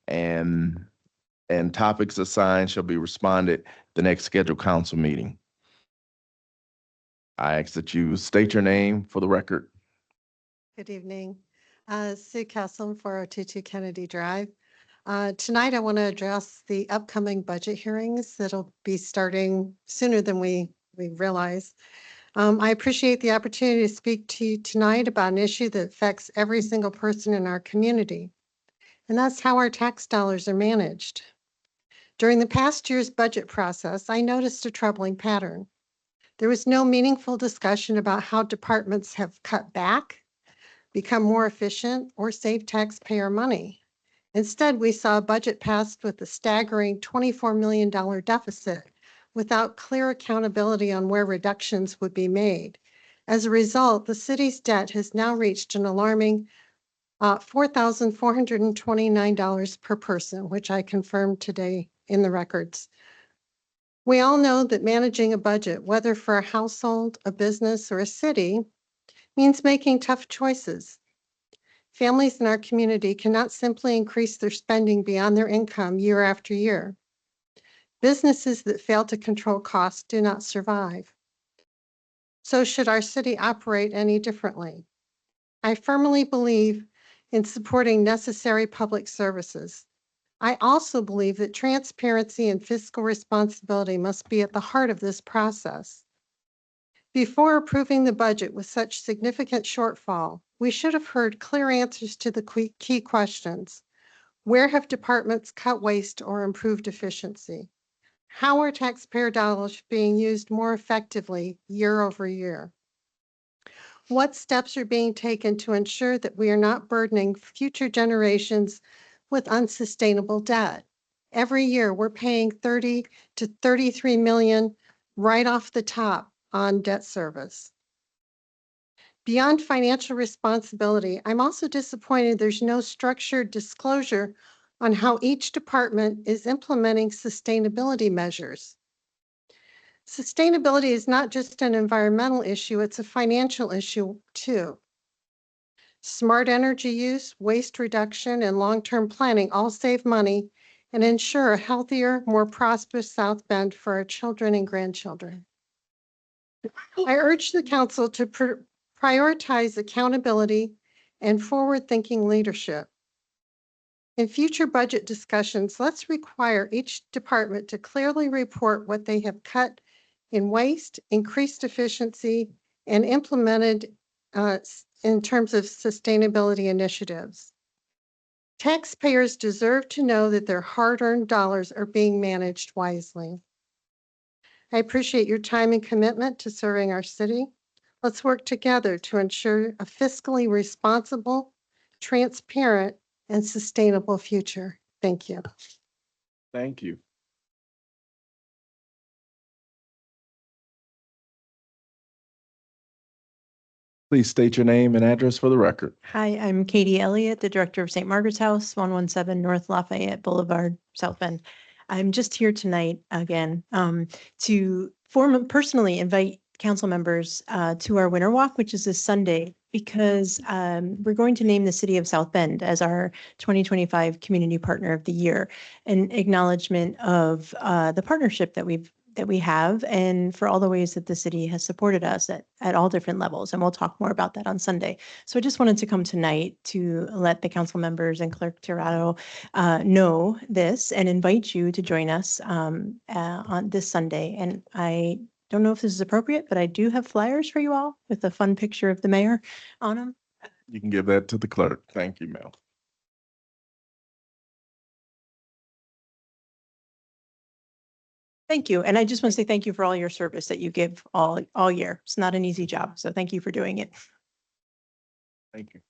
and topics assigned shall be responded the next scheduled council meeting. I ask that you state your name for the record. Good evening. Sue Castle, 4022 Kennedy Drive. Tonight, I want to address the upcoming budget hearings that'll be starting sooner than we realize. I appreciate the opportunity to speak to you tonight about an issue that affects every single person in our community, and that's how our tax dollars are managed. During the past year's budget process, I noticed a troubling pattern. There was no meaningful discussion about how departments have cut back, become more efficient, or save taxpayer money. Instead, we saw a budget passed with a staggering $24 million deficit without clear accountability on where reductions would be made. As a result, the city's debt has now reached an alarming $4,429 per person, which I confirmed today in the records. We all know that managing a budget, whether for a household, a business, or a city, means making tough choices. Families in our community cannot simply increase their spending beyond their income year after year. Businesses that fail to control costs do not survive. So should our city operate any differently? I firmly believe in supporting necessary public services. I also believe that transparency and fiscal responsibility must be at the heart of this process. Before approving the budget with such significant shortfall, we should have heard clear answers to the key questions. Where have departments cut waste or improved efficiency? How are taxpayer dollars being used more effectively year over year? What steps are being taken to ensure that we are not burdening future generations with unsustainable debt? Every year, we're paying 30 to 33 million right off the top on debt service. Beyond financial responsibility, I'm also disappointed there's no structured disclosure on how each department is implementing sustainability measures. Sustainability is not just an environmental issue, it's a financial issue too. Smart energy use, waste reduction, and long-term planning all save money and ensure a healthier, more prosperous South Bend for our children and grandchildren. I urge the council to prioritize accountability and forward-thinking leadership. In future budget discussions, let's require each department to clearly report what they have cut in waste, increased efficiency, and implemented in terms of sustainability initiatives. Taxpayers deserve to know that their hard-earned dollars are being managed wisely. I appreciate your time and commitment to serving our city. Let's work together to ensure a fiscally responsible, transparent, and sustainable future. Thank you. Thank you. Please state your name and address for the record. Hi, I'm Katie Elliott, the director of St. Margaret's House, 117 North Lafayette Boulevard, South Bend. I'm just here tonight again to personally invite council members to our winter walk, which is this Sunday, because we're going to name the city of South Bend as our 2025 Community Partner of the Year, an acknowledgement of the partnership that we have and for all the ways that the city has supported us at all different levels. And we'll talk more about that on Sunday. So I just wanted to come tonight to let the council members and Clerk Tirado know this and invite you to join us on this Sunday. And I don't know if this is appropriate, but I do have flyers for you all with a fun picture of the mayor on them. You can give that to the clerk. Thank you, Mel. Thank you. And I just want to say thank you for all your service that you give all year. It's not an easy job. So thank you for doing it. Thank you.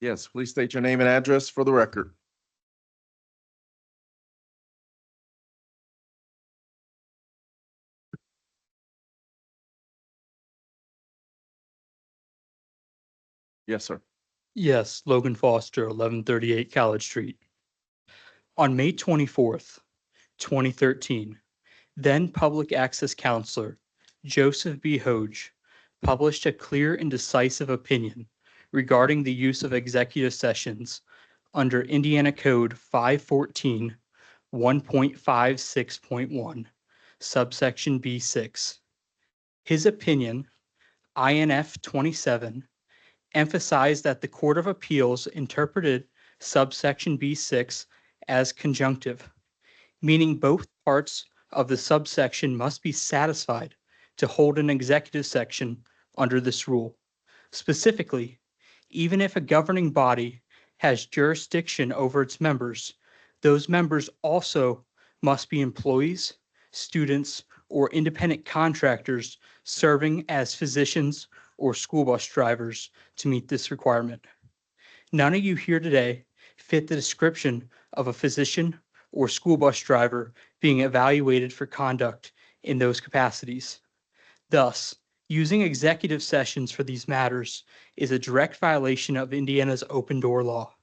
Yes, please state your name and address for the record. Yes, sir. Yes, Logan Foster, 1138 College Street. On May 24th, 2013, then Public Access Counselor Joseph B. Hoge published a clear and decisive opinion regarding the use of executive sessions under Indiana Code 514, 1.56.1, subsection B6. His opinion, INF 27, emphasized that the Court of Appeals interpreted subsection B6 as conjunctive, meaning both parts of the subsection must be satisfied to hold an executive session under this rule. Specifically, even if a governing body has jurisdiction over its members, those members also must be employees, students, or independent contractors serving as physicians or school bus drivers to meet this requirement. None of you here today fit the description of a physician or school bus driver being evaluated for conduct in those capacities. Thus, using executive sessions for these matters is a direct violation of Indiana's open door law.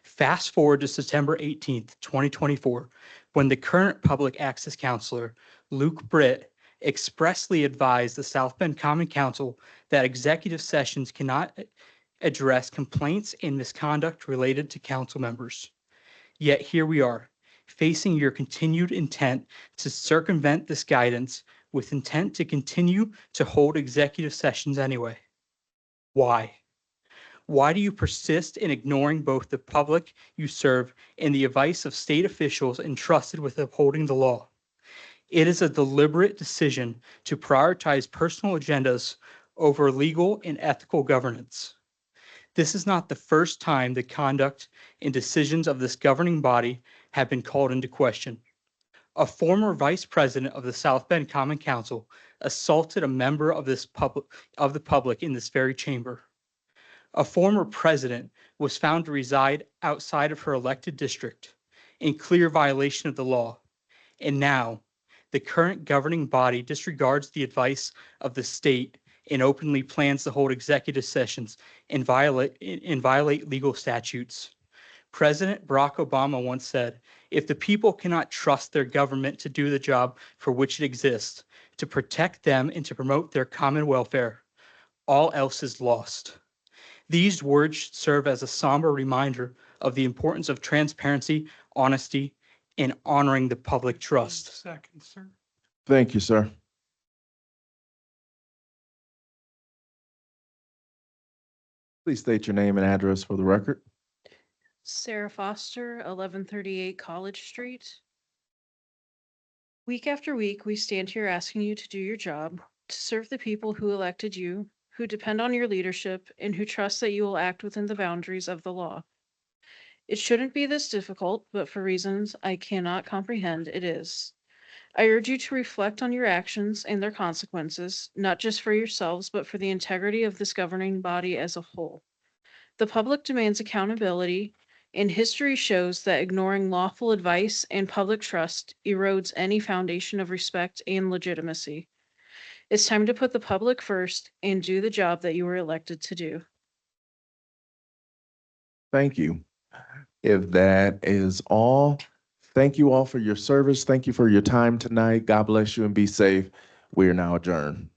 Fast forward to September 18th, 2024, when the current public access counselor, Luke Britt, expressly advised the South Bend Common Council that executive sessions cannot address complaints and misconduct related to council members. Yet here we are, facing your continued intent to circumvent this guidance with intent to continue to hold executive sessions anyway. Why? Why do you persist in ignoring both the public you serve and the advice of state officials entrusted with upholding the law? It is a deliberate decision to prioritize personal agendas over legal and ethical governance. This is not the first time the conduct and decisions of this governing body have been called into question. A former vice president of the South Bend Common Council assaulted a member of the public in this very chamber. A former president was found to reside outside of her elected district in clear violation of the law. And now, the current governing body disregards the advice of the state and openly plans to hold executive sessions and violate legal statutes. President Barack Obama once said, if the people cannot trust their government to do the job for which it exists, to protect them and to promote their common welfare, all else is lost. These words serve as a somber reminder of the importance of transparency, honesty, and honoring the public trust. Second, sir. Thank you, sir. Please state your name and address for the record. Sarah Foster, 1138 College Street. Week after week, we stand here asking you to do your job, to serve the people who elected you, who depend on your leadership, and who trust that you will act within the boundaries of the law. It shouldn't be this difficult, but for reasons I cannot comprehend, it is. I urge you to reflect on your actions and their consequences, not just for yourselves, but for the integrity of this governing body as a whole. The public demands accountability, and history shows that ignoring lawful advice and public trust erodes any foundation of respect and legitimacy. It's time to put the public first and do the job that you were elected to do. Thank you. If that is all, thank you all for your service. Thank you for your time tonight. God bless you and be safe. We are now adjourned.